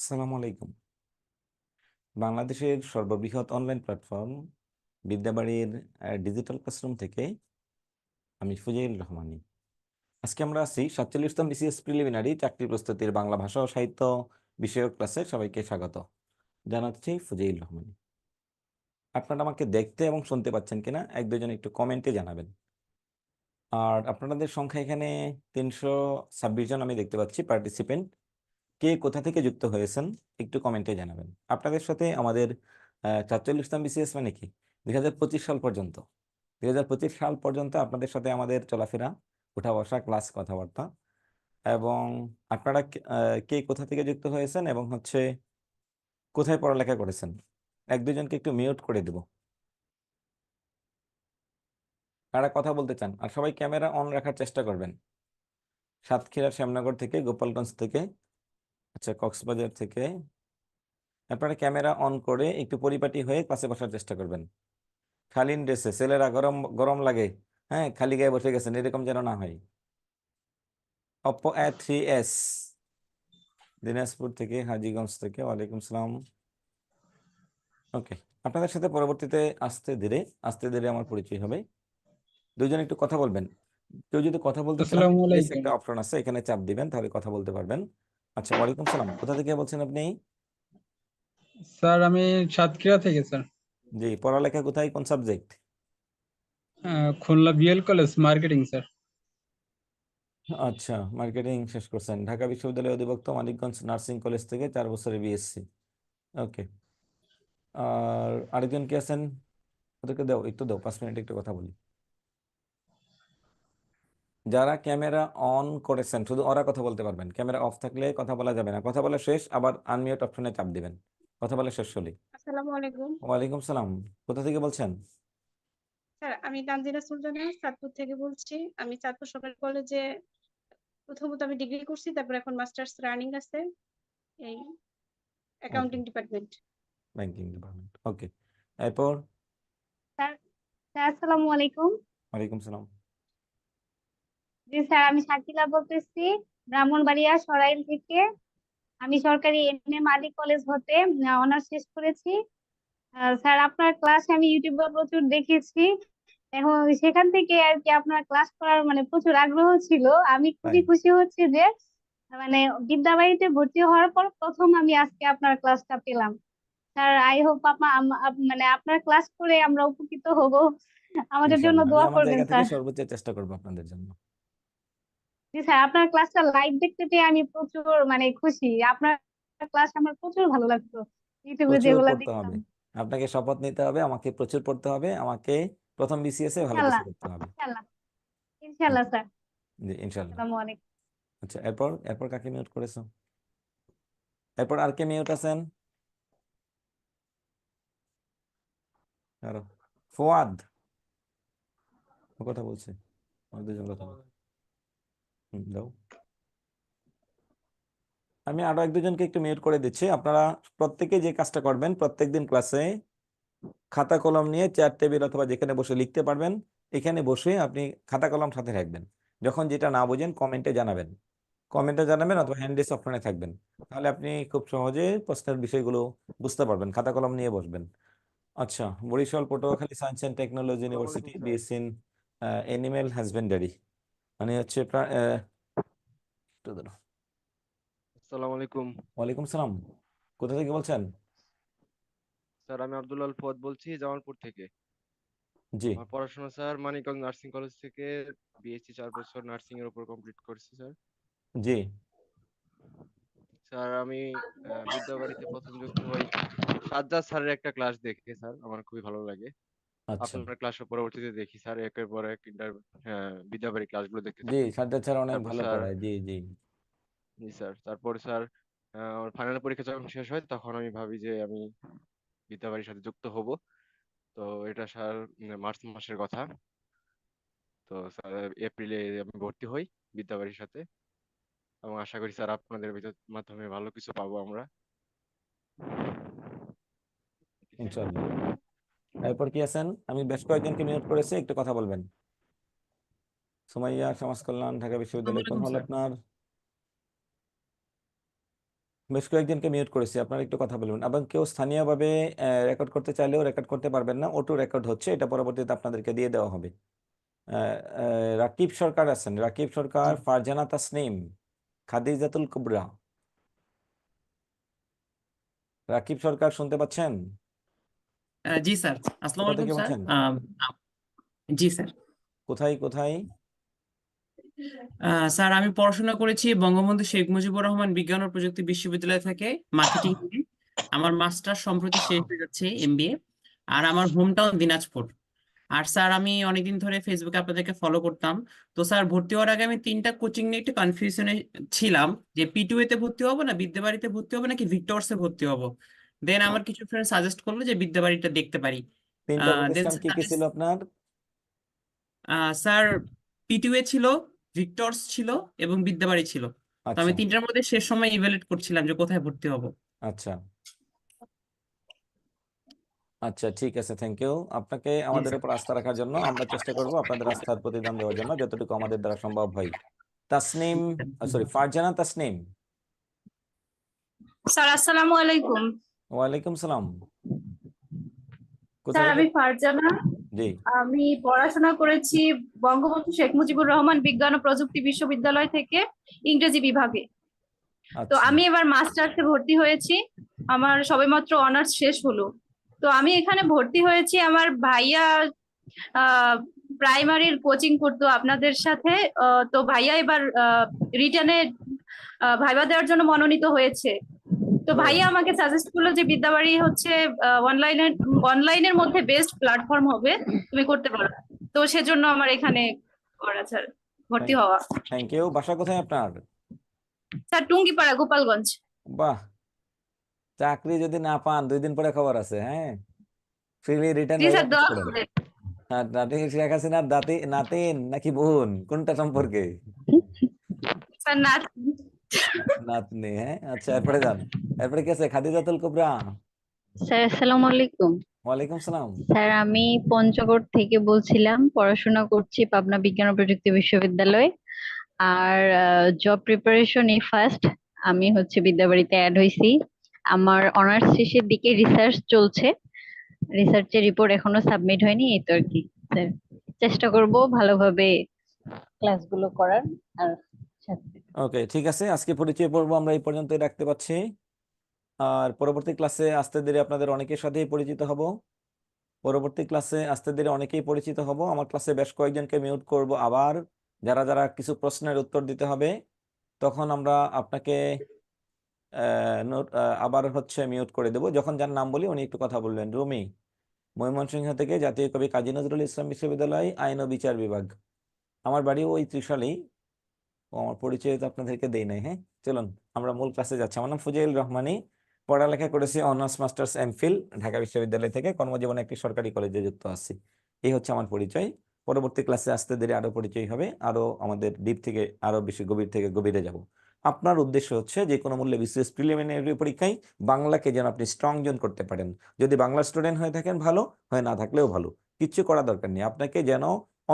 আসসালামু আলাইকুম। বাংলাদেশের সর্ববৃহৎ অনলাইন প্ল্যাটফর্ম বিদ্যাবাড়ির ডিজিটাল ক্লাসরুম থেকে আমি ফুজাইল রহমানী। আজকে আমরা আছি 47তম বিসিএস প্রিলিমিনারি চাকরি প্রস্তুতির বাংলা ভাষা ও সাহিত্য বিষয়ক ক্লাসে সবাইকে স্বাগত জানাচ্ছি। ফুজাইল রহমানী। আপনারা আমাকে দেখতে এবং শুনতে পাচ্ছেন কিনা এক দুজন একটু কমেন্টে জানাবেন। আর আপনাদের সংখ্যা এখানে 326 জন আমি দেখতে পাচ্ছি পার্টিসিপেন্ট। কে কোথা থেকে যুক্ত হয়েছেন একটু কমেন্টে জানাবেন। আপনাদের সাথে আমাদের 47তম বিসিএস মানে কি 2025 সাল পর্যন্ত 2025 সাল পর্যন্ত আপনাদের সাথে আমাদের চলাফেরা, উঠা বসা, ক্লাস, কথাবার্তা। এবং আপনারা কে কোথা থেকে যুক্ত হয়েছেন এবং কোথায় পড়ালেখা করেছেন এক দুজনকে একটু মিউট করে দেব। কারা কথা বলতে চান আর সবাই ক্যামেরা অন রাখার চেষ্টা করবেন। সাতক্ষীরা, শ্যামনগর থেকে, গোপালগঞ্জ থেকে, আচ্ছা কক্সবাজার থেকে আপনারা ক্যামেরা অন করে একটু পরিপাটি হয়ে ক্লাসে বসার চেষ্টা করবেন। খালি ড্রেসে ছেলেরা গরম গরম লাগে, হ্যাঁ খালি গায়ে বসে গেছেন এরকম যেন না হয়। Oppo A3s দিনাজপুর থেকে, হাজীগঞ্জ থেকে, ওয়ালাইকুম সালাম। ওকে, আপনাদের সাথে পরবর্তীতে আস্তে ধীরে আমার পরিচয় হবে। দুজন একটু কথা বলবেন। কেউ যদি কথা বলতে চান আসসালামু প্লিজ আলাইকুম একটা অপশন আছে, এখানে চাপ দিবেন তাহলে কথা বলতে পারবেন। আচ্ছা, ওয়ালাইকুম সালাম। কোথা থেকে বলছেন আপনি? স্যার। আমি সাতক্ষীরা থেকে স্যার। জি, পড়ালেখা কোথায়, কোন subject? Khulna BL college marketing sir. আচ্ছা, মার্কেটিং শেষ করছেন। ঢাকা বিশ্ববিদ্যালয় অধিভুক্ত মানিকগঞ্জ নার্সিং কলেজ থেকে 4 বছরের বিএসসি। ওকে। আর আরেকজন কি আছেন? ওদেরকে দাও, একটু দাও, 5 মিনিট একটু কথা বলি। যারা ক্যামেরা অন করেছেন শুধু ওরা কথা বলতে পারবেন, ক্যামেরা অফ থাকলে কথা বলা যাবে না। কথা বলা শেষ আবার আনমিউট অপশনে চাপ দিবেন কথা বলা শেষ হলে। আসসালামু আলাইকুম ওয়ালাইকুম সালাম। কোথা থেকে বলছেন? স্যার, আমি তানজিলা সুলতানা চাঁদপুর থেকে বলছি। আমি চাঁদপুর সরকারি কলেজে প্রথমত আমি ডিগ্রি করছি, তারপর এখন মাস্টার্স রানিং আছে এই okay, accounting department. Banking department. Okay, এরপর? স্যার স্যার আসসালামু আলাইকুম। ওয়ালাইকুম সালাম। জি স্যার, আমি শাকিলা বলতেছি ব্রাহ্মণবাড়িয়া সরাইল থেকে। আমি সরকারি এমএ মালিক কলেজ হতে অনার্স শেষ করেছি। স্যার আপনার ক্লাস আমি ইউটিউবে প্রচুর দেখেছি। এখন সেখান থেকে আর কি আপনার ক্লাস করার মানে প্রচুর আগ্রহ ছিল। আমি তাই? খুবই খুশি হচ্ছি যে মানে বিদ্যাবাড়িতে ভর্তি হওয়ার পর প্রথম আমি আজকে আপনার ক্লাসটা পেলাম। স্যার আই হোপ মানে আপনার ক্লাস করে আমরা উপকৃত হব। আমাদের জন্য ইনশাল্লাহ আমি দোয়া আমার করবেন জায়গা থেকে স্যার। সর্বোচ্চ চেষ্টা করবো আপনাদের জন্য। জি স্যার, আপনার ক্লাসটা লাইভ দেখতে পেয়ে আমি প্রচুর মানে খুশি। আপনার ক্লাস আমার প্রচুর ভালো লাগতো ইউটিউবে প্রচুর যেগুলা পড়তে দেখতাম। হবে, আপনাকে শপথ নিতে হবে, আমাকে প্রচুর পড়তে হবে, আমাকে প্রথম বিসিএস এ ভালো কিছু ইনশাল্লাহ করতে হবে। ইনশাল্লাহ হুম, ইনশাল্লাহ স্যার। জি ইনশাল্লাহ। আসসালামু আলাইকুম। আচ্ছা, এরপর এরপর কাকে মিউট করেছো? এরপর আর কে মিউট আছেন? আরো ফুয়াদ ও কথা বলছে, আর দুজন কথা বলছে। দাও, আমি আরো এক দুজনকে একটু মিউট করে দিচ্ছি। আপনারা প্রত্যেকে যে কাজটা করবেন, প্রত্যেকদিন ক্লাসে খাতা কলম নিয়ে চেয়ার টেবিল অথবা যেখানে বসে লিখতে পারবেন, এখানে বসে আপনি খাতা কলম সাথে রাখবেন। যখন যেটা না বুঝেন কমেন্টে জানাবেন অথবা হ্যান্ড রেজ অপশনে থাকবেন। তাহলে আপনি খুব সহজে প্রশ্নের বিষয়গুলো বুঝতে পারবেন, খাতা কলম নিয়ে বসবেন। আচ্ছা, Barishal Patuakhali science and technology আসসালামু ইউনিভার্সিটি, আলাইকুম sir. BSc in animal husbandry, মানে হচ্ছে একটু দাঁড়াও। আসসালামু আলাইকুম ওয়ালাইকুম সালাম। কোথা থেকে বলছেন? স্যার। আমি আব্দুল আল ফুয়াদ বলছি, জামালপুর থেকে। জি আমার পড়াশোনা স্যার মানিকগঞ্জ নার্সিং কলেজ থেকে বিএসসি 4 বছর নার্সিং এর উপর কমপ্লিট করছি স্যার। জি। স্যার আমি বিদ্যাবাড়িতে প্রথম যুক্ত হই সাজ্জাদ স্যারের একটা ক্লাস দেখে স্যার, আমার খুবই ভালো লাগে। আচ্ছা, আপনার ক্লাসও পরবর্তীতে দেখি স্যার, একের পর এক বিদ্যাবাড়ি ক্লাসগুলো দেখতে জি থাকি। সাজ্জাদ স্যার অনেক তারপর ভালো স্যার, পড়ায়, জি জি। জি স্যার, তারপর স্যার আমার ফাইনাল পরীক্ষা যখন শেষ হয় তখন আমি ভাবি যে আমি বিদ্যাবাড়ির সাথে যুক্ত হব। তো এটা স্যার মার্চ মাসের কথা। তো স্যার এপ্রিলে আমি ভর্তি হই বিদ্যাবাড়ির সাথে, এবং আশা করি স্যার আপনাদের মাধ্যমে ভালো কিছু পাবো আমরা। ইনশাল্লাহ। এরপর কি আছেন? আমি বেশ কয়েকজনকে মিউট করেছি, একটু কথা বলবেন। সুমাইয়া, সমাজ কল্যাণ, ঢাকা আসসালামু বিশ্ববিদ্যালয়, কোন আলাইকুম হল স্যার। আপনার? বেশ কয়েকজনকে মিউট করেছি, আপনারা একটু কথা বলবেন। এবং কেউ স্থানীয়ভাবে রেকর্ড করতে চাইলেও রেকর্ড করতে পারবেন না, অটো রেকর্ড হচ্ছে, এটা পরবর্তীতে আপনাদেরকে দিয়ে দেওয়া হবে। রাকিব সরকার আছেন, রাকিব সরকার, ফারজানা তাসনিম, খাদিজাতুল কুবরা। রাকিব সরকার শুনতে পাচ্ছেন? জি স্যার, আসসালামু কোথা আলাইকুম থেকে স্যার। বলছেন? জি স্যার। কোথায় কোথায়? স্যার আমি পড়াশোনা করেছি বঙ্গবন্ধু শেখ মুজিবুর রহমান বিজ্ঞান ও প্রযুক্তি বিশ্ববিদ্যালয় থেকে মার্কেটিং নিয়ে। আমার মাস্টার সম্প্রতি শেষ হয়ে যাচ্ছে, এমবিএ। আর আমার হোম টাউন দিনাজপুর। আর স্যার আমি অনেকদিন ধরে ফেসবুকে আপনাদেরকে ফলো করতাম। তো স্যার ভর্তি হওয়ার আগে আমি 3টা কোচিং নিয়ে একটু কনফিউশনে ছিলাম যে পিটুয়ে তে ভর্তি হবো না বিদ্যাবাড়িতে ভর্তি হবো নাকি ভিক্টরসে ভর্তি হবো। দেন আমার কিছু ফ্রেন্ড সাজেস্ট করলো যে বিদ্যাবাড়িটা দেখতে পারি। তিনটা দেন প্রতিষ্ঠান কি কি ছিল আপনার? স্যার পিটুয়ে ছিল, ভিক্টরস ছিল এবং বিদ্যাবাড়ি ছিল। তো আমি আচ্ছা 3টার মধ্যে শেষ সময় ইভ্যালুয়েট করছিলাম যে কোথায় ভর্তি হব। আচ্ছা আচ্ছা, ঠিক আছে, থ্যাংক ইউ আপনাকে জি আমাদের স্যার। উপর আস্থা রাখার জন্য। আমরা চেষ্টা করব আপনাদের আস্থার প্রতিদান দেওয়ার জন্য যতটুকু আমাদের দ্বারা সম্ভব হয়। তাসনিম, সরি, ফারজানা তাসনিম। স্যার আসসালামু আলাইকুম। ওয়ালাইকুম সালাম। স্যার কোথায়? আমি ফারজানা। জি, আমি পড়াশোনা করেছি বঙ্গবন্ধু শেখ মুজিবুর রহমান বিজ্ঞান ও প্রযুক্তি বিশ্ববিদ্যালয় থেকে ইংরেজি বিভাগে। তো আচ্ছা আমি এবার মাস্টার্সে ভর্তি হয়েছি, আমার সবেমাত্র অনার্স শেষ হলো। তো আমি এখানে ভর্তি হয়েছি, আমার ভাইয়া প্রাইমারির কোচিং করতো আপনাদের সাথে। তো ভাইয়া এবার রিটার্নে ভাইবা দেওয়ার জন্য মনোনীত হয়েছে। তো ভাইয়া আমাকে সাজেস্ট করলো যে বিদ্যাবাড়ি হচ্ছে অনলাইনের মধ্যে বেস্ট প্ল্যাটফর্ম হবে, তুমি করতে পারো। তো সেজন্য আমার এখানে করা স্যার, ভর্তি হওয়া। Thank you. বাসা কোথায় আপনার? স্যার টুঙ্গিপাড়া, গোপালগঞ্জ। বাহ, চাকরি যদি না পান 2 দিন পরে খবর আছে, হ্যাঁ, ফ্রিলি রিটার্ন জি স্যার, পাস দোয়া করেন। করবেন। আর নাতি শেখ হাসিনার নাতিন নাকি বোন, কোনটা সম্পর্কে? স্যার না। নাতনি, হ্যাঁ, আচ্ছা, এরপরে যান। এরপরে কি আছে? খাদিজাতুল কুবরা। স্যার আসসালামু আলাইকুম। ওয়ালাইকুম সালাম। স্যার আমি পঞ্চগড় থেকে বলছিলাম, পড়াশোনা করছি পাবনা বিজ্ঞান ও প্রযুক্তি বিশ্ববিদ্যালয়ে। আর জব প্রিপারেশন এই ফার্স্ট আমি হচ্ছে বিদ্যাবাড়িতে অ্যাড হয়েছি। আমার অনার্স শেষের দিকে রিসার্চ চলছে, রিসার্চের রিপোর্ট এখনো সাবমিট হয়নি, এই তো আর কি। স্যার চেষ্টা করব ভালোভাবে ক্লাসগুলো করার। আর সাথে ওকে, ঠিক আছে, আজকে পরিচয় পর্ব আমরা এই পর্যন্তই রাখতে পারছি। আর পরবর্তী ক্লাসে আস্তে ধীরে আপনাদের অনেকের সাথেই পরিচিত হব। পরবর্তী ক্লাসে আস্তে ধীরে অনেকেই পরিচিত হব। আমার ক্লাসে বেশ কয়েকজনকে মিউট করব আবার, যারা যারা কিছু প্রশ্নের উত্তর দিতে হবে তখন আমরা আপনাকে আবার হচ্ছে মিউট করে দেব। যখন যার নাম বলি উনি একটু কথা বলবেন। রুমি, ময়মনসিংহ থেকে, জাতীয় কবি কাজী নজরুল ইসলাম বিশ্ববিদ্যালয়, আইন ও বিচার বিভাগ। আমার বাড়ি ওই ত্রিশালেই। ও, আমার পরিচয় তো আপনাদেরকে দেই নাই। হ্যাঁ, চলুন আমরা মূল ক্লাসে যাচ্ছি। আমার নাম ফুজাইল রহমানী, পড়ালেখা করেছি অনার্স মাস্টার্স এমফিল ঢাকা বিশ্ববিদ্যালয় থেকে, কর্মজীবনে একটি সরকারি কলেজে যুক্ত আছি। এই হচ্ছে আমার পরিচয়। পরবর্তী ক্লাসে আসতে ধীরে আরো পরিচয় হবে, আরো আমাদের ডিপ থেকে আরো বেশি গভীর থেকে গভীরে যাব। আপনার উদ্দেশ্য হচ্ছে যে কোনো মূল্যে বিসিএস প্রিলিমিনারি পরীক্ষায় বাংলাকে যেন আপনি স্ট্রং জোন করতে পারেন। যদি বাংলা স্টুডেন্ট হয়ে থাকেন ভালো, হয়ে না থাকলেও ভালো, কিচ্ছু করা দরকার নেই। আপনাকে যেন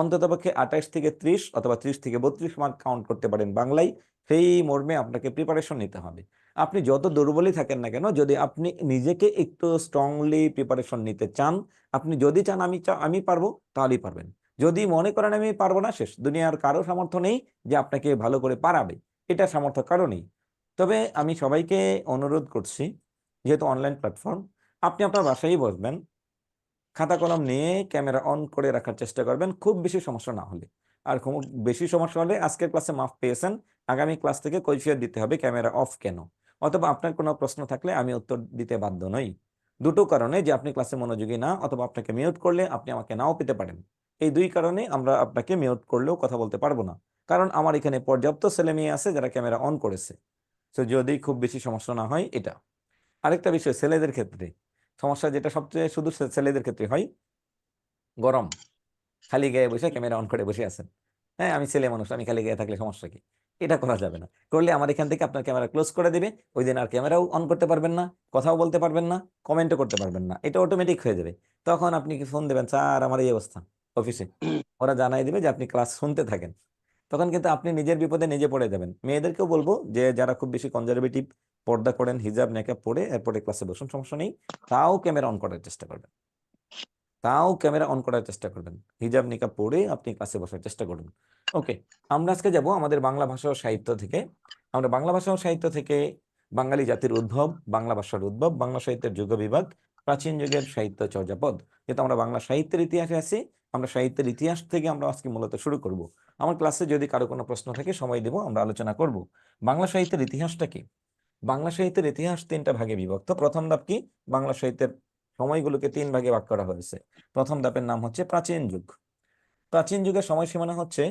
অন্ততপক্ষে 28 থেকে 30 অথবা 30 থেকে 32 মার্ক কাউন্ট করতে পারেন বাংলায়, সেই মর্মে আপনাকে প্রিপারেশন নিতে হবে। আপনি যত দুর্বলই থাকেন না কেন, যদি আপনি নিজেকে একটু স্ট্রংলি প্রিপারেশন নিতে চান, আপনি যদি চান আমি পারবো, তাহলেই পারবেন। যদি মনে করেন আমি পারবো না, শেষ, দুনিয়ার কারো সামর্থ্য নেই যে আপনাকে ভালো করে পারাবে, এটা সামর্থ্য কারো নেই। তবে আমি সবাইকে অনুরোধ করছি, যেহেতু অনলাইন প্ল্যাটফর্ম, আপনি আপনার বাসায় বসবেন, খাতা কলম নিয়ে ক্যামেরা অন করে রাখার চেষ্টা করবেন, খুব বেশি সমস্যা না হলে। আর খুব বেশি সমস্যা হলে আজকের ক্লাসে মাফ পেয়েছেন, আগামী ক্লাস থেকে কৈফিয়ত দিতে হবে ক্যামেরা অফ কেন, অথবা আপনার কোনো প্রশ্ন থাকলে আমি উত্তর দিতে বাধ্য নই। দুটো কারণে, যে আপনি ক্লাসে মনোযোগী না, অথবা আপনাকে মিউট করলে আপনি আমাকে নাও পেতে পারেন। এই দুই কারণে আমরা আপনাকে মিউট করলেও কথা বলতে পারবো না, কারণ আমার এখানে পর্যাপ্ত ছেলে মেয়ে আছে যারা ক্যামেরা অন করেছে। তো যদি খুব বেশি সমস্যা না হয় এটা। আরেকটা বিষয়, ছেলেদের ক্ষেত্রে সমস্যা যেটা সবচেয়ে শুধু ছেলেদের ক্ষেত্রে হয়, গরম, খালি গায়ে বসে ক্যামেরা অন করে বসে আছেন। হ্যাঁ, আমি ছেলে মানুষ, আমি খালি গায়ে থাকলে সমস্যা কি? এটা করা যাবে না। করলে আমার এখান থেকে আপনার ক্যামেরা ক্লোজ করে দেবে, ওই দিন আর ক্যামেরাও অন করতে পারবেন না, কথাও বলতে পারবেন না, কমেন্টও করতে পারবেন না, এটা অটোমেটিক হয়ে যাবে। তখন আপনি কি ফোন দেবেন, স্যার আমার এই অবস্থা অফিসে, ওরা জানাই দিবে যে আপনি ক্লাস শুনতে থাকেন। তখন কিন্তু আপনি নিজের বিপদে নিজে পড়ে যাবেন। মেয়েদেরকেও বলবো যে যারা খুব বেশি কনজারভেটিভ, পর্দা করেন, হিজাব নেকাব পরে এরপরে ক্লাসে বসুন, সমস্যা নেই, তাও ক্যামেরা অন করার চেষ্টা করবেন, হিজাব নিকাব পরে আপনি ক্লাসে বসার চেষ্টা করুন। ওকে, আমরা আজকে যাব আমাদের বাংলা ভাষা ও সাহিত্য থেকে। আমরা বাংলা ভাষা ও সাহিত্য থেকে বাঙালি জাতির উদ্ভব, বাংলা ভাষার উদ্ভব, বাংলা সাহিত্যের যুগ বিভাগ, প্রাচীন যুগের সাহিত্য চর্যাপদ। যেহেতু আমরা বাংলা সাহিত্যের ইতিহাসে আছি, আমরা সাহিত্যের ইতিহাস থেকে আমরা আজকে মূলত শুরু করব। আমার ক্লাসে যদি কারো কোনো প্রশ্ন থাকে সময় দেব, আমরা আলোচনা করব। বাংলা সাহিত্যের ইতিহাসটা কি? বাংলা সাহিত্যের ইতিহাস 3টা ভাগে বিভক্ত। প্রথম ধাপ কি? বাংলা সাহিত্যের সময়গুলোকে 3 ভাগে ভাগ করা হয়েছে। প্রথম ধাপের নাম হচ্ছে প্রাচীন যুগ। প্রাচীন যুগের সময়সীমানা হচ্ছে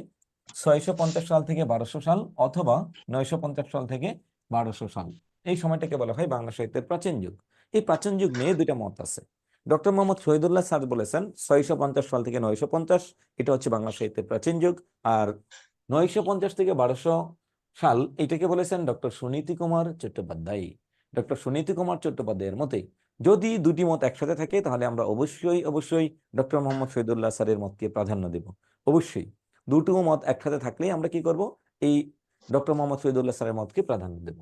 650 সাল থেকে 1200 সাল, অথবা 950 সাল থেকে 1200 সাল। এই সময়টাকে বলা হয় বাংলা সাহিত্যের প্রাচীন যুগ। এই প্রাচীন যুগ নিয়ে 2টা মত আছে। ডক্টর মোহাম্মদ শহীদুল্লাহ স্যার বলেছেন 650 সাল থেকে 950, এটা হচ্ছে বাংলা সাহিত্যের প্রাচীন যুগ। আর 950 থেকে 1200 সাল, এটাকে বলেছেন ডক্টর সুনীতি কুমার চট্টোপাধ্যায়। ডক্টর সুনীতি কুমার চট্টোপাধ্যায়ের মতে যদি 2টি মত একসাথে থাকে, তাহলে আমরা অবশ্যই ডক্টর মোহাম্মদ শহীদুল্লাহ স্যারের মতকে প্রাধান্য দেব। অবশ্যই দুটো মত একসাথে থাকলেই আমরা কি করব? এই ডক্টর মোহাম্মদ শহীদুল্লাহ স্যারের মতকে প্রাধান্য দেব।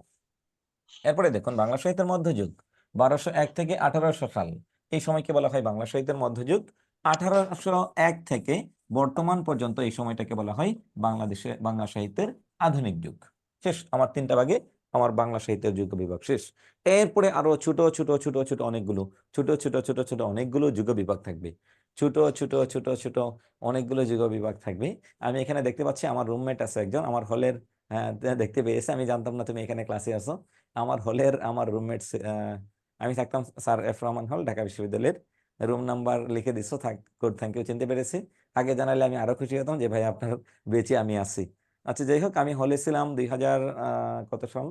এরপরে দেখুন বাংলা সাহিত্যের মধ্যযুগ 1201 থেকে 1800 সাল, এই সময়কে বলা হয় বাংলা সাহিত্যের মধ্যযুগ। 1801 থেকে বর্তমান পর্যন্ত এই সময়টাকে বলা হয় বাংলাদেশে বাংলা সাহিত্যের আধুনিক যুগ। শেষ আমার 3টা ভাগে আমার বাংলা সাহিত্যের যুগ বিভাগ শেষ। এরপরে আরো ছোট ছোট অনেকগুলো যুগ বিভাগ থাকবে। ছোট অনেকগুলো যুগ বিভাগ থাকবে। আমি এখানে দেখতে পাচ্ছি আমার রুমমেট আছে একজন, আমার হলের, দেখতে পেয়েছে, আমি জানতাম না তুমি এখানে ক্লাসে আছো। আমার হলের আমার রুমমেট, আমি থাকতাম স্যার এফ রহমান হল, ঢাকা বিশ্ববিদ্যালয়ের। রুম নাম্বার লিখে দিছো, থ্যাংক ইউ, চিনতে পেরেছি। আগে জানালে আমি আরো খুশি হতাম যে ভাই আপনার বেঁচে আমি আছি। আচ্ছা, যাই হোক, আমি হলে ছিলাম 2000 কত সাল,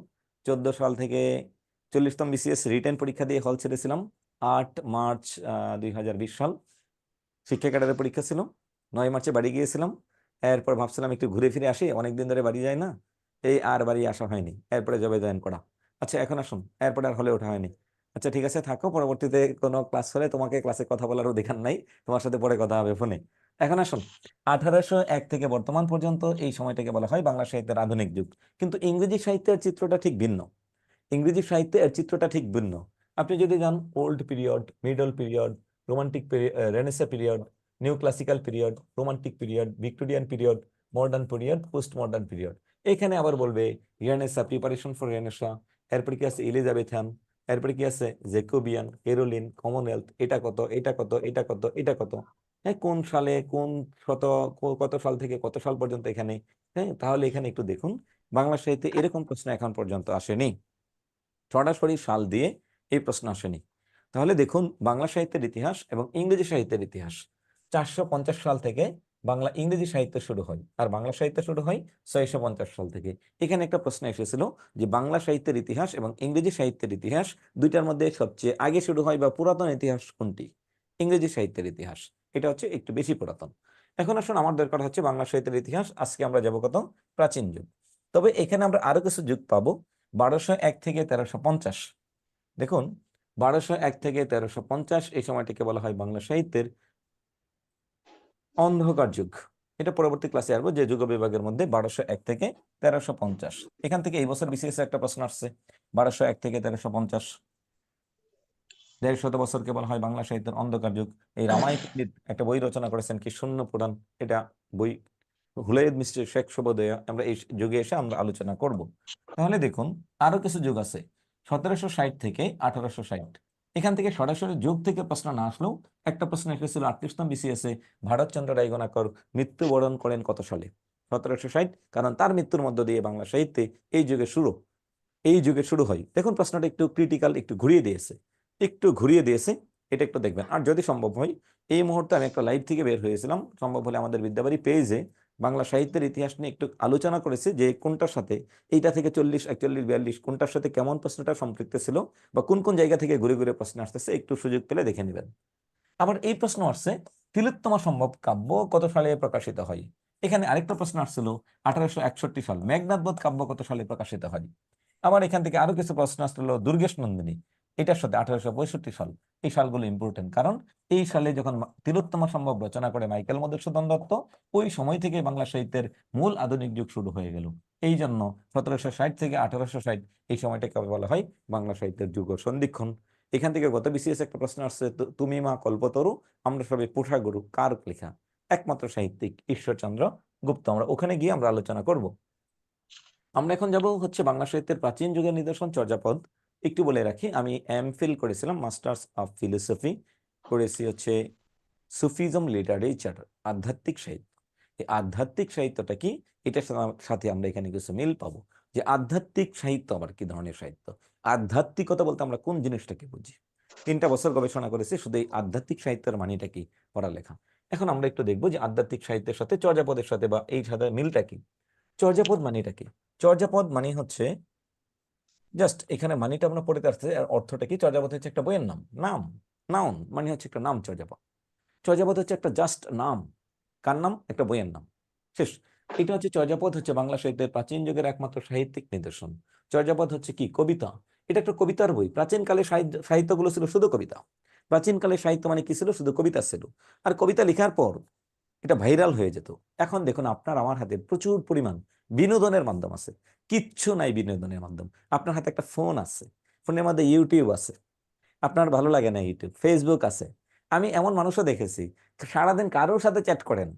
14 সাল থেকে 40তম বিসিএস রিটেন পরীক্ষা দিয়ে হল ছেড়েছিলাম 8 মার্চ 2020 সাল। শিক্ষা ক্যাডারের পরীক্ষা ছিল, 9 মার্চে বাড়ি গিয়েছিলাম। এরপর ভাবছিলাম একটু ঘুরে ফিরে আসি, অনেকদিন ধরে বাড়ি যায় না, এই আর বাড়ি আসা হয়নি। এরপরে জবে জয়েন করা। আচ্ছা, এখন আসুন, এরপরে আর হলে ওঠা হয়নি। আচ্ছা ঠিক আছে, থাকো, পরবর্তীতে কোনো ক্লাস হলে তোমাকে ক্লাসে কথা বলার অধিকার নাই, তোমার সাথে পরে কথা হবে ফোনে। এখন আসুন, 1801 থেকে বর্তমান পর্যন্ত এই সময়টাকে বলা হয় বাংলা সাহিত্যের আধুনিক যুগ। কিন্তু ইংরেজি সাহিত্যের চিত্রটা ঠিক ভিন্ন। ইংরেজি সাহিত্যের চিত্রটা ঠিক ভিন্ন। আপনি যদি যান old period, middle period, romantic period, renaissance period, new classical period, romantic period, Victorian period, modern period, post modern period. এখানে আবার বলবে রেনেসাঁ, প্রিপারেশন ফর রেনেসাঁ, এরপরে কি আছে এলিজাবেথান, এরপরে কি আছে জেকোবিয়ান, কেরোলিন, কমনওয়েলথ, এটা কত, এটা কত, এটা কত, এটা কত, হ্যাঁ, কোন সালে কোন শত, কত সাল থেকে কত সাল পর্যন্ত এখানে। হ্যাঁ, তাহলে এখানে একটু দেখুন, বাংলা সাহিত্যে এরকম প্রশ্ন এখন পর্যন্ত আসেনি, সরাসরি সাল দিয়ে এই প্রশ্ন আসেনি। তাহলে দেখুন বাংলা সাহিত্যের ইতিহাস এবং ইংরেজি সাহিত্যের ইতিহাস। 450 সাল থেকে বাংলা ইংরেজি সাহিত্য শুরু হয়, আর বাংলা সাহিত্য শুরু হয় 650 সাল থেকে। এখানে একটা প্রশ্ন এসেছিল যে বাংলা সাহিত্যের ইতিহাস এবং ইংরেজি সাহিত্যের ইতিহাস, দুইটার মধ্যে সবচেয়ে আগে শুরু হয় বা পুরাতন ইতিহাস কোনটি? ইংরেজি সাহিত্যের ইতিহাস, এটা হচ্ছে একটু বেশি পুরাতন। এখন আসুন, আমার দরকার হচ্ছে বাংলা সাহিত্যের ইতিহাস। আজকে আমরা যাবো কত? প্রাচীন যুগ। তবে এখানে আমরা আরো কিছু যুগ পাবো। 1201 থেকে 1350। দেখুন, 1201 থেকে 1350 এই সময়টিকে বলা হয় বাংলা সাহিত্যের অন্ধকার যুগ। এটা পরবর্তী ক্লাসে আসবো যে যুগ বিভাগের মধ্যে 1201 থেকে 1350। এখান থেকে এই বছর বিসিএস একটা প্রশ্ন আসছে, 1201 থেকে 1350, 150 বছরকে বলা হয় বাংলা সাহিত্যের অন্ধকার যুগ। এই রামায়ণ পণ্ডিত একটা বই রচনা করেছেন কি শূন্য পুরাণ, এটা বই হুলায়ুদ মিস্টার শেখ শুভোদয়া, আমরা এই যুগে এসে আমরা আলোচনা করব। তাহলে দেখুন আরো কিছু যুগ আছে, 1760 থেকে 1860। এখান থেকে সরাসরি যুগ থেকে প্রশ্ন না আসলেও একটা প্রশ্ন এসেছিল 38তম বিসিএসে, ভারতচন্দ্র রায়গণাকর মৃত্যুবরণ করেন কত সালে? 1760, কারণ তার মৃত্যুর মধ্য দিয়ে বাংলা সাহিত্যে এই যুগে শুরু হয়। দেখুন প্রশ্নটা একটু ক্রিটিক্যাল, একটু ঘুরিয়ে দিয়েছে, এটা একটু দেখবেন। আর যদি সম্ভব হয়, এই মুহূর্তে আমি একটা লাইভ থেকে বের হয়েছিলাম, সম্ভব হলে আমাদের বিদ্যাবাড়ি পেজে বাংলা সাহিত্যের ইতিহাস নিয়ে একটু আলোচনা করেছে, যে কোনটার সাথে এইটা থেকে 40, 41, 42 কোনটার সাথে কেমন প্রশ্নটা সম্পৃক্ত ছিল, বা কোন কোন জায়গা থেকে ঘুরে ঘুরে প্রশ্ন আসতেছে, একটু সুযোগ পেলে দেখে নেবেন। আবার এই প্রশ্ন আসছে, তিলোত্তমা সম্ভব কাব্য কত সালে প্রকাশিত হয়? এখানে আরেকটা প্রশ্ন আসছিল 1861 সাল, মেঘনাদ বধ কাব্য কত সালে প্রকাশিত হয়? আবার এখান থেকে আরো কিছু প্রশ্ন আসছিল, দুর্গেশ নন্দিনী এটার সাথে 1865 সাল, এই সালগুলো ইম্পর্টেন্ট, কারণ এই সালে যখন তিলোত্তম সম্ভব রচনা করে মাইকেল মধুসূদন দত্ত, ওই সময় থেকে বাংলা সাহিত্যের মূল আধুনিক যুগ শুরু হয়ে গেল। এই জন্য 1760 থেকে 1860 এই সময়টাকে বলা হয় বাংলা সাহিত্যের যুগ ও সন্ধিক্ষণ। এখান থেকে গত বিসিএস একটা প্রশ্ন আসছে, তুমি মা কল্পতরু আমরা সবাই পোষা গরু কার লেখা? একমাত্র সাহিত্যিক ঈশ্বরচন্দ্র গুপ্ত। আমরা ওখানে গিয়ে আমরা আলোচনা করব। আমরা এখন যাব হচ্ছে বাংলা সাহিত্যের প্রাচীন যুগের নিদর্শন চর্যাপদ। একটু বলে রাখি, আমি এমফিল করেছিলাম, মাস্টার্স অফ ফিলোসফি করেছি হচ্ছে সুফিজম লিটারেচার, আধ্যাত্মিক সাহিত্য। এই আধ্যাত্মিক সাহিত্যটা কি, এটার সাথে আমরা এখানে কিছু মিল পাবো, যে আধ্যাত্মিক সাহিত্য আবার কি ধরনের সাহিত্য। আধ্যাত্মিকতা বলতে আমরা কোন জিনিসটাকে বুঝি। 3টা বছর গবেষণা করেছি শুধু এই আধ্যাত্মিক সাহিত্যের মানেটা কি, পড়ালেখা। এখন আমরা একটু দেখবো যে আধ্যাত্মিক সাহিত্যের সাথে চর্যাপদের সাথে বা এই সাথে মিলটা কি। চর্যাপদ মানেটা কি? চর্যাপদ মানে হচ্ছে জাস্ট এখানে মানিটা আমরা পড়তে আসছে, আর অর্থটা কি? চর্যাপদ হচ্ছে একটা বইয়ের নাম, নাউন মানে হচ্ছে একটা নাম। চর্যাপদ হচ্ছে একটা জাস্ট নাম। কার নাম? একটা বইয়ের নাম, শেষ। এটা হচ্ছে চর্যাপদ, হচ্ছে বাংলা সাহিত্যের প্রাচীন যুগের একমাত্র সাহিত্যিক নিদর্শন। চর্যাপদ হচ্ছে কি? কবিতা। এটা একটা কবিতার বই। প্রাচীনকালে সাহিত্যগুলো ছিল শুধু কবিতা। প্রাচীনকালে সাহিত্য মানে কি ছিল? শুধু কবিতা ছিল। আর কবিতা লেখার পর এটা ভাইরাল হয়ে যেত। এখন দেখুন, আপনার আমার হাতে প্রচুর পরিমাণ বিনোদনের মাধ্যম আছে। কিচ্ছু নাই বিনোদনের মাধ্যম। আপনার হাতে একটা ফোন আছে, ফোনের মধ্যে ইউটিউব আছে, আপনার ভালো লাগে না ইউটিউব, ফেসবুক আছে। আমি এমন মানুষও দেখেছি সারাদিন কারোর সাথে চ্যাট করেন,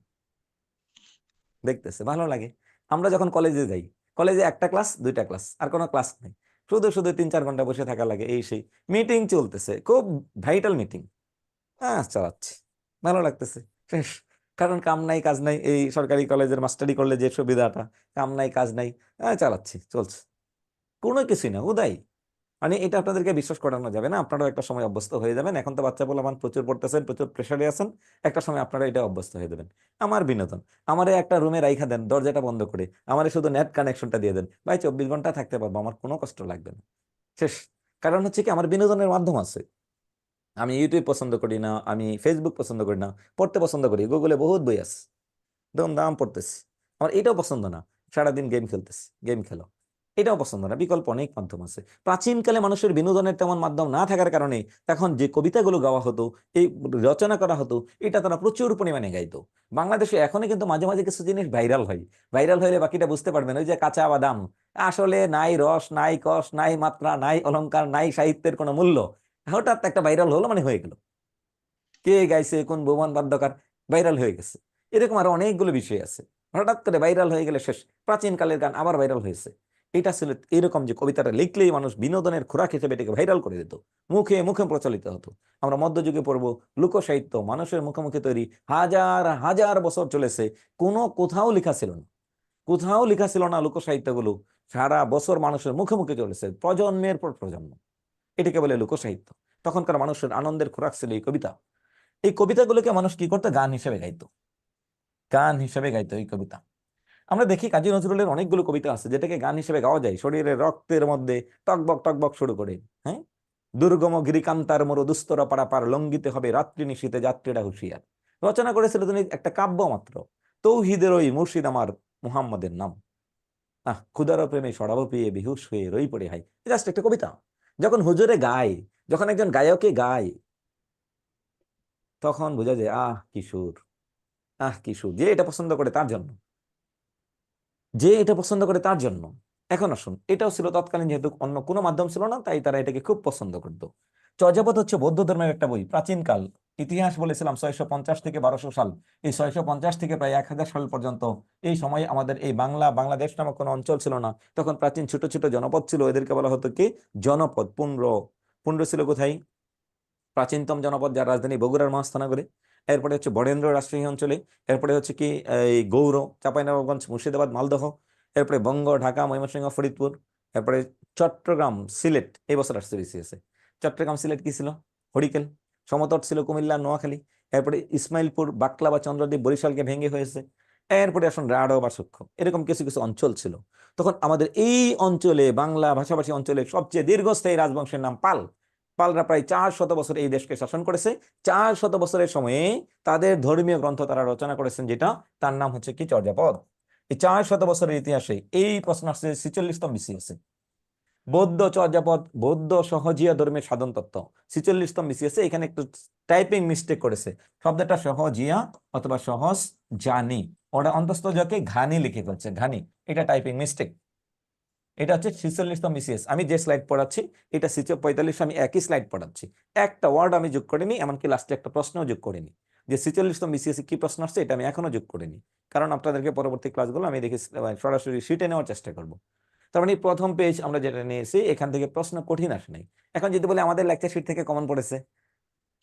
দেখতেছে ভালো লাগে। আমরা যখন কলেজে যাই, কলেজে একটা ক্লাস 2টা ক্লাস, আর কোনো ক্লাস নেই, শুধু শুধু 3-4 ঘন্টা বসে থাকা লাগে। এই সেই মিটিং চলতেছে, খুব ভাইটাল মিটিং, হ্যাঁ চালাচ্ছি, ভালো লাগতেছে, শেষ। কারণ কাম নাই কাজ নাই, এই সরকারি কলেজের মাস্টারি করলে যে সুবিধাটা, কাম নাই কাজ নাই, চালাচ্ছি, চলছে, কোনো কিছুই না, উদাই। মানে এটা আপনাদেরকে বিশ্বাস করানো যাবে না, আপনারাও একটা সময় অভ্যস্ত হয়ে যাবেন। এখন তো বাচ্চা পোলাপান প্রচুর পড়তেছেন, প্রচুর প্রেশারে আছেন, একটা সময় আপনারা এটা অভ্যস্ত হয়ে যাবেন। আমার বিনোদন, আমারে একটা রুমে রাইখা দেন দরজাটা বন্ধ করে, আমারে শুধু নেট কানেকশনটা দিয়ে দেন, ভাই 24 ঘন্টা থাকতে পারবো, আমার কোনো কষ্ট লাগবে না, শেষ। কারণ হচ্ছে কি, আমার বিনোদনের মাধ্যম আছে। আমি ইউটিউব পছন্দ করি না, আমি ফেসবুক পছন্দ করি না, পড়তে পছন্দ করি, গুগলে বহুত বই আছে, দাম পড়তেছি। আমার এটাও পছন্দ না, সারাদিন গেম খেলতেছি, গেম খেলো, এটাও পছন্দ না। বিকল্প অনেক মাধ্যম আছে। প্রাচীনকালে মানুষের বিনোদনের তেমন মাধ্যম না থাকার কারণে তখন যে কবিতাগুলো গাওয়া হতো, এই রচনা করা হতো, এটা তারা প্রচুর পরিমাণে গাইতো। বাংলাদেশে এখনো কিন্তু মাঝে মাঝে কিছু জিনিস ভাইরাল হয়, ভাইরাল হলে বাকিটা বুঝতে পারবেন, ওই যে কাঁচা বাদাম, আসলে নাই রস, নাই কষ, নাই মাত্রা, নাই অলংকার, নাই সাহিত্যের কোনো মূল্য। হঠাৎ একটা ভাইরাল হলো মানে হয়ে গেল, কে গাইছে, কোন ভুবন বাদ্যকার, ভাইরাল হয়ে গেছে। এরকম আরো অনেকগুলো বিষয় আছে, হঠাৎ করে ভাইরাল হয়ে গেলে শেষ। প্রাচীন কালের গান আবার ভাইরাল হয়েছে। এটা ছিল এরকম যে কবিতাটা লিখলেই মানুষ বিনোদনের খোরাক হিসেবে এটাকে ভাইরাল করে দিত, মুখে মুখে প্রচলিত হতো। আমরা মধ্যযুগে পড়বো লোক সাহিত্য, মানুষের মুখে মুখে তৈরি, হাজার হাজার বছর চলেছে, কোথাও লেখা ছিল না, কোথাও লেখা ছিল না লোক সাহিত্যগুলো, সারা বছর মানুষের মুখে মুখে চলেছে, প্রজন্মের পর প্রজন্ম। এটাকে বলে লোক সাহিত্য। তখনকার মানুষের আনন্দের খোরাক ছিল এই কবিতা। এই কবিতাগুলোকে মানুষ কি করতো? গান হিসেবে গাইতো, গান হিসেবে গাইতো এই কবিতা। আমরা দেখি কাজী নজরুলের অনেকগুলো কবিতা আছে যেটাকে গান হিসেবে গাওয়া যায়, শরীরের রক্তের মধ্যে টকবক টকবক শুরু করে, হ্যাঁ, দুর্গম গিরিকান্তার মরু দুস্তর পারাপার, লঙ্ঘিতে হবে রাত্রি নিশীথে যাত্রীরা হুঁশিয়ার। রচনা করেছিল তিনি একটা কাব্য মাত্র, তৌহিদের ওই মুর্শিদ আমার মুহাম্মদের নাম, ক্ষুধার প্রেমে সরাব পেয়ে বেহুশ হয়ে রই পড়ে হাই। জাস্ট একটা কবিতা। যখন হুজুরে গায়, যখন একজন গায়কে গায়, তখন বোঝা যায় কি সুর, কি সুর। যে এটা পছন্দ করে তার জন্য, যে এটা পছন্দ করে তার জন্য। এখন আসুন, এটাও ছিল তৎকালীন, যেহেতু অন্য কোনো মাধ্যম ছিল না, তাই তারা এটাকে খুব পছন্দ করতো। চর্যাপদ হচ্ছে বৌদ্ধ ধর্মের একটা বই। প্রাচীনকাল, ইতিহাস বলেছিলাম 650 থেকে 1200 সাল, এই 650 থেকে প্রায় 1000 সাল পর্যন্ত এই সময় আমাদের এই বাংলাদেশ নামক কোনো অঞ্চল ছিল না। তখন প্রাচীন ছোট ছোট জনপদ ছিল, এদেরকে বলা হতো কি? জনপদ। পুণ্ড্র ছিল কোথায়? প্রাচীনতম জনপদ, যার রাজধানী বগুড়ার মহাস্থানগরে। এরপরে হচ্ছে বরেন্দ্র রাজশাহী অঞ্চলে। এরপরে হচ্ছে কি এই গৌর, চাঁপাইনবাবগঞ্জ, মুর্শিদাবাদ, মালদহ। এরপরে বঙ্গ, ঢাকা, ময়মনসিংহ, ফরিদপুর। এরপরে চট্টগ্রাম, সিলেট। এই বছর আসছে বিসিএস এ। চট্টগ্রাম, সিলেট কি ছিল? হরিকেল। সমতট ছিল কুমিল্লা, নোয়াখালী। এরপরে ইসমাইলপুর, বাকলা, চন্দ্রদ্বীপ, বরিশালকে ভেঙে হয়েছে। এরপরে আসুন রাঢ় বা সূক্ষ্ম, এরকম কিছু কিছু অঞ্চল ছিল। তখন আমাদের এই অঞ্চলে, বাংলা ভাষাভাষী অঞ্চলে সবচেয়ে দীর্ঘস্থায়ী রাজবংশের নাম পাল। পালরা প্রায় 400 বছর এই দেশকে শাসন করেছে। 400 বছরের সময়ে তাদের ধর্মীয় গ্রন্থ তারা রচনা করেছেন, যেটা তার নাম হচ্ছে কি? চর্যাপদ। এই 400 বছরের ইতিহাসে এই প্রশ্ন আসছে 46তম বিসিএস এ। বৌদ্ধ চর্যাপদ, বৌদ্ধ সহজিয়া ধর্মের সাধন তত্ত্ব, 46তম বিসিএস এখানে একটু টাইপিং মিস্টেক করেছে, শব্দটা সহজিয়া অথবা সহজ জানি, ওটা অন্তস্থ জকে ঘানি লিখে ফেলছে, ঘানি, এটা টাইপিং মিস্টেক। এটা হচ্ছে 46তম বিসিএস, আমি যে স্লাইড পড়াচ্ছি এটা 45 আমি একই স্লাইড পড়াচ্ছি, একটা ওয়ার্ড আমি যোগ করিনি, এমনকি লাস্টে একটা প্রশ্নও যোগ করিনি। যে 46তম বিসিএস কি প্রশ্ন আসছে এটা আমি এখনো যোগ করিনি, কারণ আপনাদেরকে পরবর্তী ক্লাসগুলো আমি দেখে সরাসরি শিটে নেওয়ার চেষ্টা করব। তার মানে প্রথম পেজ আমরা যেটা নিয়েছি এখান থেকে প্রশ্ন কঠিন আসে নাই। এখন যদি বলে আমাদের লেকচার শিট থেকে কমন পড়েছে,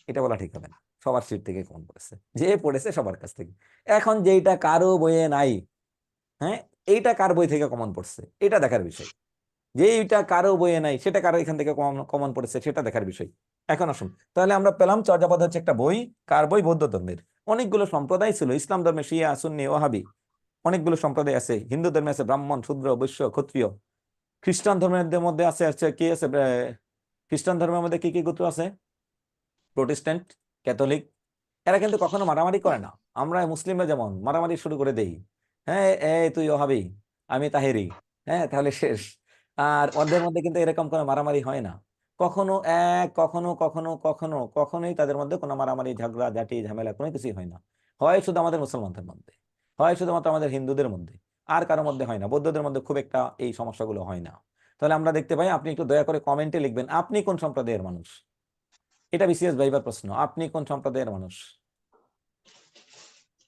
এটা বলা ঠিক হবে না, সবার শিট থেকে কমন পড়েছে, যে পড়েছে সবার কাছ থেকে। এখন যেটা কারো বইয়ে নাই, হ্যাঁ, এইটা কার বই থেকে কমন পড়ছে এটা দেখার বিষয়, যে এইটা কারো বইয়ে নাই সেটা কারো এখান থেকে কমন পড়েছে সেটা দেখার বিষয়। এখন আসুন, তাহলে আমরা পেলাম চর্যাপদ হচ্ছে একটা বই, কার বই? বৌদ্ধ ধর্মের। অনেকগুলো সম্প্রদায় ছিল, ইসলাম ধর্মে শিয়া, সুন্নি, ওহাবি, অনেকগুলো সম্প্রদায় আছে। হিন্দু ধর্মে আছে ব্রাহ্মণ, শূদ্র, বৈশ্য, ক্ষত্রিয়। খ্রিস্টান ধর্মের মধ্যে আছে কি আছে? খ্রিস্টান ধর্মের মধ্যে কি কি গোত্র আছে? Protestant, Catholic. এরা কিন্তু কখনো মারামারি করে না। আমরা মুসলিমরা যেমন মারামারি শুরু করে দেই, হ্যাঁ এই তুই ওহাবি আমি তাহেরি, হ্যাঁ তাহলে শেষ। আর ওদের মধ্যে কিন্তু এরকম কোনো মারামারি হয় না কখনো, কখনো কখনো কখনো কখনোই তাদের মধ্যে কোনো মারামারি, ঝগড়া ঝাঁটি ঝামেলা কোনো কিছুই হয় না। হয় শুধু আমাদের মুসলমানদের মধ্যে, হয় শুধুমাত্র আমাদের হিন্দুদের মধ্যে, আর কারোর মধ্যে হয় না। বৌদ্ধদের মধ্যে খুব একটা এই সমস্যাগুলো হয় না। তাহলে আমরা দেখতে পাই, আপনি একটু দয়া করে কমেন্টে লিখবেন আপনি কোন সম্প্রদায়ের মানুষ। এটা বিসিএস ভাইবার প্রশ্ন, আপনি কোন সম্প্রদায়ের মানুষ?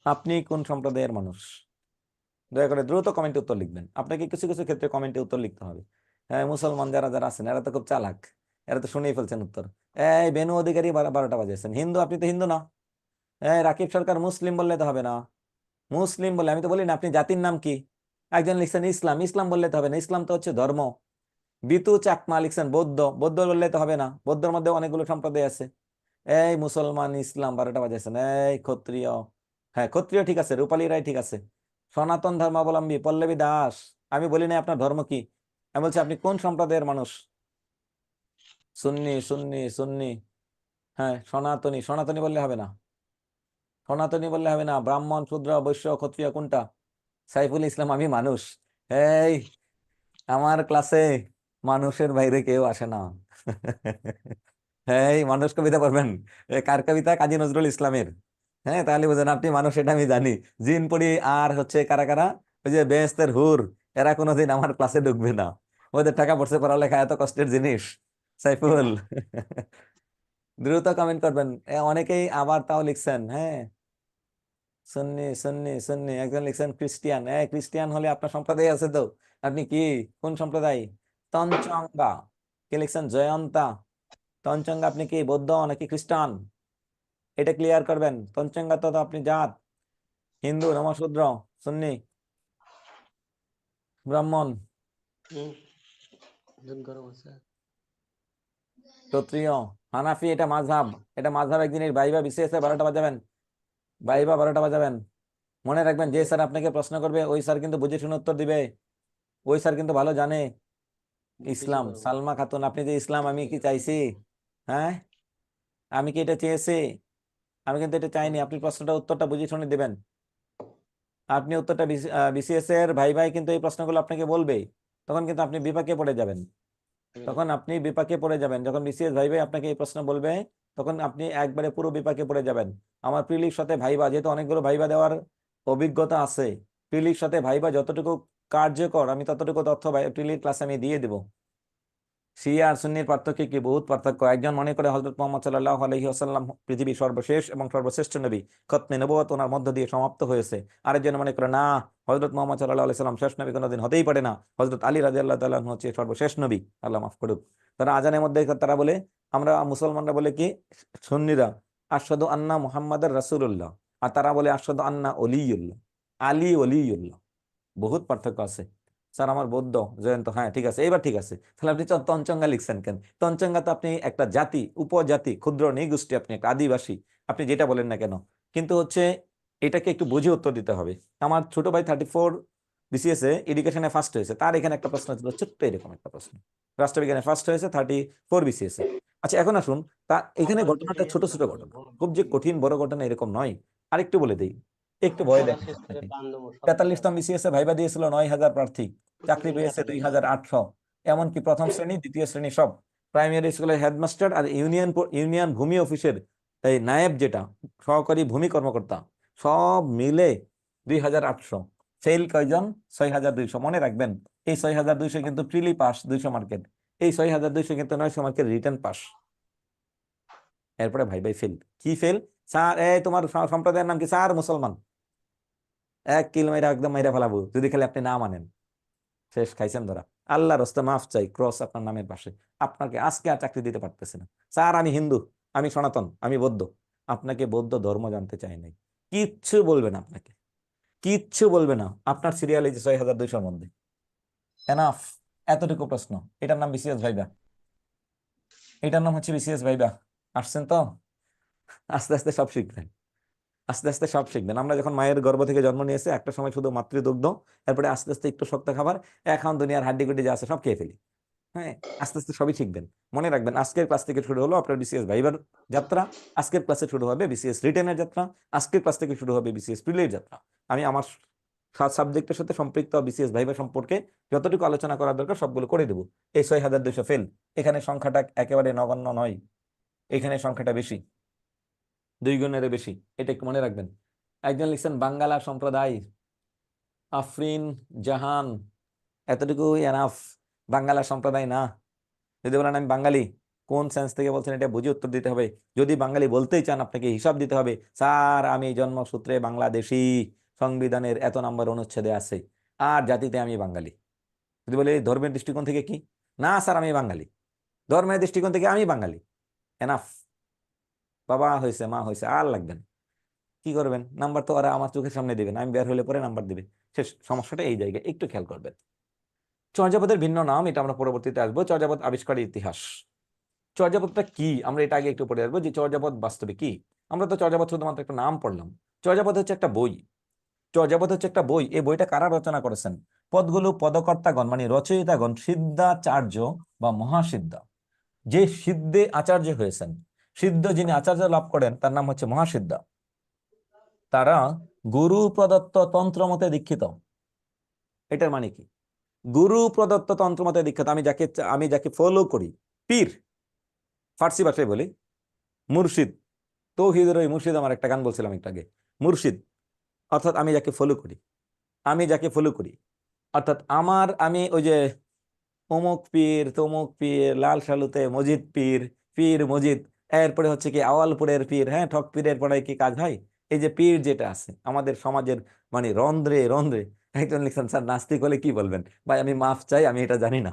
আপনি কোন সম্প্রদায়ের মানুষ? দয়া করে দ্রুত কমেন্টে উত্তর লিখবেন। আপনাকে কিছু কিছু ক্ষেত্রে কমেন্টে উত্তর লিখতে হবে। হ্যাঁ, মুসলমান যারা যারা আছেন এরা তো খুব চালাক, এরা তো শুনেই ফেলছেন উত্তর। এই বেনু অধিকারী 12টা বাজেছেন। হিন্দু, আপনি তো হিন্দু না। রাকিব সরকার মুসলিম বললে তো হবে না, মুসলিম বলে আমি তো বলি না। আপনি জাতির নাম কি? একজন লিখছেন ইসলাম, ইসলাম বললে তো হবে না, ইসলাম তো হচ্ছে ধর্ম। বিতু চাকমা লিখছেন বৌদ্ধ, বৌদ্ধ বললে তো হবে না, বৌদ্ধের মধ্যে অনেকগুলো সম্প্রদায় আছে। এই মুসলমান, ইসলাম 12টা বাজেছেন। এই ক্ষত্রিয়, হ্যাঁ ক্ষত্রিয় ঠিক আছে, রূপালী রায় ঠিক আছে। সনাতন ধর্মাবলম্বী পল্লবী দাস, আমি বলি না আপনার ধর্ম কি, আমি বলছি আপনি কোন সম্প্রদায়ের মানুষ। সুন্নি সুন্নি সুন্নি, হ্যাঁ সনাতনী, সনাতনী বললে হবে না, সনাতনী বললে হবে না। ব্রাহ্মণ, শূদ্র, বৈশ্য, ক্ষত্রিয় কোনটা? সাইফুল ইসলাম, আমি মানুষ। এই আমার ক্লাসে মানুষের বাইরে কেউ আসে না। এই মানুষ কবিতা পড়বেন? কার কবিতা? কাজী নজরুল ইসলামের। হ্যাঁ তাহলে বুঝেন আপনি মানুষ, এটা আমি জানি। জিন পড়ি আর হচ্ছে কারা কারা, ওই যে বেহেশতের হুর, এরা কোনোদিন আমার ক্লাসে ঢুকবে না। ওদের টাকা পড়ছে, পড়ালেখা এত কষ্টের জিনিস। সাইফুল দ্রুত কমেন্ট করবেন। অনেকেই আবার তাও লিখছেন, হ্যাঁ সুন্নি সুন্নি সুন্নি। একজন লিখছেন খ্রিস্টিয়ান, খ্রিস্টিয়ান হলে আপনার সম্প্রদায় আছে তো, আপনি কি কোন সম্প্রদায়? তঞ্চঙ্গা, কে লিখছেন? জয়ন্তা, তঞ্চঙ্গা আপনি কি বৌদ্ধ নাকি খ্রিস্টান? এটা ক্লিয়ার করবেন। তঞ্চঙ্গা তো আপনি জাত, হিন্দু, নমশূদ্র, সুন্নি, ব্রাহ্মণ, ক্ষত্রিয়, হানাফি, এটা মাযহাব। এটা মাযহাব এক জিনিস। ভাইবা বিসিএস 12টা বাজাবেন, ভাইবা 12টা বাজাবেন। মনে রাখবেন, যে স্যার আপনাকে প্রশ্ন করবে ওই স্যার কিন্তু বুঝে শুনে উত্তর দিবে, ওই স্যার কিন্তু ভালো জানে। ইসলাম, সালমা খাতুন, আপনি যে ইসলাম, আমি কি চাইছি? হ্যাঁ আমি কি এটা চেয়েছি? আমি কিন্তু এটা চাইনি। আপনি প্রশ্নটা উত্তরটা বুঝে শুনে দিবেন। আপনি উত্তরটা বিসিএস এর ভাই ভাই কিন্তু এই প্রশ্নগুলো আপনাকে বলবে, তখন কিন্তু আপনি বিপাকে পড়ে যাবেন। তখন আপনি বিপাকে পড়ে যাবেন, যখন বিসিএস ভাই ভাই আপনাকে এই প্রশ্ন বলবে তখন আপনি একবারে পুরো বিপাকে পড়ে যাবেন। আমার প্রিলির সাথে ভাইবা, যেহেতু অনেকগুলো ভাইবা দেওয়ার অভিজ্ঞতা আছে, প্রিলির সাথে ভাইবা যতটুকু কার্যকর আমি ততটুকু তথ্য প্রিলির ক্লাসে আমি দিয়ে দেবো। শিয়া আর সুন্নির পার্থক্য কি? বহুত পার্থক্য। একজন মনে করে হযরত মুহাম্মদ সাল্লাল্লাহু আলাইহি ওয়াসাল্লাম পৃথিবীর সর্বশেষ এবং সর্বশ্রেষ্ঠ নবী, খতমে নবুয়ত ওনার মধ্য দিয়ে সমাপ্ত হয়েছে। আরেকজন মনে করে না, হযরত মুহাম্মদ সাল্লাল্লাহু আলাইহি সাল্লাম শেষ নবী কোনোদিন হতেই পারে না, হযরত আলী রাদিয়াল্লাহু তাআলা আনহু হচ্ছে সর্বশেষ নবী, আল্লাহ মাফ করুক। তারা আজানের মধ্যে তারা বলে, আমরা মুসলমানরা বলে কি, সুন্নিরা আশহাদু আন্না মুহাম্মাদার রাসূলুল্লাহ, আর তারা বলে আশহাদু আন্না ওলিউল্লাহ, আলী ওলিউল্লাহ। বহুত পার্থক্য আছে। স্যার আমার বৌদ্ধ জয়ন্ত, হ্যাঁ ঠিক আছে, এবার ঠিক আছে। তাহলে আপনি তঞ্চঙ্গা লিখছেন কেন? তঞ্চঙ্গা তো আপনি একটা জাতি, উপজাতি, ক্ষুদ্র নৃগোষ্ঠী, আপনি একটা আদিবাসী, আপনি যেটা বলেন না কেন, কিন্তু হচ্ছে এটাকে একটু বুঝে উত্তর দিতে হবে। আমার ছোট ভাই 34 বিসিএস এ এডুকেশনে ফার্স্ট হয়েছে, তার এখানে একটা প্রশ্ন ছিল, ছোট্ট এরকম একটা প্রশ্ন, রাষ্ট্রবিজ্ঞানে ফার্স্ট হয়েছে 34 বিসিএস এ। আচ্ছা এখন আসুন, তা এখানে ঘটনাটা ছোট ছোট ঘটনা, খুব যে কঠিন বড় ঘটনা এরকম নয়। আরেকটু বলে দিই, একটু ভয় দেখ। 43তম বিসিএস এ ভাইবা দিয়েছিল 9000 প্রার্থী, চাকরি পেয়েছে 2800। এমনকি প্রথম শ্রেণী দ্বিতীয় শ্রেণী সব, প্রাইমারি স্কুলের হেডমাস্টার আর ইউনিয়ন ভূমি অফিসের এই নায়েব যেটা সহকারী ভূমি কর্মকর্তা সব মিলে 2800। ফেল কয়জন? 6200। মনে রাখবেন এই 6200 কিন্তু প্রিলি পাস 200 মার্কেট, এই 6200 কিন্তু 900 মার্কেট রিটেন পাস। এরপরে ভাই ভাই ফেল। কি ফেল? স্যার এই তোমার সম্প্রদায়ের নাম কি? স্যার মুসলমান। 1 কিলো মাইরা একদম মাইরা ফেলাবো যদি খালি আপনি না মানেন। শেষ, খাইছেন ধরা। আল্লাহর রাস্তে মাফ চাই, ক্রস আপনার নামের পাশে। আপনাকে আজকে আর চাকরি দিতে পারতেছে না। স্যার আমি হিন্দু, আমি সনাতন, আমি বৌদ্ধ। আপনাকে বৌদ্ধ ধর্ম জানতে চাই নাই, কিচ্ছু বলবে না আপনাকে, কিচ্ছু বলবে না। আপনার সিরিয়াল এই যে 6200-র মধ্যে। এনাফ, এতটুকু প্রশ্ন। এটার নাম বিসিএস ভাইবা, এটার নাম হচ্ছে বিসিএস ভাইবা। আসছেন তো? আস্তে আস্তে সব শিখবেন, আস্তে আস্তে সব শিখবেন। আমরা যখন মায়ের গর্ভ থেকে জন্ম নিয়েছে একটা সময় শুধু মাতৃদুগ্ধ, এরপরে আস্তে আস্তে একটু শক্ত খাবার, এখন দুনিয়ার হাড্ডি গুড্ডি যা আছে সব খেয়ে ফেলি। হ্যাঁ, আস্তে আস্তে সবই শিখবেন। মনে রাখবেন আজকের ক্লাস থেকে শুরু হলো আপনার বিসিএস ভাইবার যাত্রা, আজকের ক্লাসে শুরু হবে বিসিএস রিটেনের যাত্রা, আজকের ক্লাস থেকে শুরু হবে বিসিএস প্রিলির যাত্রা। আমি আমার সাবজেক্টের সাথে সম্পৃক্ত বিসিএস ভাইবা সম্পর্কে যতটুকু আলোচনা করার দরকার সবগুলো করে দেবো। এই 6200 ফেল, এখানে সংখ্যাটা একেবারে নগণ্য নয়, এখানে সংখ্যাটা বেশি, 2 গুণের বেশি। এটা একটু মনে রাখবেন। একজন লিখছেন বাঙ্গালা সম্প্রদায়, আফরিন জাহান, এতটুকু এনাফ। বাঙ্গালা সম্প্রদায় না। যদি বলেন আমি বাঙালি, কোন সেন্স থেকে বলছেন এটা বুঝে উত্তর দিতে হবে। যদি বাঙালি বলতেই চান আপনাকে হিসাব দিতে হবে, স্যার আমি জন্মসূত্রে বাংলাদেশি, সংবিধানের এত নম্বর অনুচ্ছেদে আছে, আর জাতিতে আমি বাঙালি। যদি বলে ধর্মের দৃষ্টিকোণ থেকে কি? না স্যার আমি বাঙালি, ধর্মের দৃষ্টিকোণ থেকে আমি বাঙালি। এনাফ, বাবা হয়েছে মা হয়েছে, আর লাগবেন। কি করবেন? নাম্বার তো ওরা আমার চোখের সামনে দিবেন, আমি বের হলে পরে নাম্বার দিবে। শেষ। সমস্যাটা এই জায়গায় একটু খেয়াল করবেন। চর্যাপদের ভিন্ন নাম, এটা আমরা পরবর্তীতে আসবো। চর্যাপদ আবিষ্কারের ইতিহাস। চর্যাপদটা কি আমরা এটা আগে একটু পড়ে আসবো যে চর্যাপদ বাস্তবে কি। আমরা তো চর্যাপদ শুধুমাত্র একটা নাম পড়লাম। চর্যাপদ হচ্ছে একটা বই। চর্যাপদ হচ্ছে একটা বই। এই বইটা কারা রচনা করেছেন? পদগুলো পদকর্তাগণ মানে রচয়িতাগণ সিদ্ধাচার্য বা মহাসিদ্ধা। যে সিদ্ধে আচার্য হয়েছেন, সিদ্ধ যিনি আচার্য লাভ করেন তার নাম হচ্ছে মহাসিদ্ধা। তারা গুরু প্রদত্ত তন্ত্র মতে দীক্ষিত। এটার মানে কি? গুরু প্রদত্ত তন্ত্র মতে দীক্ষিত। আমি যাকে ফলো করি, পীর ফার্সি ভাষায় বলি, মুর্শিদ, তৌহিদের ওই মুর্শিদ, আমার একটা গান বলছিলাম একটু আগে, মুর্শিদ অর্থাৎ আমি যাকে ফলো করি, আমি যাকে ফলো করি অর্থাৎ আমি ওই যে অমুক পীর তমুক পীর, লাল সালুতে মজিদ পীর, পীর মজিদ, এরপরে হচ্ছে কি আওয়ালপুরের পীর। হ্যাঁ, ঠক পীরের পড়ায় কি কাজ হয়? এই যে পীর যেটা আছে আমাদের সমাজের মানে রন্ধ্রে রন্ধ্রে। একজন লিখছেন স্যার নাস্তিক হলে কি বলবেন? ভাই আমি মাফ চাই, আমি এটা জানি না।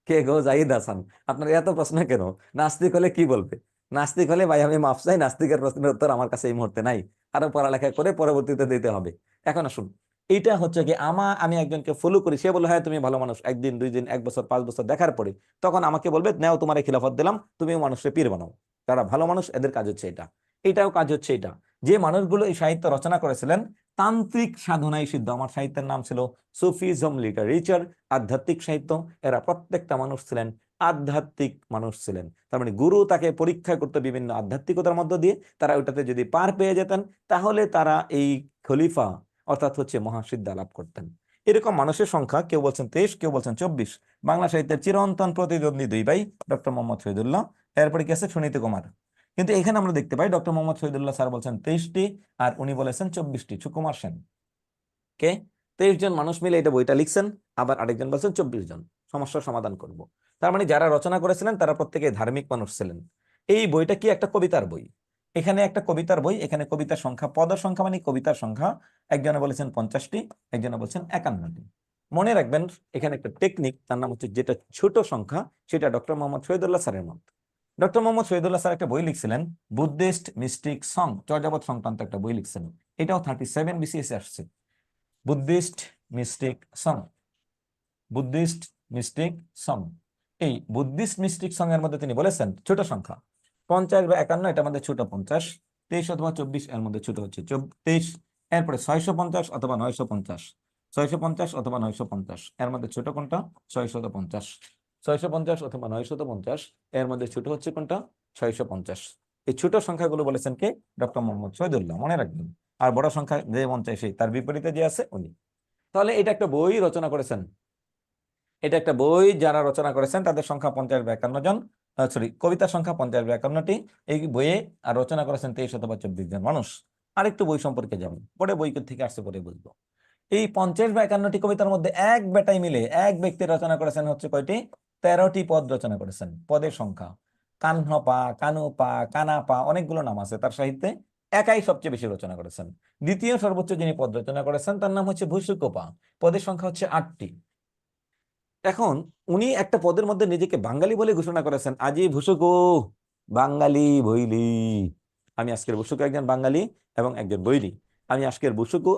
কে গো জাহিদ হাসান, আপনার এত প্রশ্ন কেন? নাস্তিক হলে কি বলবে? নাস্তিক হলে ভাই আমি মাফ চাই, নাস্তিকের প্রশ্নের উত্তর আমার কাছে এই মুহূর্তে নাই, আরো পড়ালেখা করে পরবর্তীতে দিতে হবে। এখন আসুন, এইটা হচ্ছে কি আমি একজনকে ফলো করি, সে বলে হ্যাঁ তুমি ভালো মানুষ, 1 দিন 2 দিন 1 বছর 5 বছর দেখার পরে তখন আমাকে বলবে নাও তোমার খিলাফত দিলাম, তুমিও মানুষকে পীর বানাও। যারা ভালো মানুষ এদের কাজ হচ্ছে এটা, এটাও কাজ হচ্ছে এটা। যে মানুষগুলো এই সাহিত্য রচনা করেছিলেন তান্ত্রিক সাধনায় সিদ্ধ, আমার সাহিত্যের নাম ছিল সুফিজম লিটারেচার, আধ্যাত্মিক সাহিত্য। এরা প্রত্যেকটা মানুষ ছিলেন আধ্যাত্মিক মানুষ ছিলেন। তার মানে গুরু তাকে পরীক্ষা করতে বিভিন্ন আধ্যাত্মিকতার মধ্য দিয়ে, তারা ওইটাতে যদি পার পেয়ে যেতেন তাহলে তারা এই খলিফা অর্থাৎ হচ্ছে মহাসিদ্ধা লাভ করতেন। এরকম মানুষের সংখ্যা কেউ বলছেন 23, কেউ বলছেন 24। বাংলা সাহিত্যের চিরন্তন প্রতিদ্বন্দ্বী 2 ভাই, ডক্টর মোহাম্মদ শহীদুল্লাহ, এরপরে কি আছে সুনীতি কুমার। কিন্তু এখানে আমরা দেখতে পাই ডক্টর মোহাম্মদ শহীদুল্লাহ স্যার বলছেন 23টি আর উনি বলেছেন 24টি। সুকুমার সেন কে 23 জন মানুষ মিলে এটা বইটা লিখছেন, আবার আরেকজন বলছেন 24 জন। সমস্যার সমাধান করব। তার মানে যারা রচনা করেছিলেন তারা প্রত্যেকে ধার্মিক মানুষ ছিলেন। এই বইটা কি একটা কবিতার বই। এখানে একটা কবিতার বই, এখানে কবিতার সংখ্যা, পদের সংখ্যা মানে কবিতার সংখ্যা, একজনে বলেছেন 50টি, একজনে বলছেন 51টি। মনে রাখবেন এখানে একটা টেকনিক, তার নাম হচ্ছে যেটা ছোট সংখ্যা সেটা ডক্টর মোহাম্মদ শহীদুল্লাহ স্যারের মত। ডক্টর মোহাম্মদ শহীদুল্লাহ স্যার একটা বই লিখছিলেন বুদ্ধিস্ট মিস্টিক সং, চর্যাপদ সংক্রান্ত একটা বই লিখছেন। এটাও 37 BCS আসছে। Buddhist mystic song, Buddhist mystic song. এই বুদ্ধিস্ট মিস্টিক সং এর মধ্যে তিনি বলেছেন ছোট সংখ্যা 50 বা 51, এটার মধ্যে ছোট 50, 23 অথবা 24 এর মধ্যে ছোট হচ্ছে 23, এরপরে 650 অথবা 950, 650 অথবা 950 এর মধ্যে ছোট কোনটা? 650, 650 অথবা 950 এর মধ্যে ছোট হচ্ছে কোনটা? 650। এই ছোট সংখ্যাগুলো বলেছেন কে? ডক্টর মোহাম্মদ শহীদুল্লাহ, মনে রাখবেন। আর বড় সংখ্যা যে মন চাই সেই, তার বিপরীতে যে আছে উনি। তাহলে এটা একটা বই রচনা করেছেন। এটা একটা বই, যারা রচনা করেছেন তাদের সংখ্যা 50-52 জন, সরি কবিতার সংখ্যা 50-52টি। এই বইয়ে আর রচনা করেছেন 23 অথবা 24 জন মানুষ। আরেকটু বই সম্পর্কে জানি, পরে বই থেকে আসছে পরে বুঝবো। এই 50-52টি কবিতার মধ্যে এক বেটাই মিলে এক ব্যক্তি রচনা করেছেন হচ্ছে কয়টি? 13টি পদ রচনা করেছেন। পদের সংখ্যা কানহপা, কানুপা, কানাপা, অনেকগুলো নাম আছে তার সাহিত্যে। একাই সবচেয়ে বেশি রচনা করেছেন। দ্বিতীয় সর্বোচ্চ যিনি পদ রচনা করেছেন তার নাম হচ্ছে ভুসুকোপা, পদের সংখ্যা হচ্ছে 8টি। এখন উনি একটা পদের মধ্যে নিজেকে বাঙালি বলে ঘোষণা করেছেন, আজি ভুসুকো বাঙালি বইলি। আমি আজকের ভুসুকো একজন বাঙালি এবং একজন বৈরী। আমি আজকের ভুসুকো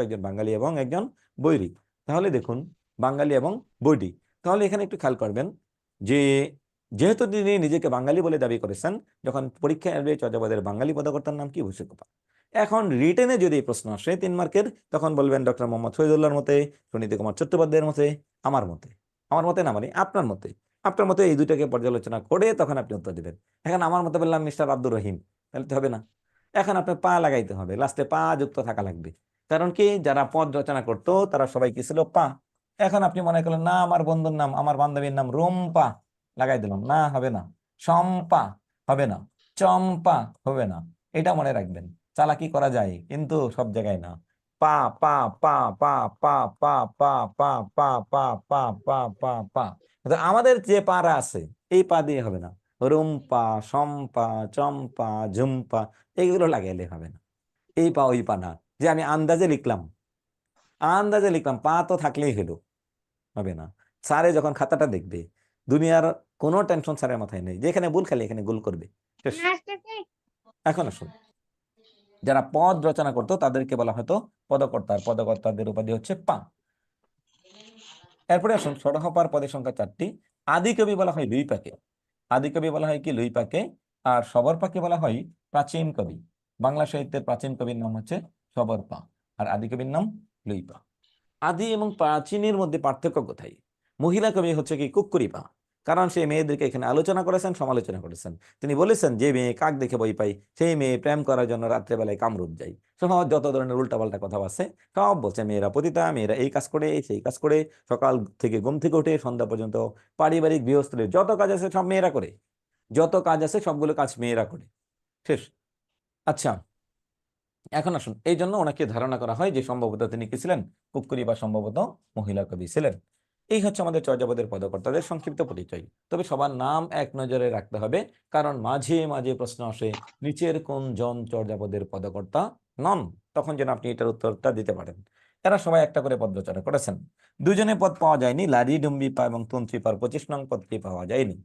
একজন বাঙালি এবং একজন বৈরী। তাহলে দেখুন বাঙালি এবং বৈরী। তাহলে এখানে একটু খেয়াল করবেন যে যেহেতু তিনি নিজেকে বাঙালি বলে দাবি করেছেন, যখন পরীক্ষায় আসবে চর্যাপদের বাঙালি পদকর্তার নাম কি? ভুসুকোপা। এখন রিটেনে যদি প্রশ্ন আসে 3 মার্কের, তখন বলবেন ডক্টর মোহাম্মদ শহীদুল্লাহর মতে, সুনীতি কুমার চট্টোপাধ্যায়ের মতে, আমার মতে। আমার মতে না, মানে আপনার মতে। আপনার মতে এই দুইটাকে পর্যালোচনা করে তখন আপনি উত্তর দেবেন। এখন আমার মতে বললাম মিস্টার আব্দুর রহিম, তাহলে তো হবে না। এখন আপনি পা লাগাইতে হবে, লাস্টে পা যুক্ত থাকা লাগবে। কারণ কি, যারা পদ রচনা করতো তারা সবাই কি ছিল? পা। এখন আপনি মনে করলেন না আমার বন্ধুর নাম, আমার বান্ধবীর নাম রুম্পা, লাগাই দিলাম, না হবে না। শম্পা হবে না, চম্পা হবে না। এটা মনে রাখবেন। চালাকি করা যায় কিন্তু সব জায়গায় না। পা পা পা পা পা পা পা পা পা পা পা পা পা পা। আমাদের যে পারা আছে এই পা দিয়ে হবে না। রুম্পা, শম্পা, চম্পা, ঝুম্পা এইগুলো লাগাইলে হবে না। এই পা ওই পা না, যে আমি আন্দাজে লিখলাম পা তো থাকলেই হলো, হবে না। স্যারে যখন খাতাটা দেখবে, দুনিয়ার কোনো টেনশন স্যারের মাথায় নেই, যেখানে ভুল খালি এখানে গোল করবে। শেষ। এখন আসুন, যারা পদ রচনা করতো তাদেরকে বলা হতো পদকর্তার, পদকর্তাদের উপাধি হচ্ছে পা। এরপরে আসুন, ষড়হপার পদের সংখ্যা 4টি। আদি কবি বলা হয় লুইপাকে। আদি কবি বলা হয় কি? লুইপাকে। আর সবরপাকে বলা হয় প্রাচীন কবি। বাংলা সাহিত্যের প্রাচীন কবির নাম হচ্ছে সবরপা, আর আদি কবির নাম লুইপা। আদি এবং প্রাচীনের মধ্যে পার্থক্য কোথায়? মহিলা কবি হচ্ছে কি? কুক্কুরিপা, কারণ সেই মেয়েদেরকে এখানে আলোচনা করেছেন, সমালোচনা করেছেন। তিনি বলেছেন যে মেয়ে কাক দেখে বই পাই, সেই মেয়ে প্রেম করার জন্য রাত্রেবেলায় কামরূপ যায়। সমাজ যত ধরনের উল্টাপাল্টা কথা আছে সব বলছে, মেয়েরা পতিতা, মেয়েরা এই কাজ করে সেই কাজ করে, সকাল থেকে ঘুম থেকে উঠে সন্ধ্যা পর্যন্ত পারিবারিক গৃহস্থলের যত কাজ আছে সব মেয়েরা করে, যত কাজ আছে সবগুলো কাজ মেয়েরা করে। শেষ। আচ্ছা, এখন আসুন, এই জন্য ওনাকে ধারণা করা হয় যে সম্ভবত তিনি কি ছিলেন? কুক্কুরি বা সম্ভবত মহিলা কবি ছিলেন। এই হচ্ছে আমাদের চর্যাপদের পদকর্তাদের সংক্ষিপ্ত পরিচয়। তবে সবার নাম এক নজরে রাখতে হবে, কারণ মাঝে মাঝে প্রশ্ন আসে নিচের কোন জন চর্যাপদের পদকর্তা নন, তখন যেন আপনি এটার উত্তরটা দিতে পারেন। এরা সবাই একটা করে পদ রচনা করেছেন। দুজনে পদ পাওয়া যায়নি, লারি ডুম্বিপা এবং তন্ত্রীপার 25 নং পদটি পাওয়া যায়নি।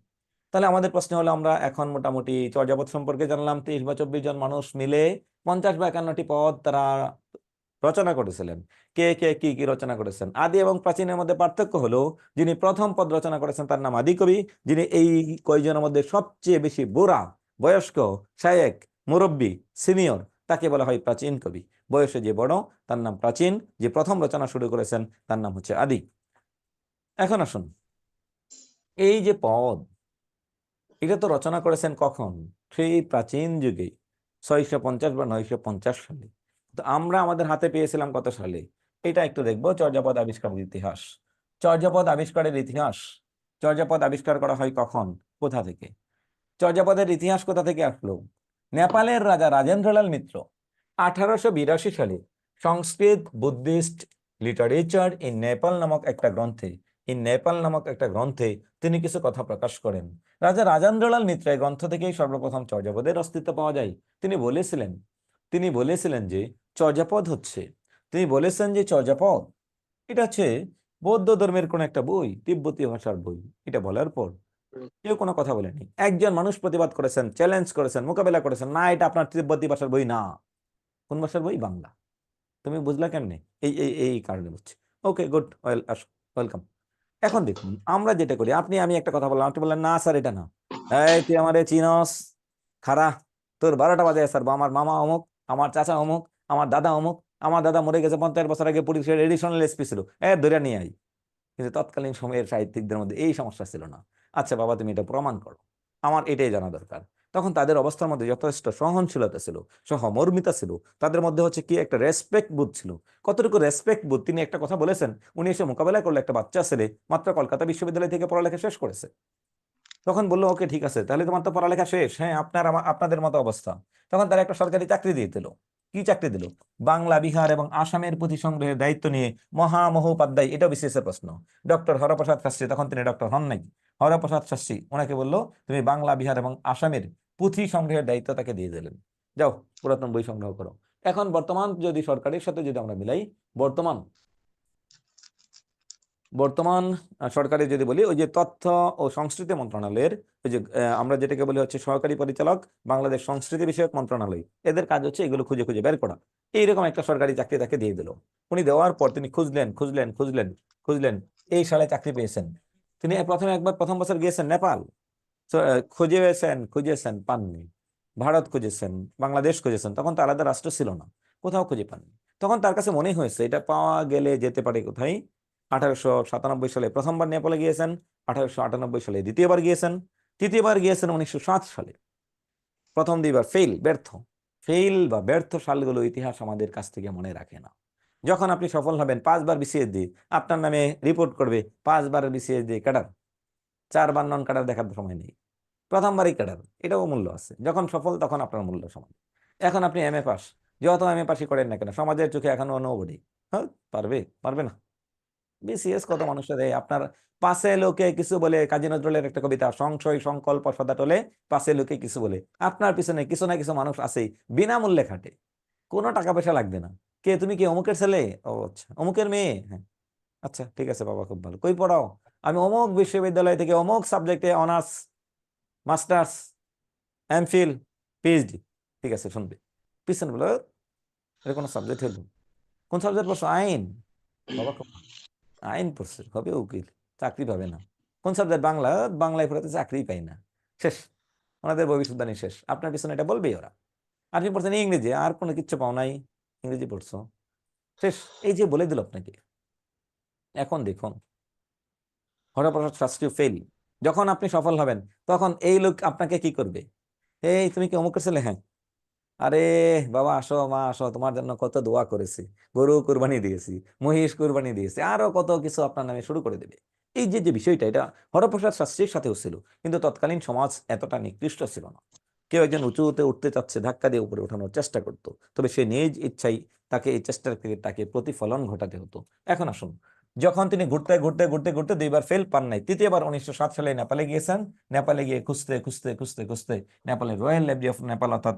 তাহলে আমাদের প্রশ্ন হলো, আমরা এখন মোটামুটি চর্যাপদ সম্পর্কে জানলাম। 23 বা 24 জন মানুষ মিলে 50-52টি পদ তারা রচনা করেছিলেন। কে কে কি কি রচনা করেছেন? আদি এবং প্রাচীনের মধ্যে পার্থক্য হলো, যিনি প্রথম পদ রচনা করেছেন তার নাম আদি কবি। যিনি এই কয়জনের মধ্যে সবচেয়ে বেশি বুড়া, বয়স্ক, শায়েক, মুরব্বী, সিনিয়র, তাকে বলা হয় প্রাচীন কবি। বয়সে যে বড় তার নাম প্রাচীন, যে প্রথম রচনা শুরু করেছেন তার নাম হচ্ছে আদি। এখন আসুন, এই যে পদ, এটা তো রচনা করেছেন কখন? সেই প্রাচীন যুগে, 650 বা 950 সালে। তো আমরা আমাদের হাতে পেয়েছিলাম কত সালে? এটা একটু দেখবো। চর্যাপদ আবিষ্কারের ইতিহাস। চর্যাপদ আবিষ্কারের ইতিহাস। চর্যাপদ আবিষ্কার করা হয় কখন, কোথা থেকে? চর্যাপদের ইতিহাস কোথা থেকে আসলো? নেপালের রাজা রাজেন্দ্রলাল মিত্র 1882 সালে সংস্কৃত বুদ্ধিস্ট লিটারেচার ইন নেপাল নামক একটা গ্রন্থে তিনি কিছু কথা প্রকাশ করেন। রাজা রাজেন্দ্রলাল মিত্র এই গ্রন্থ থেকেই সর্বপ্রথম চর্যাপদের অস্তিত্ব পাওয়া যায়। তিনি বলেছিলেন যে চর্যাপদ হচ্ছে, চর্যাপদ এটা হচ্ছে বৌদ্ধ ধর্মের কোন একটা বই, তিব্বতী ভাষার বই। এটা বলার পর কেউ কোনো কথা বলেনি। একজন মানুষ প্রতিবাদ করেছেন, চ্যালেঞ্জ করেছেন, মোকাবেলা করেছেন, না এটা আপনার তিব্বতী ভাষার বই না। কোন ভাষার বই? বাংলা। তুমি বুঝলা কেমনে? এই এই এই কারণে বুঝছি। ওকে, গুড, ওয়েলকাম। এখন দেখুন, আমরা যেটা করি, আমি একটা কথা বললাম, আপনি বললেন না স্যার এটা না। এই তুই আমারে চিনস? খারা, তোর 12টা বাজে স্যার, আমার মামা অমুক, আমার চাচা অমুক, আমার দাদা অমুক, আমার দাদা মরে গেছে 50 বছর আগে, পুলিশের এডিশনাল এসপি ছিল, ধরে নিয়ে আই। কিন্তু তৎকালীন সময়ের সাহিত্যিকদের মধ্যে এই সমস্যা ছিল না। আচ্ছা বাবা, তুমি এটা প্রমাণ করো, আমার এটাই জানা দরকার। তখন তাদের অবস্থার মধ্যে যথেষ্ট সহনশীলতা ছিল, সহমর্মিতা ছিল, তাদের মধ্যে হচ্ছে কি একটা রেসপেক্ট বোধ ছিল। কতটুকু রেসপেক্ট বোধ, তিনি একটা কথা বলেছেন, উনি এসে মোকাবেলা করলো একটা বাচ্চা ছেলে মাত্র কলকাতা বিশ্ববিদ্যালয় থেকে পড়ালেখা শেষ করেছে। তখন বললো ওকে ঠিক আছে, তাহলে তোমার তো পড়ালেখা শেষ, হ্যাঁ আপনাদের মতো অবস্থা। তখন তারা একটা সরকারি চাকরি দিয়ে দিল। কি চাকরি দিল? বাংলা, বিহার এবং আসামের পুঁথি সংগ্রহের দায়িত্ব নিয়ে মহামহোপাধ্যায়, এটাও বিসিএস এর প্রশ্ন, ডক্টর হরপ্রসাদ শাস্ত্রী, তখন তিনি ডক্টর হন নাই, হরপ্রসাদ শাস্ত্রী, ওনাকে বললো তুমি বাংলা, বিহার এবং আসামের পুঁথি সংগ্রহের দায়িত্ব তাকে দিয়ে দিলেন, যাও পুরাতন বই সংগ্রহ করো। এখন বর্তমান যদি সরকারের সাথে যদি আমরা মিলাই, বর্তমান সরকারের যদি বলি, ওই যে তথ্য ও সংস্কৃতি মন্ত্রণালয়ের ওই যে আমরা যেটাকে বলি হচ্ছে সহকারী পরিচালক বাংলাদেশ সংস্কৃতি বিষয়ক মন্ত্রণালয়, এদের কাজ হচ্ছে এগুলো খুঁজে খুঁজে বের করা। এইরকম একটা সরকারি চাকরি তাকে দিয়ে দিল। উনি দেওয়ার পর তিনি খুঁজলেন, এই সালে চাকরি পেয়েছেন। তিনি প্রথমে একবার প্রথম বছর গিয়েছেন নেপাল, খুঁজেছেন পাননি। ভারত খুঁজেছেন, বাংলাদেশ খুঁজেছেন, তখন তো আলাদা রাষ্ট্র ছিল না, কোথাও খুঁজে পাননি। তখন তার কাছে মনে হয়েছে এটা পাওয়া গেলে যেতে পারে কোথায়। 1897 সালে প্রথমবার নেপালে গিয়েছেন, 1898 সালে দ্বিতীয়বার গিয়েছেন, তৃতীয়বার গিয়েছেন 1907 সালে। প্রথম দুইবার ফেল বা ব্যর্থ সালগুলো ইতিহাস আমাদের কাছ থেকে মনে রাখে না। যখন আপনি সফল হবেন, 5বার বিসিএস দিয়ে আপনার নামে রিপোর্ট করবে, 5বার বিসিএস দিয়ে ক্যাডার, 4বার নন ক্যাডার দেখার সময় নেই, প্রথমবারই ক্যাডার, এটাও মূল্য আছে। যখন সফল তখন আপনার মূল্য সমান। এখন আপনি এমএ পাস, যত এমএ পাসই করেন না কেন, সমাজের চোখে এখনো নোবডি। হ্যাঁ, পারবে না। বিসিএস কত মানুষের দেয়, আপনার পাশে লোকে কিছু বলে, কাজী নজরুলের একটা কবিতা, সংশয় সংকল্প সদা টলে, পাশে লোকে কিছু বলে। আপনার পিছনে কিছু না কিছু মানুষ আছেই, বিনামূল্যে খাটে, কোনো টাকা পয়সা লাগবে না। কে তুমি? কি অমুকের ছেলে? ও আচ্ছা, অমুকের মেয়ে? হ্যাঁ, আচ্ছা ঠিক আছে বাবা, খুব ভালো, কই পড়াও? আমি অমুক বিশ্ববিদ্যালয় থেকে অমুক সাবজেক্টে অনার্স, মাস্টার্স, এমফিল, পিএইচডি। ঠিক আছে, শুনবে। পিছনে বলো, এটা কোনো সাবজেক্ট হলো? কোন সাবজেক্ট পড়ছো? আইন। বাবা খুব ভালো, আইন পড়ছে, হবে উকিল, চাকরি পাবে না। কোন সাবজেক্ট? বাংলা। বাংলায় পড়াতে চাকরি পাই না, শেষ, ওনাদের ভবিষ্যৎবাণী শেষ। আপনার পিছনে এটা বলবেই ওরা। আপনি পড়ছেন ইংরেজি, আর কোনো কিচ্ছু পাও নাই, ইংরেজি পড়ছো, শেষ। এই যে বলে দিল আপনাকে। এখন দেখুন, হরপ্রসাদ শাস্ত্রী ফেল। যখন আপনি সফল হবেন, তখন এই লোক আপনাকে কি করবে? এই তুমি কি অমুকের ছেলে? হ্যাঁ। আরে বাবা আসো, মা আসো, তোমার জন্য কত দোয়া করেছি, গরু কুরবানি দিয়েছি, মহিষ কুরবানি দিয়েছি, আরো কত কিছু আপনার নামে শুরু করে দেবে। এই যে যে বিষয়টা, এটা হরপ্রসাদ শাস্ত্রীর সাথেও ছিল। কিন্তু তৎকালীন সমাজ এতটা নিকৃষ্ট ছিল না। কেউ একজন উঁচুতে উঠতে চাচ্ছে, ধাক্কা দিয়ে উপরে ওঠানোর চেষ্টা করতো, তবে সে নিজ ইচ্ছাই তাকে এই চেষ্টা থেকে তাকে প্রতিফলন ঘটাতে হতো। এখন আসুন, যখন তিনি ঘুরতে 2বার ফেল পান নাই, তৃতীয়বার 1907 সালে নেপালে গিয়েছেন। নেপালে গিয়ে খুঁজতে নেপালের রয়্যাল লাইব্রেরি অফ নেপাল, অর্থাৎ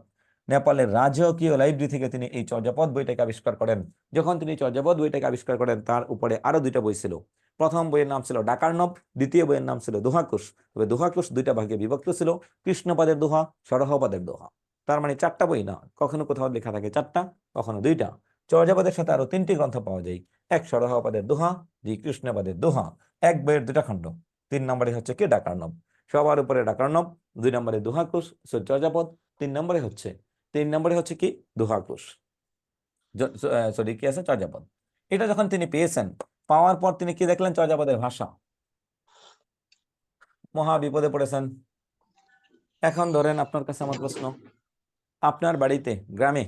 নেপালের রাজকীয় লাইব্রেরি থেকে তিনি এই চর্যাপদ বইটাকে আবিষ্কার করেন। যখন তিনি চর্যাপদ বইটাকে আবিষ্কার করেন, তার উপরে আরো 2টা বই ছিল। প্রথম বইয়ের নাম ছিল ডাকার্ণব, দ্বিতীয় বইয়ের নাম ছিল দোহাকুশ। তবে দোহাকুশ 2টা ভাগে বিভক্ত ছিল, কৃষ্ণপদের দোহা, সরহপদের দোহা। তার মানে 4টা বই না, কখনো কোথাও লেখা থাকে 4টা, কখনো 2টা। চর্যাপদের সাথে আরো 3টি গ্রন্থ পাওয়া যায়, এক সরহপদের দোহা, 2 কৃষ্ণপদের দোহা। এক বইয়ের 2টা খণ্ড। 3 নম্বরে হচ্ছে কি ডাকার্ণব, সবার উপরে ডাকার্ণব, 2 নম্বরে দোহাকুশ চর্যাপদ, 3 নম্বরে হচ্ছে কি দোহাকুশ, সরি কি আছে চর্যাপদ। এটা যখন তিনি পেয়েছেন, পাওয়ার পর তিনি কি দেখলেন? চর্যাপদের ভাষা, মহা বিপদে পড়েছেন। এখন ধরেন আপনার কাছে আমার প্রশ্ন, আপনার বাড়িতে গ্রামে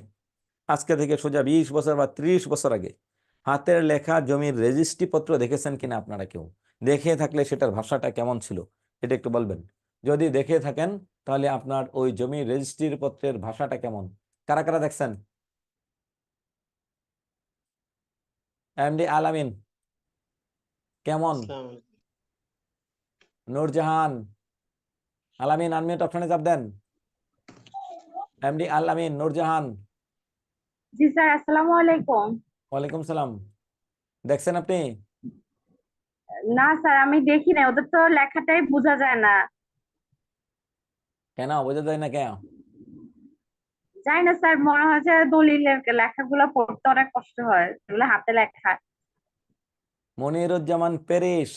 আজকে থেকে সোজা 20 বছর বা 30 বছর আগে হাতের লেখা জমির রেজিস্ট্রি পত্র দেখেছেন কিনা আপনারা কেউ? দেখে থাকলে সেটার ভাষাটা কেমন ছিল এটা একটু বলবেন। যদি দেখে থাকেন, তাহলে আপনার ওই জমির রেজিস্ট্রির পত্রের ভাষাটা কেমন? কারা কারা দেখছেন? এমডি আলামিন কেমন? নূরজাহান, আলামিন আনমিউট অপশনে চাপ দেন। এমডি আলামিন, নূরজাহান। জি স্যার, আসসালামু আলাইকুম। ওয়ালাইকুম সালাম। দেখছেন আপনি? না স্যার, আমি দেখি না, ওদের তো লেখাটাই বোঝা যায় না। কেন বোঝা যায় না কেন? জানি না স্যার, মনে হয় যে দলিলের লেখাগুলো পড়তে অনেক কষ্ট হয়, এগুলো হাতে লেখা। মনিরুজ্জামান পেরিস।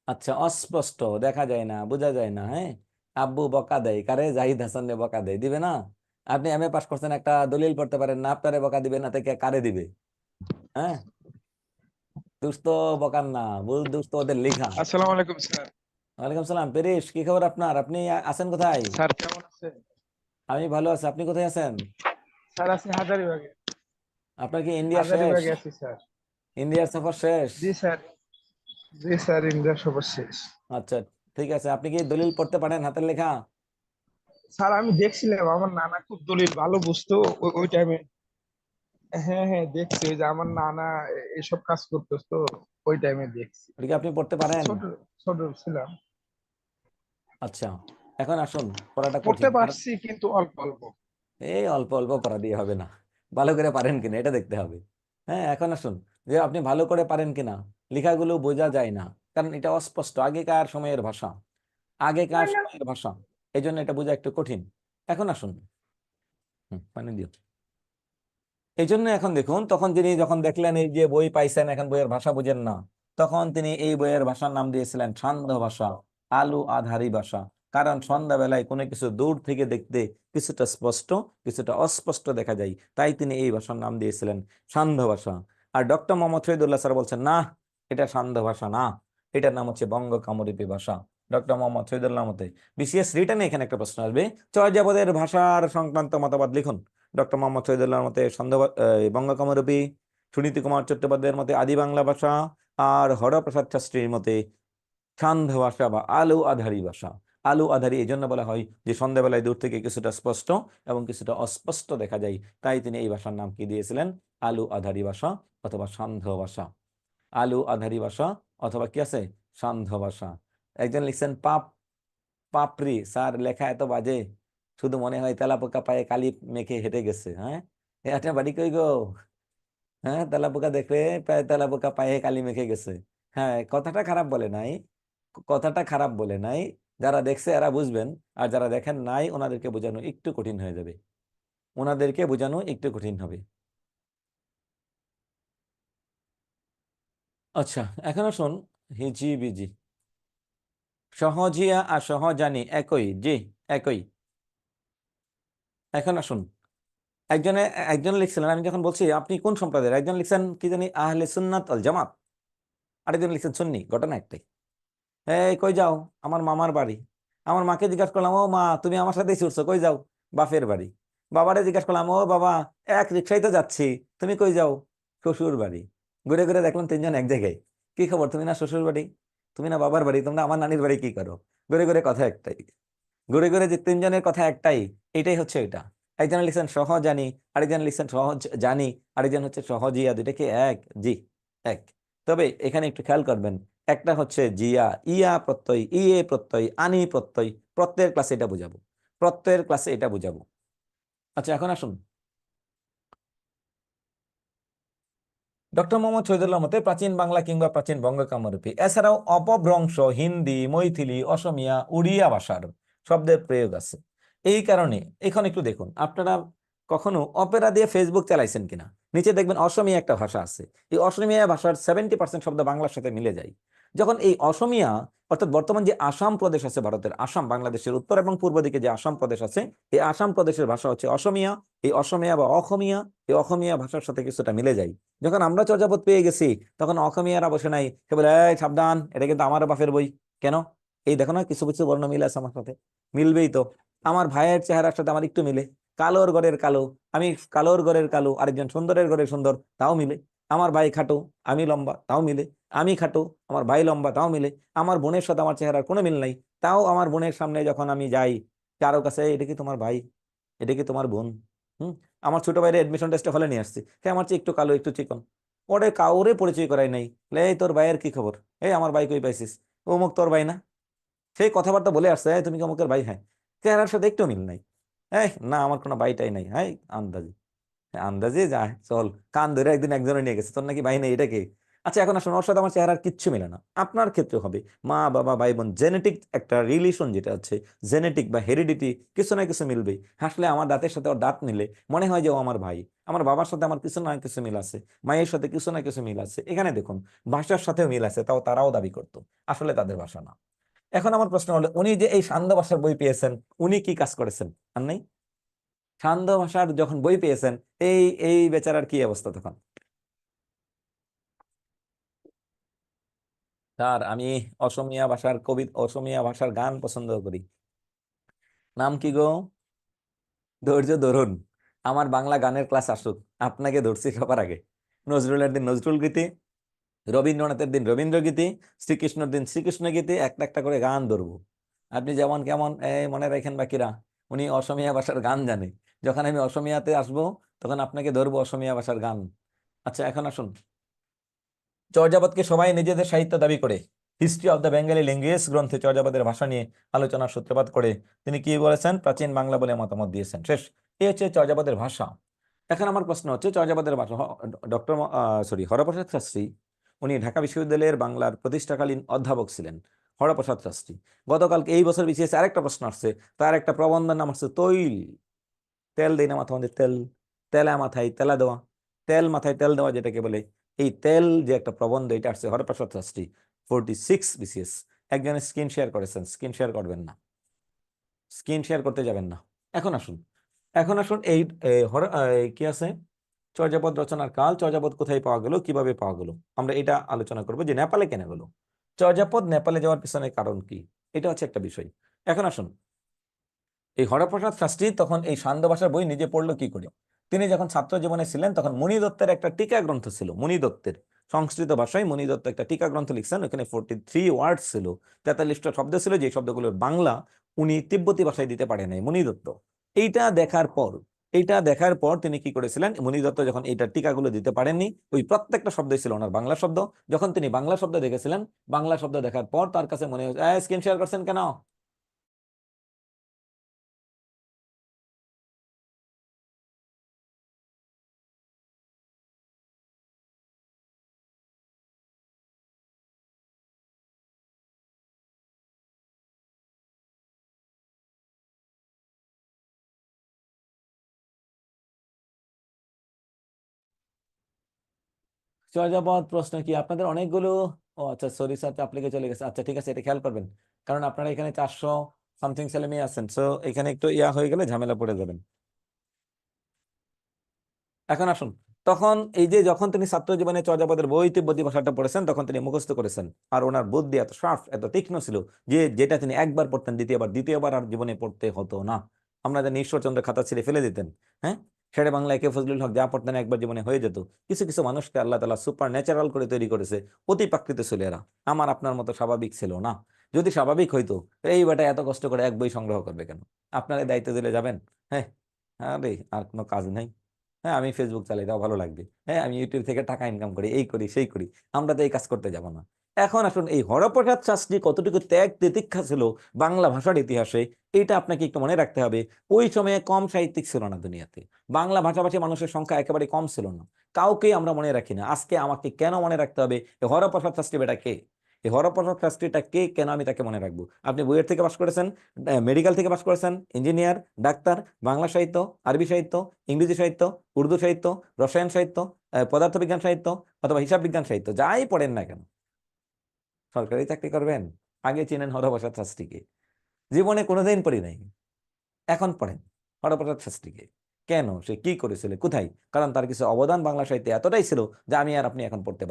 আচ্ছা, অস্পষ্ট, দেখা যায় না, বোঝা যায় না। হ্যাঁ, আব্বু বকা দেয় কারে? জাহিদ হাসানরে বকা দেয়, দিবে না? আপনি এমএ পাস করছেন, একটা দলিল পড়তে পারেন না, আপনারে বকা দিবে না থেকে কারে দিবে? হ্যাঁ, দুস্থ বকার না, দুস্থ ওদের লেখা। আসসালামু আলাইকুম স্যার। ওয়ালাইকুম সালাম। পেরেশ, কি খবর আপনার? আপনি আছেন কোথায়? স্যার কেমন আছেন? আমি ভালো আছি, আপনি কোথায় আছেন? স্যার আছি হাজারীবাগে। আপনার কি ইন্ডিয়া শেষ? হাজারীবাগে আছি স্যার। ইন্ডিয়ার সফর শেষ? জি স্যার, জি স্যার, ইন্ডিয়ার সফর শেষ। আচ্ছা, ঠিক আছে। আপনি কি দলিল পড়তে পারেন হাতের লেখা? স্যার আমি দেখছিলাম, আমার নানা খুব দলিল ভালো বুঝতো ওই টাইমে। হ্যাঁ হ্যাঁ দেখছি, ওই যে আমার নানা এসব কাজ করতো তো, ওই টাইমে দেখছি। ওটা কি আপনি পড়তে পারেন? ছোট ছোট ছিলাম। আচ্ছা, এখন আসুন, পড়াটা পড়তে কঠিন কারণ পারছি কিন্তু অল্প অল্প। এই অল্প অল্প পড়া দিয়ে হবে না, ভালো করে পারেন কিনা এটা দেখতে হবে। হ্যাঁ, এখন আসুন, যে আপনি ভালো করে পারেন কিনা। লেখাগুলো বোঝা যায় না, কারণ এটা অস্পষ্ট, আগেকার সময়ের ভাষা, আগেকার সময়ের ভাষা, এই জন্য এটা বোঝা একটু কঠিন। এখন আসুন, পানি দিও। এই জন্য এখন দেখুন, তখন তিনি যখন দেখলেন এই যে বই পাইছেন, এখন বইয়ের ভাষা বুঝেন না, তখন তিনি এই বইয়ের ভাষার নাম দিয়েছিলেন সান্ধ্য ভাষা, আলু আধারি ভাষা। কারণ সন্ধ্যাবেলায় কোনো কিছু দূর থেকে দেখতে কিছুটা স্পষ্ট, কিছুটা অস্পষ্ট দেখা যায়, তাই তিনি এই ভাষার নাম দিয়েছিলেন সান্ধ্য ভাষা। আর ডক্টর মোহাম্মদ শহীদুল্লাহ স্যার বলছেন না, এটা সান্ধ্য ভাষা না, এটার নাম হচ্ছে বঙ্গ কামরূপী ভাষা। ডক্টর মোহাম্মদ শহীদুল্লাহ মতে বিসিএস রিটেনে এখানে একটা প্রশ্ন আসবে, চর্যাপদের ভাষার সংক্রান্ত মতবাদ লিখুন। ডক্টর মোহাম্মদ শহীদুল্লাহর মতে বঙ্গ কামরূপী, সুনীতি কুমার চট্টোপাধ্যায়ের মতে আদি বাংলা ভাষা, আর হরপ্রসাদ শাস্ত্রীর মতে সান্ধ্য ভাষা বা আলু আধারি ভাষা। আলু আধারি এই জন্য বলা হয় যে সন্ধ্যাবেলায় দূর থেকে কিছুটা স্পষ্ট এবং কিছুটা অস্পষ্ট দেখা যায়, তাই তিনি এই ভাষার নাম কি দিয়েছিলেন? আলু আধারি ভাষা অথবা সান্ধ্য ভাষা। আলু আধারি ভাষা অথবা কি আছে, সান্ধ্য ভাষা। একজন লিখছেন পাপড়ি। স্যার লেখা এত বাজে, শুধু মনে হয় তেলাপোকা পায়ে কালি মেখে হেঁটে গেছে। হ্যাঁ, আপনার বাড়ি কই গো? হ্যাঁ, তেলাপোকা দেখলে প্রায় তেলাপোকা পায়ে কালি মেখে গেছে। হ্যাঁ, কথাটা খারাপ বলে নাই, কথাটা খারাপ বলে নাই। যারা দেখছে এরা বুঝবেন, আর যারা দেখেন নাই ওনাদেরকে বোঝানো একটু কঠিন হয়ে যাবে, ওনাদেরকে বোঝানো একটু কঠিন হবে। আচ্ছা, এখন আসুন, হিজি বিজি, সহজিয়া আর সহজানি একই, জি একই। এখন আসুন, একজনে একজন লিখছিলেন, আমি যখন বলছি আপনি কোন সম্প্রদায়ের, একজন লিখছেন কি জানি আহলে সুন্নাত আল জামাত, আরেকজন লিখছেন সুন্নি। ঘটনা একটাই। এই কই যাও? আমার মামার বাড়ি। আমার মাকে জিজ্ঞাসা করলাম, ও মা তুমি আমার সাথেই ছুটছো, কই যাও? বাপের বাড়ি। বাবারে জিজ্ঞাসা করলাম, ও বাবা এক রিক্সায় তো যাচ্ছি, তুমি কই যাও? শ্বশুর বাড়ি। ঘুরে ঘুরে দেখলাম তিনজন এক জায়গায়। কি খবর, তুমি না শ্বশুর বাড়ি, তুমি না বাবার বাড়ি, তোমরা আমার নানির বাড়ি কি করো? ঘুরে ঘুরে কথা একটাই, ঘুরে ঘুরে যে তিনজনের কথা একটাই, এটাই হচ্ছে এটা। একজন লিখছেন সহজানি, আরেকজন লিখছেন সহজ জানি, আরেকজন হচ্ছে সহজিয়া। দুইটা কি এক? জি এক। তবে এখানে একটু খেয়াল করবেন, একটা হচ্ছে জিয়া, ইয়া প্রত্যয়, ইয়ে প্রত্যয়, আনি প্রত্যয়। প্রত্যয়ের ক্লাসে এটা বুঝাবো, প্রত্যয়ের ক্লাসে এটা বুঝাবো। আচ্ছা, এখন আসুন, ডক্টর মোহাম্মদ শহীদুল্লাহ মতে প্রাচীন বাংলা কিংবা প্রাচীন বঙ্গ কামরূপী, এছাড়াও অপভ্রংশ হিন্দি, মৈথিলি, অসমীয়া, উড়িয়া ভাষার শব্দের প্রয়োগ আছে। এই কারণে এখন একটু দেখুন, আপনারা কখনো অপেরা দিয়ে ফেসবুক চালাইছেন কিনা? নিচে দেখবেন অসমীয়া একটা ভাষা আছে, এই অসমীয়া ভাষার 70% শব্দ বাংলার সাথে মিলে যায়। যখন এই অসমীয়া, অর্থাৎ বর্তমান যে আসাম প্রদেশ আছে ভারতের, আসাম বাংলাদেশের উত্তর এবং পূর্ব দিকে যে আসাম প্রদেশ আছে, এই আসাম প্রদেশের ভাষা হচ্ছে অসমীয়া। এই অসমীয়া বা অসমীয়া, এই অসমীয়া ভাষার সাথে কিছুটা মিলে যায়। যখন আমরা চর্যাপদ পেয়ে গেছি, তখন অসমীয়ারা বসে নাই, সে বলে এই সাবধান, এটা কিন্তু আমার বাপের বই। কেন? এই দেখো না, কিছু কিছু বর্ণ মিল আছে আমার সাথে, মিলবেই তো। আমার ভাইয়ের চেহারার সাথে আমার একটু মিলে, কালোর ঘরের কালো, আমি কালোর ঘরের কালো, আরেকজন সুন্দরের ঘরের সুন্দর, তাও মিলে। আমার ভাই খাটো, আমি লম্বা, তাও মিলে। আমি খাটো, আমার ভাই লম্বা, তাও মিলে। আমার বোনের সাথে আমার চেহারার কোনো মিল নাই, তাও আমার বোনের সামনে যখন আমি যাই কারো কাছে, এটা কি তোমার ভাই, এটা কি তোমার বোন? হুম। আমার ছোট ভাইয়ের এডমিশন টেস্টে হলে নিয়ে আসছি, সে আমার চেয়ে একটু কালো, একটু চিকন, ওরে কাউরে পরিচয় করাই নাই। এই তোর ভাইয়ের কি খবর, এই আমার ভাই কই পাইছিস, অমুক তোর ভাই না? সেই কথাবার্তা বলে আসছে, এই তুমি কি অমুকের ভাই? হ্যাঁ। চেহারার সাথে একটু মিল নাই। এই না, আমার কোনো ভাইটাই নাই। হ্যাঁ, আন্দাজি, আন্দাজে যা চল, কান ধরে একদিন একজনে নিয়ে গেছে, তোর নাকি ভাই নেই, এটা কি? আচ্ছা, এখন আসুন, ওর সাথে আমার চেহারার কিচ্ছু মিলে না, আপনার ক্ষেত্রে হবে মা বাবা ভাই বোন, জেনেটিক একটা রিলেশন যেটা আছে, জেনেটিক বা হেরিডিটি, কিছু না কিছু মিলবেই। হাসলে আমার দাঁতের সাথে ওর দাঁত মিলে, মনে হয় যে ও আমার ভাই। আমার বাবার সাথে আমার কিছু না কিছু মিল আছে, মায়ের সাথে কিছু না কিছু মিল আছে। এখানে দেখুন, ভাষার সাথেও মিল আছে, তাও তারাও দাবি করতো আসলে তাদের ভাষা না। এখন আমার প্রশ্ন হলো, উনি যে এই সান্ধ্য ভাষার বই পেয়েছেন, উনি কি কাজ করেছেন? আর নাই, সান্ধ্য ভাষার যখন বই পেয়েছেন, এই এই বেচারার কি অবস্থা তখন? স্যার আমি অসমীয়া ভাষার অসমীয়া ভাষার গান পছন্দ করি। নাম কি গো? ধৈর্য ধরুন, আমার বাংলা গানের ক্লাস আসুক, আপনাকে ধরছি সবার আগে। নজরুলের দিন নজরুল গীতি, রবীন্দ্রনাথের দিন রবীন্দ্র গীতি, শ্রীকৃষ্ণের দিন শ্রীকৃষ্ণ গীতি, একটা একটা করে গান ধরবো। আপনি যেমন কেমন মনে রাখেন বাকিরা, উনি অসমীয়া ভাষার গান জানে। যখন আমি অসমীয়াতে আসবো তখন আপনাকে ধরবো অসমীয়া ভাষার গান। আচ্ছা এখন আসুন, চর্যাপদকে সবাই নিজেদের সাহিত্য দাবি করে। History of the Bengali language গ্রন্থে চর্যাপদের ভাষা নিয়ে আলোচনার সূত্রপাত করে তিনি কি বলেছেন? প্রাচীন বাংলা বলে মতামত দিয়েছেন। শেষ। এই হচ্ছে চর্যাপদের ভাষা। এখন আমার প্রশ্ন হচ্ছে চর্যাপদের ভাষা, ডক্টর হরপ্রসাদ শাস্ত্রী, উনি ঢাকা বিশ্ববিদ্যালয়ের বাংলার প্রতিষ্ঠাকালীন অধ্যাপক ছিলেন। হরপ্রসাদ শাস্ত্রী, গতকালকে এই বছর বিসিএস আরেকটা প্রশ্ন আসছে, তার একটা প্রবন্ধের নাম হচ্ছে তৈল। তেল দেই না মাথা মধ্যে, তেল, তেলা মাথায় তেলা দেওয়া, তেল মাথায় তেল দেওয়া যেটাকে বলে, এই তেল যে একটা প্রবন্ধ, এটা আসছে হরপ্রসাদ শাস্ত্রী 46 বিসিএস। একজনে স্ক্রিন শেয়ার করেছেন, স্ক্রিন শেয়ার করবেন না, স্ক্রিন শেয়ার করতে যাবেন না। এখন আসুন, এই কি আছে, চর্যাপদ রচনার কাল, চর্যাপদ কোথায় পাওয়া গেল, কিভাবে পাওয়া গেল, আমরা এটা আলোচনা করবো। যে নেপালে কেন গেল চর্যাপদ, নেপালে যাওয়ার পিছনে কারণ কি, এটা হচ্ছে একটা বিষয়। এখন আসুন, এই হরপ্রসাদ শাস্ত্রী তখন এই সান্ধ্য ভাষার বই নিজে পড়লো কি করে? তিনি যখন ছাত্র জীবনে ছিলেন তখন মুনি দত্তের একটা টিকা গ্রন্থ ছিল, মুনি দত্তের সংস্কৃত ভাষায় মুনি দত্ত একটা টিকা গ্রন্থ লিখছেন। ওখানে 43 ওয়ার্ড ছিল, 43টা শব্দ ছিল, যে শব্দগুলোর বাংলা উনি তিব্বতী ভাষায় দিতে পারে নাই মুনি দত্ত। এইটা দেখার পর তিনি কি করেছিলেন, মুনি দত্ত যখন এইটা টিকাগুলো দিতে পারেননি, ওই প্রত্যেকটা শব্দই ছিল ওনার বাংলা শব্দ। যখন তিনি বাংলা শব্দ দেখেছিলেন, বাংলা শব্দ দেখার পর তার কাছে মনে হয়েছে, স্ক্রিন শেয়ার করছেন কেন? চর্যাপদ প্রশ্ন কি আপনাদের অনেকগুলো? ও আচ্ছা, সরি স্যার, চাপ লেগে চলে গেছে। আচ্ছা ঠিক আছে, এটা খেয়াল করবেন, কারণ আপনারা এখানে 400 সামথিং ছেলে মেয়ে আছেন, সো এখানে একটু হয়ে গেলে ঝামেলা পড়ে যাবেন। এখন আসুন, তখন এই যে যখন তিনি ছাত্র জীবনে চর্যাপদের বই তিব্বতী ভাষাটা পড়েছেন, তখন তিনি মুখস্থ করেছেন। আর ওনার বুদ্ধি এত শার্প, এত তীক্ষ্ণ ছিল যে যেটা তিনি একবার পড়তেন, দ্বিতীয়বার আর জীবনে পড়তে হতো না। আমরা জানি ঈশ্বরচন্দ্র খাতা ছিঁড়ে ফেলে দিতেন, হ্যাঁ, শেরে বাংলায় কে ফজলুল হক যা পড়তেন একবার জীবনে হয়ে যেত। কিছু কিছু মানুষকে আল্লাহ তাআলা সুপার ন্যাচারাল করে তৈরি করেছে, অতি প্রাকৃত ছিল এরা। আমার আপনার মতো স্বাভাবিক ছিল না। যদি স্বাভাবিক হইতো, এই বেটা এত কষ্ট করে এক বই সংগ্রহ করবে কেন? আপনারা দায়িত্ব দিলে যাবেন? হ্যাঁ, আরে আর কোনো কাজ নাই। হ্যাঁ, আমি ফেসবুক চালাই, তাও ভালো লাগবে। হ্যাঁ, আমি ইউটিউব থেকে টাকা ইনকাম করি, এই করি সেই করি, আমরা তো এই কাজ করতে যাব না। এখন আসুন, এই হরপ্রসাদ শাস্ত্রী কতটুকু ত্যাগ তিতিক্ষা ছিল বাংলা ভাষার ইতিহাসে, এইটা আপনাকে একটু মনে রাখতে হবে। ওই সময়ে কম সাহিত্যিক ছিল না দুনিয়াতে, বাংলা ভাষাভাষী মানুষের সংখ্যা একেবারে কম ছিল না, কাউকেই আমরা মনে রাখি না। আজকে আমাকে কেন মনে রাখতে হবে এই হরপ্রসাদ শাস্ত্রী বেটা কে? এই হরপ্রসাদ শাস্ত্রীটা কে, কেন আমি তাকে মনে রাখবো? আপনি বইয়ের থেকে পাস করেছেন, মেডিকেল থেকে পাস করেছেন, ইঞ্জিনিয়ার, ডাক্তার, বাংলা সাহিত্য, আরবি সাহিত্য, ইংরেজি সাহিত্য, উর্দু সাহিত্য, রসায়ন সাহিত্য, পদার্থবিজ্ঞান সাহিত্য, অথবা হিসাব বিজ্ঞান সাহিত্য, যাই পড়েন না কেন, সরকারি চাকরি করবেন? আগে চিনেন হরপ্রসাদ শাস্ত্রীকে? জীবনে কোনোদিন পড়ি নাই, এখন পড়েন হরপ্রসাদ শাস্ত্রীকে। কেন? সে কি করেছিল, কোথায়? কারণ তার কিছু অবদান বাংলা সাহিত্যে এতটাই ছিল যে আমি আর আপনি এখন পড়তে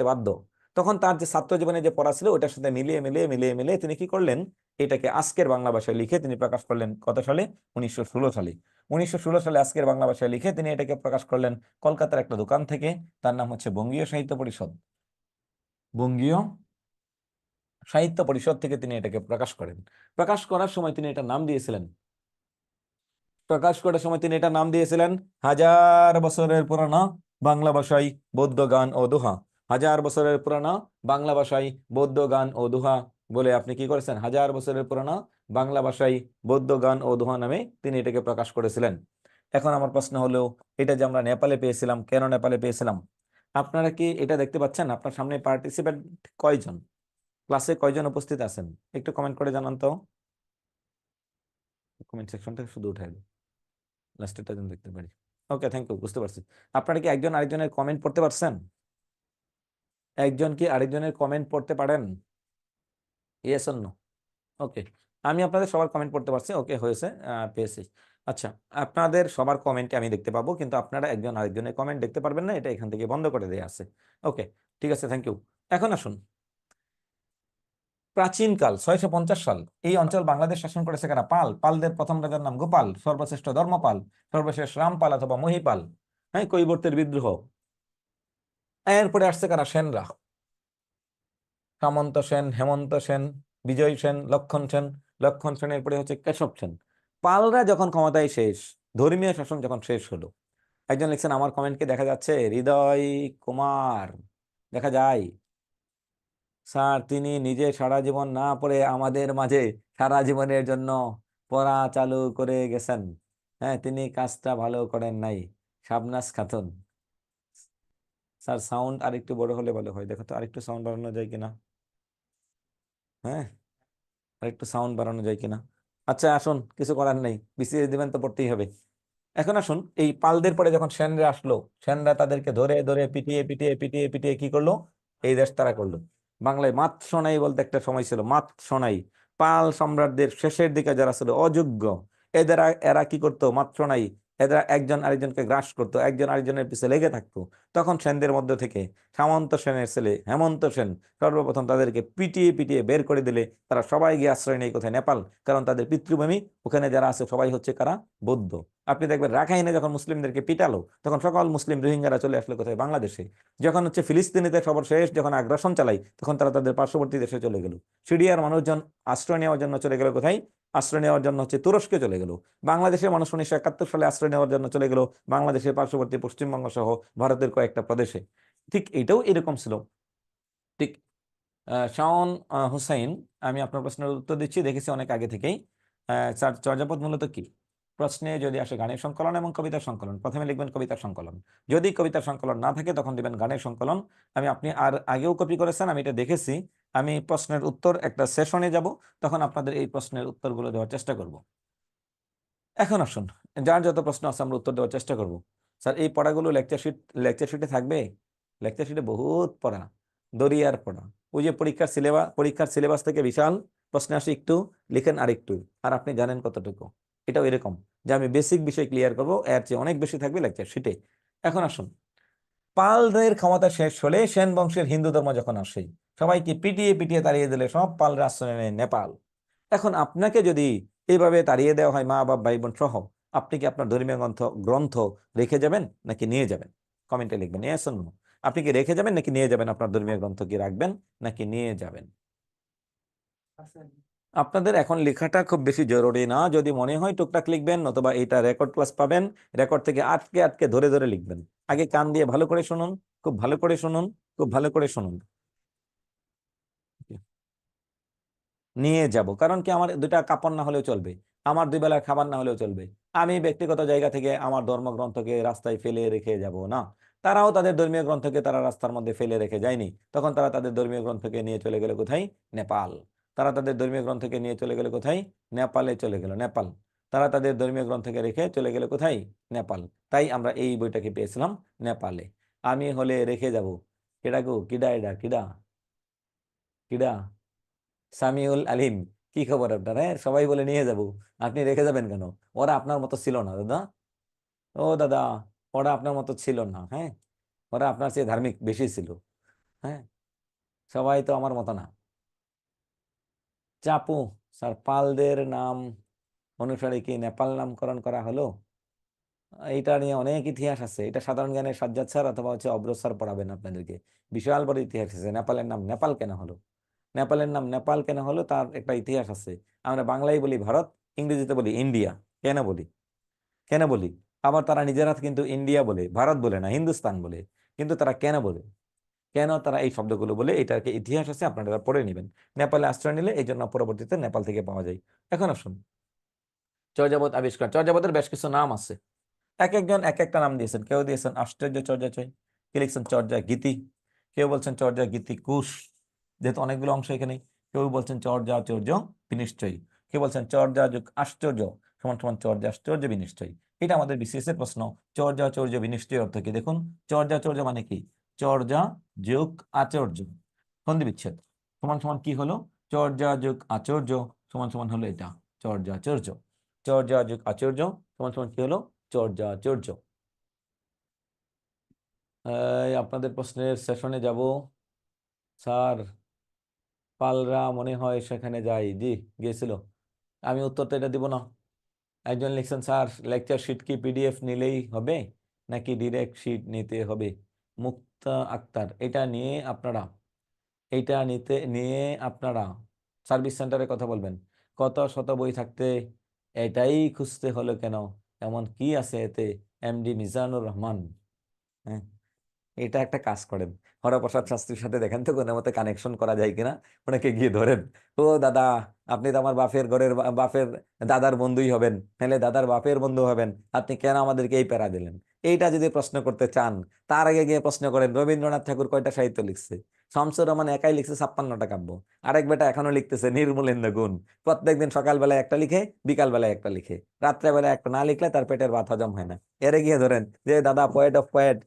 বাধ্য। তখন তার যে ছাত্র জীবনে যে পড়া ছিল, ওটার সাথে মিলিয়ে তিনি কি করলেন, এটাকে আজকের বাংলা ভাষায় লিখে তিনি প্রকাশ করলেন। কত সালে? 1916 সালে। 1916 সালে আজকের বাংলা ভাষায় লিখে তিনি এটাকে প্রকাশ করলেন কলকাতার একটা দোকান থেকে। তার নাম হচ্ছে বঙ্গীয় সাহিত্য পরিষদ। বঙ্গীয় সাহিত্য পরিষদ থেকে তিনি এটাকে প্রকাশ করেন। প্রকাশ করার সময় তিনি এটা নাম দিয়েছিলেন, হাজার বছরের পুরানা বাংলা ভাষায় বৌদ্ধ গান ও দোহা। হাজার বছরের পুরানা বাংলা ভাষায় বৌদ্ধ গান ও দোহা বলে আপনি কি করেছেন, হাজার বছরের পুরানা বাংলা ভাষায় বৌদ্ধ গান ও দোহা নামে তিনি এটাকে প্রকাশ করেছিলেন। এখন আমার প্রশ্ন হলো, এটা যে আমরা নেপালে পেয়েছিলাম, কেন নেপালে পেয়েছিলাম? আপনারা কি এটা দেখতে পাচ্ছেন? আপনার সামনে পার্টিসিপেন্ট কয়জন, ক্লাসে কয়জন উপস্থিত আছেন? একটু কমেন্ট করে জানান তো, কমেন্ট সেকশনটা শুধু উঠাই লাস্টেরটা যেন দেখতে পারি। ওকে, থ্যাংক ইউ, বুঝতে পারছি। আপনারা কি একজন আরেকজনের কমেন্ট পড়তে পারছেন? একজন কি আরেকজনের কমেন্ট পড়তে পারেন? Yes or no? ওকে, আমি আপনাদের সবার কমেন্ট পড়তে পারছি। ওকে, হয়েছে, পেয়েছি। আচ্ছা, আপনাদের সবার কমেন্টে আমি দেখতে পাবো, কিন্তু আপনারা একজন আরেকজনের কমেন্ট দেখতে পারবেন না, এটা এখান থেকে বন্ধ করে দেওয়া আছে। ওকে, ঠিক আছে, থ্যাংক ইউ। এখন আসুন, প্রাচীনকাল 650 সাল এই অঞ্চল বাংলাদেশ শাসন করেছে কারা? পাল। পালদের প্রথম রাজার নাম গোপাল, সর্বশ্রেষ্ঠ ধর্মপাল, সর্বশেষ রামপাল অথবা মহিপাল। হ্যাঁ, কৈবর্তের বিদ্রোহ। এরপরে আসছে কারা? সেনরা। সামন্ত সেন, হেমন্ত সেন, বিজয় সেন, লক্ষণ সেন। লক্ষণ সেনের পরে হচ্ছে কেশব সেন। পালরা যখন ক্ষমতায় শেষ, ধর্মীয় শাসন যখন শেষ হলো, একজন লিখছেন, আমার কমেন্টকে দেখা যাচ্ছে? হৃদয় কুমার দেখা যায়? স্যার, তিনি নিজে সারা জীবন না পড়ে আমাদের মাঝে সারা জীবনের জন্য পড়া চালু করে গেছেন। হ্যাঁ, তিনি কাজটা ভালো করেন নাই। শাবনাজ খাতুন। স্যার, সাউন্ড আরেকটু বড় হলে ভালো হয়, দেখো তো আরেকটু সাউন্ড বাড়ানো যায় কিনা। হ্যাঁ, আরেকটু সাউন্ড বাড়ানো যায় কিনা। আচ্ছা আসুন, কিছু করার নেই, বিসিএস দিবেন তো পড়তেই হবে। এখন আসুন, এই পালদের পরে যখন সেনরা আসলো, সেনরা তাদেরকে ধরে ধরে পিটিয়ে পিটিয়ে পিটিয়ে পিটিয়ে কি করলো? এই দেশ তারা করলো। বাংলায় মাত সোনাই বলতে একটা সময় ছিল, মাত সোনাই। পাল সম্রাটদের শেষের দিকে যারা ছিল অযোগ্য, এরা কি করতো? মাত সোনাই। এরা একজন আরেকজনকে গ্রাস করতো, একজন আরেকজনের পিছে লেগে থাকতো। তখন সেনদের মধ্য থেকে সামন্ত সেনের ছেলে হেমন্ত সেন সর্বপ্রথম তাদেরকে পিটিয়ে পিটিয়ে বের করে দিলে তারা সবাই গিয়ে আশ্রয় নেই কোথায়? নেপাল। কারণ তাদের পিতৃভূমি, ওখানে যারা আছে সবাই হচ্ছে কারা? বৌদ্ধ। আপনি দেখবেন রাখাইনে যখন মুসলিমদেরকে পিটালো, তখন সকল মুসলিম রোহিঙ্গারা চলে আসলো কোথায়? বাংলাদেশে। যখন হচ্ছে ফিলিস্তিনিতে সর্বশেষ যখন আগ্রাসন চালাই, তখন তারা তাদের পার্শ্ববর্তী দেশে চলে গেল। সিরিয়ার মানুষজন আশ্রয় নেওয়ার জন্য চলে গেল কোথায়? আশ্রয় নেওয়ার জন্য হচ্ছে তুরস্কে চলে গেল। বাংলাদেশের মানুষ 1971 সালে আশ্রয় নেওয়ার জন্য চলে গেল বাংলাদেশের পার্শ্ববর্তী পশ্চিমবঙ্গ সহ ভারতের কয়েকটা প্রদেশে। ঠিক এটাও এরকম ছিল। ঠিক শাওন হুসাইন, আমি আপনার প্রশ্নের উত্তর দিচ্ছি, দেখেছি অনেক আগে থেকেই। স্যার, চর্যাপদ মূলত কি? প্রশ্নে যদি আসে গানের সংকলন এবং কবিতার সংকলন, প্রথমে লিখবেন কবিতার সংকলন। যদি কবিতার সংকলন না থাকে, তখন দিবেন গানের সংকলন। আপনি আর আগেও কপি করেছেন, আমি এটা দেখেছি। আমি প্রশ্নের উত্তর একটা সেশনে যাব, তখন আপনাদের এই প্রশ্নের উত্তরগুলো দেওয়ার চেষ্টা করব। এখন আসুন, যার যত প্রশ্ন আছে আমরা উত্তর দেওয়ার চেষ্টা করব। স্যার, এই পড়াগুলো লেকচার শিটে থাকবে? লেকচার শিটে বহুত পড়া, দরিয়ার পড়া। ওই যে পরীক্ষার সিলেবাস থেকে বিশাল প্রশ্ন আসে, একটু লিখেন আর একটু, আর আপনি জানেন কতটুকু। এটাও এরকম যে আমি বেসিক বিষয় ক্লিয়ার করবো, এর চেয়ে অনেক বেশি থাকবে লেকচার শিটে। এখন আসুন, পালদের ক্ষমতা শেষ হলে সেন বংশের হিন্দু ধর্ম যখন আসে, সবাইকে পিটিয়ে পিটিয়ে তাড়িয়ে দিলে সব পালরা আশ্রয় নেয় নেপাল। এখন আপনাকে যদি এইভাবে তাড়িয়ে দেওয়া হয়, মা বাবা ভাই বোন সহ, আপনি কি আপনার ধর্মীয় গ্রন্থ রেখে যাবেন নাকি নিয়ে যাবেন? কমেন্টে লিখবেন yes or no। আপনি কি রেখে যাবেন নাকি নিয়ে যাবেন? আপনার ধর্মীয় গ্রন্থ কি রাখবেন নাকি নিয়ে যাবেন? আপনাদের এখন লেখাটা খুব বেশি জরুরি না, যদি মনে হয় টুকটাক লিখবেন, নতুবা এটা রেকর্ড ক্লাস পাবেন, রেকর্ড থেকে আটকে আটকে ধরে ধরে লিখবেন। আগে কান দিয়ে ভালো করে শুনুন, খুব ভালো করে শুনুন, খুব ভালো করে শুনুন। নিয়ে যাব, কারণ কি? আমার দুটা কাপড় না হলেও চলবে, আমার দুই বেলার খাবার না হলেও চলবে। আমি ব্যক্তিগত জায়গা থেকে আমার ধর্মগ্রন্থকে রাস্তায় ফেলে রেখে যাব না। তারাও তাদের ধর্মীয় গ্রন্থকে তারা রাস্তার মধ্যে ফেলে রেখে যায়নি, তখন তারা তাদের ধর্মীয় গ্রন্থকে নিয়ে চলে গেল কোথায়? নেপাল। তারা তাদের ধর্মীয় গ্রন্থকে নিয়ে চলে গেল কোথায়? নেপালে চলে গেল, নেপাল। তারা তাদের ধর্মীয় গ্রন্থকে রেখে চলে গেল কোথায়? নেপাল। তাই আমরা এই বইটাকে পেয়েছিলাম নেপালে। আমি হলে রেখে যাব। কিডা গো, কিডা এটা, কিডা কিডা? সামিউল আলিম। কি খবর আপনার? হ্যাঁ, সবাই বলে নিয়ে যাব, আপনি রেখে যাবেন কেন? ওরা আপনার মতো ছিল না দাদা। ও দাদা, ওরা আপনার মতো ছিল না। হ্যাঁ, ওরা আপনার চেয়ে ধার্মিক বেশি ছিল। হ্যাঁ, সবাই তো আমার মতো না। চাপু, স্যার, পালদের নাম অনুসারে কি নেপাল নামকরণ করা হলো? এটা নিয়ে অনেক ইতিহাস আছে, এটা সাধারণ জ্ঞানের সাজ্জাদ স্যার অথবা হচ্ছে অব্র স্যার পড়াবেন আপনাদেরকে। বিশাল বড় ইতিহাস আছে, নেপালের নাম নেপাল কেন হলো, নেপালের নাম নেপাল কেন হলো তার একটা ইতিহাস আছে। আমরা বাংলায় বলি ভারত, ইংরেজিতে বলি ইন্ডিয়া। কেন বলি? কেন বলি? আবার তারা নিজেরা কিন্তু ইন্ডিয়া বলে, ভারত বলে না, হিন্দুস্তান বলে। কিন্তু তারা কেন বলে, কেন তারা এই শব্দগুলো বলে, এটাকে ইতিহাস আছে, আপনারা পড়ে নেবেন। নেপালে আশ্রয় নিলে এই জন্য পরবর্তীতে নেপাল থেকে পাওয়া যায়। এখন আসুন, চর্যাপদ আবিষ্কার। চর্যাপদের বেশ কিছু নাম আছে, এক একজন এক একটা নাম দিয়েছেন। কেউ দিয়েছেন আশ্চর্য চর্যাচয়, কেউ লিখছেন চর্যা গীতি, কেউ বলছেন চর্যা গীতি কুশ, যেহেতু অনেকগুলো অংশ এখানে। কেউ বলছেন চর্যাচর্য বিনিশ্চয়ই, কেউ বলছেন চর্যা যোগ আশ্চর্য সমান সমান চর্যা আশ্চর্য বিনিশ্চয়। এটা আমাদের বিসিএস এর প্রশ্ন। চর্যাচর্য বিনিশ্চয় অর্থ কি? দেখুন, চর্যাচর্য মানে কি? চর্যা যোগ আচর্য, সন্ধি বিচ্ছেদ, সমান সমান কি হলো? চর্যা যোগ আচর্য সমান সমান হলো এটা চর্যাচর্য। চর্যা যোগ আচর্য সমান সমান কি হলো? চর্যাচর্য। আপনাদের প্রশ্নের সেশনে যাব। স্যার পালরা মনে হয় সেখানে যাই। জি, গিয়েছিল। আমি উত্তরটা এটা দিব না। একজন লিখছেন স্যার লেকচার শিট কি পিডিএফ নিলেই হবে নাকি ডিরেক্ট শিট নিতে হবে? মুক্তা আক্তার, এটা নিয়ে আপনারা সার্ভিস সেন্টারে কথা বলবেন। কত শত বই থাকতে এটাই খুঁজতে হলো কেন? এমন কি আছে এতে? এমডি মিজানুর রহমান। হ্যাঁ, এটা একটা কাজ করেন, হরপ্রসাদ শাস্ত্রীর সাথে দেখেন তো কোনো মতে কানেকশন করা যায় কিনা। ওনাকে গিয়ে ধরেন, ও দাদা, আপনি তো আমার বাপের ঘরের বাপের দাদার বন্ধুই হবেন, নাহলে দাদার বাপের বন্ধু হবেন, আপনি কেন আমাদেরকে এই প্যারা দিলেন? এইটা যদি প্রশ্ন করতে চান, তার আগে গিয়ে প্রশ্ন করেন রবীন্দ্রনাথ ঠাকুর কয়টা সাহিত্য লিখছে? শামসুর রহমান একাই লিখছে 56টা কাব্য। আরেক বেটা এখনো লিখতেছে নির্মলেন্দু গুণ। প্রত্যেকদিন সকালবেলায় একটা লিখে, বিকাল বেলায় একটা লিখে, রাত্রেবেলায় একটা না লিখলে তার পেটের ভাত হজম হয় না। এরে গিয়ে ধরেন যে দাদা পোয়েট অফ পোয়েট,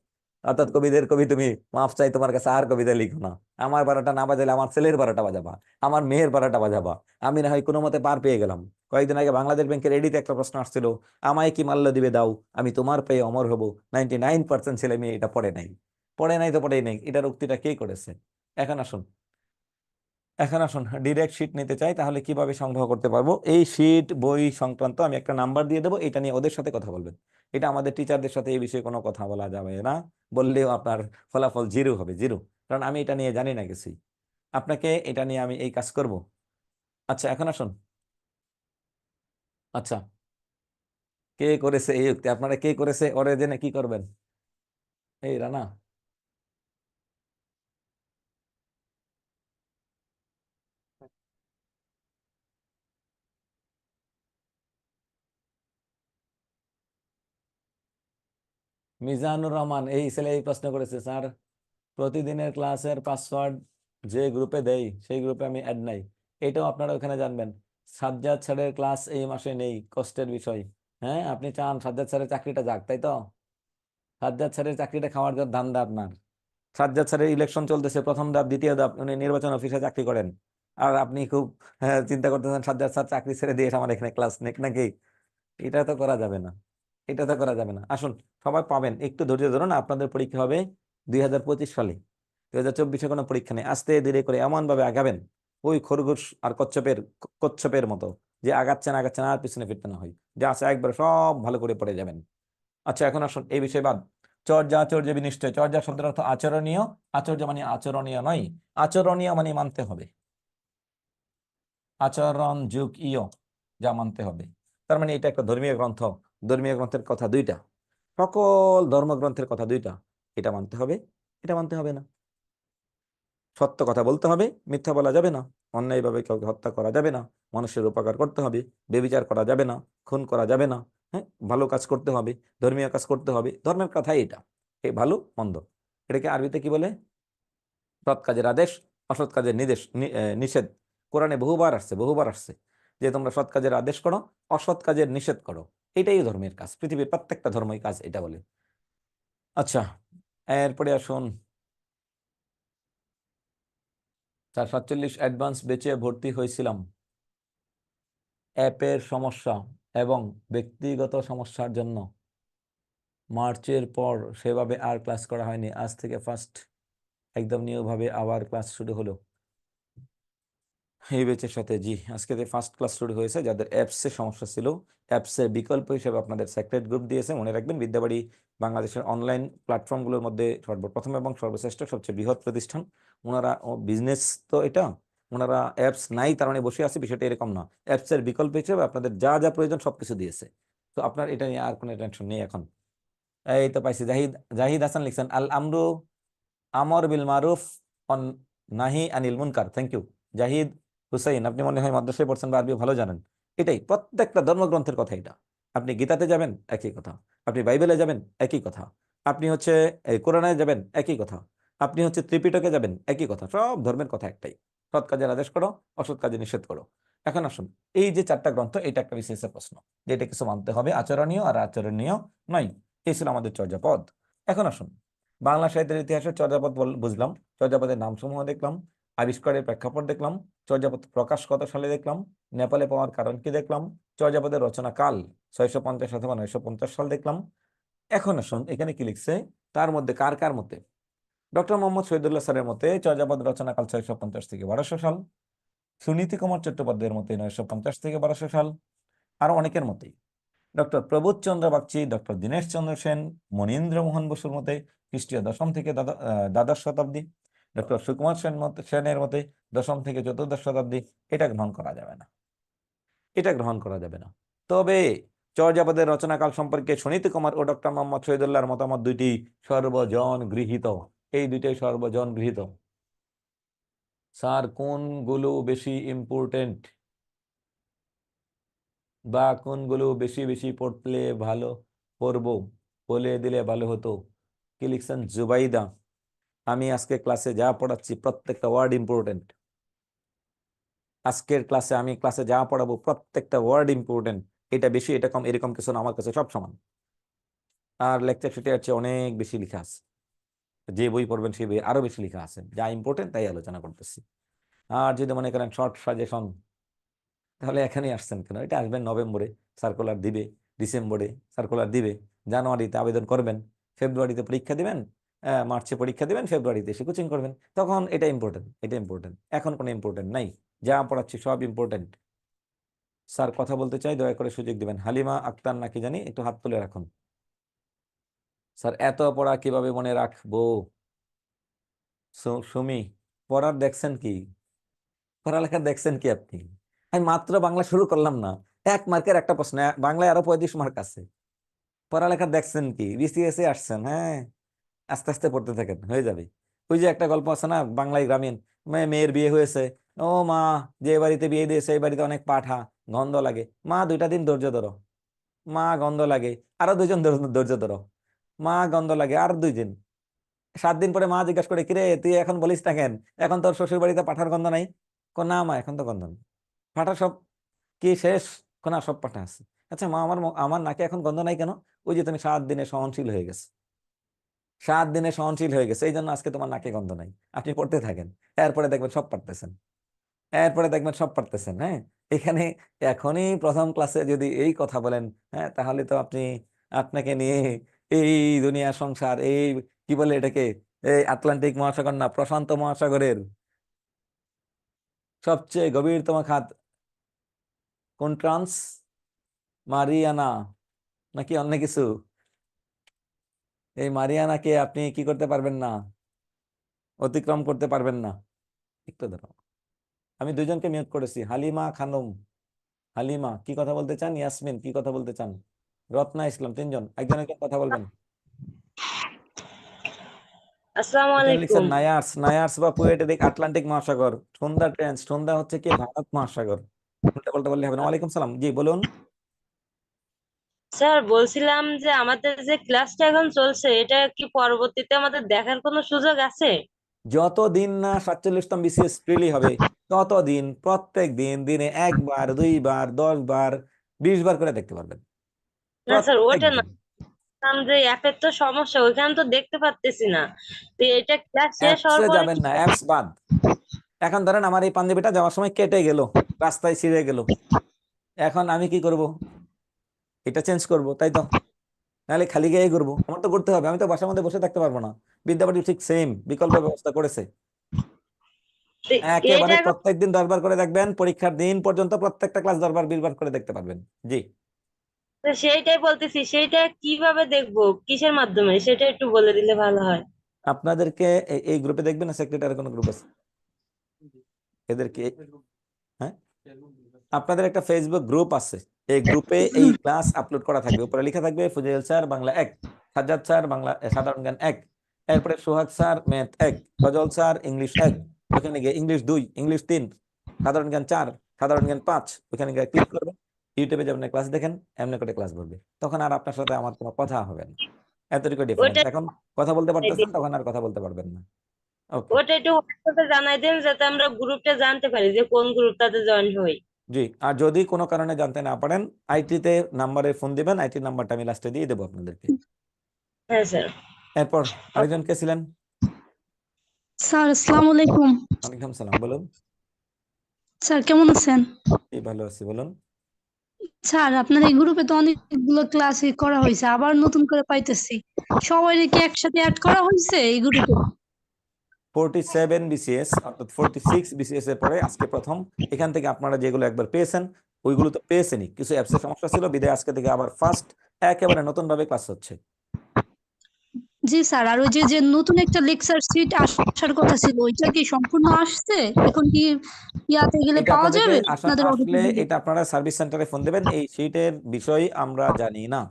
অর্থাৎ কবিদের কবি, তুমি মাফ চাই তোমার কাছে আর কবিতা লিখো না। আমার 12টা না বাজালে আমার ছেলের 12টা বাজাবা, আমার মেয়ের 12টা বাজাবা। আমি না হয় কোনো মতে পার পেয়ে গেলাম। কয়েকদিন আগে বাংলাদেশ ব্যাংকের এডিতে একটা প্রশ্ন আসছিল, আমায় কি মাল্য দিবে দাও, আমি তোমার পেয়ে অমর হব। 99% ছেলে মেয়ে এটা পড়ে নাই তো পড়েই নাই। এটার উক্তিটা কে করেছে? এখন আসুন, ডিরেক্ট শিট নিতে চাই, তাহলে কিভাবে সংগ্রহ করতে পারবো? এই শিট বই সংক্রান্ত আমি একটা নাম্বার দিয়ে দেবো, এটা নিয়ে ওদের সাথে কথা বলবেন। এটা আমাদের টিচারদের সাথে এই বিষয়ে কোনো কথা বলা যাবে না, বললেও আপনার ফলাফল জিরো হবে, জিরো। কারণ আমি এটা নিয়ে জানি না কিছুই। আপনাকে এটা নিয়ে আমি এই কাজ করব। আচ্ছা, এখন আসুন। আচ্ছা, কে করেছে এই উক্তি? আপনারা কে করেছে ওরে জেনে কি করবেন? এই রানা, মিজানুর রহমান, এই ছেলে এই প্রশ্ন করেছে। স্যার প্রতিদিনের ক্লাসের পাসওয়ার্ড যে গ্রুপে দেই সেই গ্রুপে আমি অ্যাড নাই। এটাও আপনারা ওখানে জানবেন। সাজ্জাদ স্যারের ক্লাস এই মাসে নেই, কষ্টের বিষয়। হ্যাঁ, আপনি চান সাজ্জাদ স্যারের চাকরিটা যাক, তাই তো? সাজ্জাদ স্যারের চাকরিটা খাওয়ার জন্য ধান্দা আপনার। সাজ্জাদ স্যারের ইলেকশন চলতেছে, প্রথম ধাপ দ্বিতীয় ধাপ, উনি নির্বাচন অফিসে চাকরি করেন। আর আপনি খুব চিন্তা করতেছেন সাজ্জাদ স্যার চাকরি ছেড়ে দিয়ে এসে আমার এখানে ক্লাস নেক নাকি? এটা তো করা যাবে না, এটা তো করা যাবে না। আসুন, সবাই পাবেন, একটু ধৈর্য ধরুন। আপনাদের পরীক্ষা হবে 2025 সালে, 2024-এ কোনো পরীক্ষা নেই। আস্তে ধীরে করে এমন ভাবে আগাবেন, ওই খরগোশ আর কচ্ছপের মতো, যে আগাচ্ছেন আর পিছনে ফিরতে না হয়, যে আছে একবার সব ভালো করে পড়ে যাবেন। আচ্ছা, এখন আসুন এই বিষয় বাদ। আচর্য বিনিশ্চয়। চর্যা শব্দের অর্থ আচরণীয়। আচর্য মানে আচরণীয় নয়, আচরণীয় মানে মানতে হবে। আচরণ যুগ ইয়, যা মানতে হবে। তার মানে এটা একটা ধর্মীয় গ্রন্থ। ধর্মীয় গ্রন্থের কথা দুইটা, সকল ধর্মগ্রন্থের কথা দুইটা। এটা মানতে হবে, এটা মানতে হবে না। সত্য কথা বলতে হবে, মিথ্যা বলা যাবে না। অন্যায়ভাবে কাউকে হত্যা করা যাবে না। মানুষের উপকার করতে হবে, বেবিচার করা যাবে না, খুন করা যাবে না। হ্যাঁ, ভালো কাজ করতে হবে, ধর্মীয় কাজ করতে হবে। ধর্মের কথাই এটা, এই ভালো মন্দ। এটাকে আরবিতে কি বলে? সৎ কাজের আদেশ, অসৎ কাজের নিষেধ। কোরআনে বহুবার আসছে যে তোমরা সৎ কাজের আদেশ করো, অসৎ কাজের নিষেধ করো। এটাই ধর্মের কাজ, পৃথিবীর প্রত্যেকটা ধর্মই কাজ এটা বলে। আচ্ছা, এরপরে আসুন। 47 অ্যাডভান্স বেচে ভর্তি হয়েছিলাম। অ্যাপের সমস্যা এবং ব্যক্তিগত সমস্যার জন্য মার্চের পর সেভাবে আর ক্লাস করা হয়নি। আজ থেকে ফার্স্ট একদম নিয়মভাবে আবার ক্লাস শুরু হলো এই ব্যাচের সাথে। জি, আজকে ফার্স্ট ক্লাস শুরু হয়েছে। যাদের অ্যাপসের সমস্যা ছিল, অ্যাপসের বিকল্প হিসেবে আপনাদের সেক্রেট গ্রুপ দিয়েছে। মনে রাখবেন, বিদ্যাবাড়ি বাংলাদেশের অনলাইন প্ল্যাটফর্মগুলোর মধ্যে সর্বপ্রথম এবং সর্বশ্রেষ্ঠ, সবচেয়ে বৃহৎ প্রতিষ্ঠান। ওনারা বিজনেস তো এটা, ওনারা অ্যাপস নাই তার মানে বসে আছে, বিষয়টা এরকম না। অ্যাপসের বিকল্প হিসেবে আপনাদের যা যা প্রয়োজন সবকিছু দিয়েছে। তো আপনার এটা নিয়ে আর কোনো টেনশন নেই এখন। এই তো পাইছি, জাহিদ হাসান লিখছেন আল আমরু আমর বিল মারুফ অন নাহি আনিল মুনকার। থ্যাংক ইউ জাহিদ হুসাইন, আপনি মনে হয় মাদ্রাসায় পড়ছেন বা আরবি ভালো জানেন। এটাই প্রত্যেকটা ধর্মগ্রন্থের কথা এটা। আপনি গীতাতে যাবেন একই কথা, আপনি বাইবেলে যাবেন একই কথা, আপনি হচ্ছে কোরআনে যাবেন একই কথা, আপনি হচ্ছে ত্রিপিটকে যাবেন একই কথা। সব ধর্মের কথা একটাই, সৎ কাজের আদেশ করো, অসৎ কাজে নিষেধ করো। এখন আসুন, এই যে 4টা গ্রন্থ, এটা একটা বিশেষ প্রশ্ন যে এটা কিছু মানতে হবে, আচরণীয় আর আচরণীয় নয়। এই ছিল আমাদের চর্যাপদ। এখন আসুন, বাংলা সাহিত্যের ইতিহাসে চর্যাপদ বুঝলাম, চর্যাপদের নামসমূহ দেখলাম, আবিষ্কারের প্রেক্ষাপট দেখলাম, চর্যাপদ প্রকাশ কত সালে দেখলাম, নেপালে পাওয়ার কারণ কি দেখলাম, চর্যাপদের রচনা কাল 650 অথবা 950 সাল দেখলাম। এখন আসুন, এখানে কি লিখছে, তার মধ্যে কার কার মতে ডক্টর মোহাম্মদ শহীদুল্লাহ স্যারের মতে চর্যাপদ রচনাকাল 650 থেকে 1200 সাল, সুনীতি কুমার চট্টোপাধ্যায়ের মতে 950 থেকে 1200 সাল, আরো অনেকের মতেই। ডক্টর প্রবোধ চন্দ্র বাগচি, ডক্টর দীনেশ চন্দ্র সেন, মনীন্দ্র মোহন বসুর মতে খ্রিস্টীয় 10ম থেকে দ্বাদশ শতাব্দী, ডক্টর সুকুমার সেনের মতে 10ম থেকে 14শ শতাব্দী। এটা গ্রহণ করা যাবে না, এটা গ্রহণ করা যাবে না। তবে চর্যাপদের রচনাকাল সম্পর্কে সুনীতি কুমার ও ডক্টর মোহাম্মদ শহীদুল্লাহর মতামত দুইটি সর্বজন গৃহীত। এই দুইটাই সর্বজন গৃহীত। স্যার কোনগুলো বেশি ইম্পর্টেন্ট বা কোনগুলো বেশি বেশি পড়লে ভালো পড়বো বলে দিলে ভালো হতো? কি লিখছেন? জুবাইদা, আমি আজকে ক্লাসে যা পড়াচ্ছি প্রত্যেকটা ওয়ার্ড ইম্পর্টেন্ট। আজকের ক্লাসে আমি ক্লাসে যা পড়াবো প্রত্যেকটা ওয়ার্ড ইম্পর্টেন্ট। এটা বেশি এটা কম এরকম কিছু না, আমার কাছে সব সমান। আর লেকচার শিটে আছে অনেক বেশি লেখা আছে, যে বই পড়বেন সেই বই আরো বেশি লেখা আছে। যা ইম্পর্টেন্ট তাই আলোচনা করতেছি। আর যদি মনে করেন শর্ট সাজেশন, তাহলে এখানেই আসছেন কেন? এটা আসবেন নভেম্বরে, সার্কুলার দিবে, ডিসেম্বরে সার্কুলার দিবে, জানুয়ারিতে আবেদন করবেন, ফেব্রুয়ারিতে পরীক্ষা দিবেন, মার্চে পরীক্ষা দিবেন, ফেব্রুয়ারিতে এসে কোচিং করবেন। তখন এটা ইম্পর্টেন্ট, এটা ইম্পর্টেন্ট। এখন কোনো ইম্পর্টেন্ট নাই, যা পড়াচ্ছি সব ইম্পর্টেন্ট। স্যার কথা বলতে চাই, দয়া করে সুযোগ দিবেন। হালিমা আক্তার নাকি জানি, একটু হাত তুলে রাখুন। স্যার এত পড়া কিভাবে মনে রাখবো? সুমি, পড়ার দেখছেন কি? পড়ালেখা দেখছেন কি আপনি? আমি মাত্র বাংলা শুরু করলাম না, 1 মার্কের একটা প্রশ্ন, বাংলায় আরো 35 মার্ক আছে। পড়ালেখা দেখছেন কি? বিসিএস এ আসছেন, হ্যাঁ আস্তে আস্তে পড়তে থাকেন, হয়ে যাবে। ওই যে একটা গল্প আছে না, বাংলায় গ্রামীণ, মেয়ের বিয়ে হয়েছে, ও মা যে বাড়িতে বিয়ে দিয়েছে এই বাড়িতে অনেক পাঠা, গন্ধ লাগে। মা 2টা দিন ধৈর্য ধরো। মা গন্ধ লাগে, আরো 2জন ধৈর্য ধরো। মা গন্ধ লাগে, আর 2 দিন। 7 দিন পরে মা জিজ্ঞাসা করে, কিরে তুই এখন বলিস না কেন, এখন তোর শ্বশুর বাড়িতে পাঠার গন্ধ নাই? না মা এখন তো গন্ধ নেই, পাঠা সব কি শেষ? না সব পাঠা আছে। আচ্ছা মা, আমার নাকে এখন গন্ধ নাই কেন? ওই যে তুমি 7 দিনে সহনশীল হয়ে গেছে, 7 দিনে সহনশীল হয়ে গেছে, এই জন্য আজকে তোমার নাকে গন্ধ নাই। আপনি পড়তে থাকেন, এরপরে দেখবেন সব পারতেছেন, এরপরে দেখবেন সব পারতেছেন। হ্যাঁ, এখানে এখনই প্রথম ক্লাসে যদি এই কথা বলেন, হ্যাঁ তাহলে তো আপনাকে নিয়ে এই দুনিয়া সংসার, এই কি বলে এটাকে, এই আটলান্টিক মহাসাগর না প্রশান্ত মহাসাগরের সবচেয়ে গভীরতম খাত কোন? ট্রান্স মারিয়ানা নাকি অন্য কিছু? এই মারিয়ানাকে আপনি কি করতে পারবেন না, অতিক্রম করতে পারবেন না। একটু ধরো, আমি 2জনকে মিউট করেছি। হালিমা খানম, হালিমা কি কথা বলতে চান? ইয়াসমিন কি কথা বলতে চান? রত্না ইসলাম, 3জন, একজন একজন কথা বলবেন। আসসালামু এখানে লিখছেন আলাইকুম। নায়ার্স, নায়ার্স বা পোয়েটেরিক আটলান্টিক মহাসাগর। সন্ধ্যা ট্রেন্স, সন্ধ্যা হচ্ছে কি ভারত মহাসাগর। উল্টা পাল্টা বললে হবে না। ওয়ালাইকুম সালাম, জি বলুন। স্যার বলছিলাম যে আমাদের যে ক্লাসটা এখন চলছে এটা কি পরবর্তীতে আমাদের দেখার কোনো সুযোগ আছে? যতদিন না 47তম বিসিএস প্রিলি হবে ততদিন প্রত্যেক দিন দিনে 1 বার 2 বার 10 বার 20 বার করে দেখতে পারবেন না স্যার, প্রত্যেক ওটা না, দিন। বললাম যে অ্যাপের তো সমস্যা, ওইখানে তো দেখতে পারতেছি না। তো এটা ক্লাস শেষ হওয়ার অ্যাপসে পরে যাবেন কি? না, অ্যাপস বাদ। এখন ধরেন আমার এই পাঞ্জাবিটা যাওয়ার সময় কেটে গেল, রাস্তায় ছিঁড়ে গেল, এখন আমি কি করব? এটা চেঞ্জ করব, তাই তো? নাহলে খালি গায়ে করবো? আমার তো করতে হবে, আমি তো বাসার মধ্যে বসে থাকতে পারবো না। বিদ্যাপতি ঠিক সেম বিকল্প ব্যবস্থা করেছে। তো একেবারে এটা এখন প্রত্যেকদিন 10 বার করে দেখবেন, পরীক্ষার দিন পর্যন্ত প্রত্যেকটা ক্লাস 10 বার 20 বার করে দেখতে পারবেন। জি তো সেইটাই বলতেছি, সেইটা কিভাবে দেখবো, কিসের মাধ্যমে, সেটা একটু বলে দিলে ভালো হয়। আপনাদেরকে এই গ্রুপে দেখবেন না, সেক্রেটারি কোনো গ্রুপ আছে এদেরকে, হ্যাঁ আপনাদের একটা ফেসবুক গ্রুপ আছে, এই গ্রুপে এই ক্লাস আপলোড করা থাকবে। উপরে লেখা থাকবে ফুজাইল স্যার বাংলা 1, সাজ্জাদ স্যার বাংলা সাধারণ জ্ঞান 1, এরপরে Sohag sir math 1, Fazal sir English 1, ওখানে গিয়ে ইংলিশ 2, ইংলিশ 3, সাধারণ জ্ঞান 4, সাধারণ জ্ঞান 5, ওখানে গিয়ে ক্লিক করবেন। ইউটিউবে যাবেন, ক্লাস দেখেন, এমনি করে ক্লাস বলবে, তখন আর আপনার সাথে আমার কোনো কথা হবে না। এতটুকু ডিফারেন্স। ওটা এখন কথা বলতে পারতেছেন, তখন আর কথা বলতে পারবেন না। ওকে, ওটা একটু হোয়াটসঅ্যাপে জানাই দেন যাতে আমরা গ্রুপটা জানতে পারি যে কোন গ্রুপটাতে জয়েন হই। জি। আর যদি কোনো কারণে জানতে না পারেন, আইটিতে নাম্বারে ফোন দিবেন, আইটি নাম্বারটা আমি লাস্টে দিয়ে দেবো আপনাদেরকে। হ্যাঁ স্যার। এরপর আরেকজন কে ছিলেন? স্যার আসসালামু আলাইকুম। ওয়ালাইকুম সালাম, বলুন। স্যার কেমন আছেন? এই ভালো আছি, বলুন। স্যার আপনার এই গ্রুপে তো অনেকগুলো ক্লাসই করা হয়েছে, আবার নতুন করে পাইতেছি। সবাই কি একসাথে অ্যাড করা হয়েছে এই গ্রুপে? 47 বিসিএস অর্থাৎ 46 বিসিএস এর পরে আজকে প্রথম এখান থেকে আপনারা যেগুলো একবার পেয়েছেন ওইগুলো তো পেয়েছেনই, কিছু অ্যাপসের সমস্যা ছিল বিদায় আজকে থেকে আবার ফার্স্ট একেবারে নতুন ভাবে ক্লাস হচ্ছে। জি স্যার, আর ওই যে নতুন একটা লেকচার সিট আসার কথা ছিল, ওইটা কি সম্পূর্ণ আসছে? এখন কি ইয়াতে গেলে এটা পাওয়া আপনাদেরকে যাবে আপনাদের আসলে অফিসে গেলে? এটা আপনারা সার্ভিস সেন্টারে ফোন দেবেন। এই শীটের বিষয় আমরা জানি না,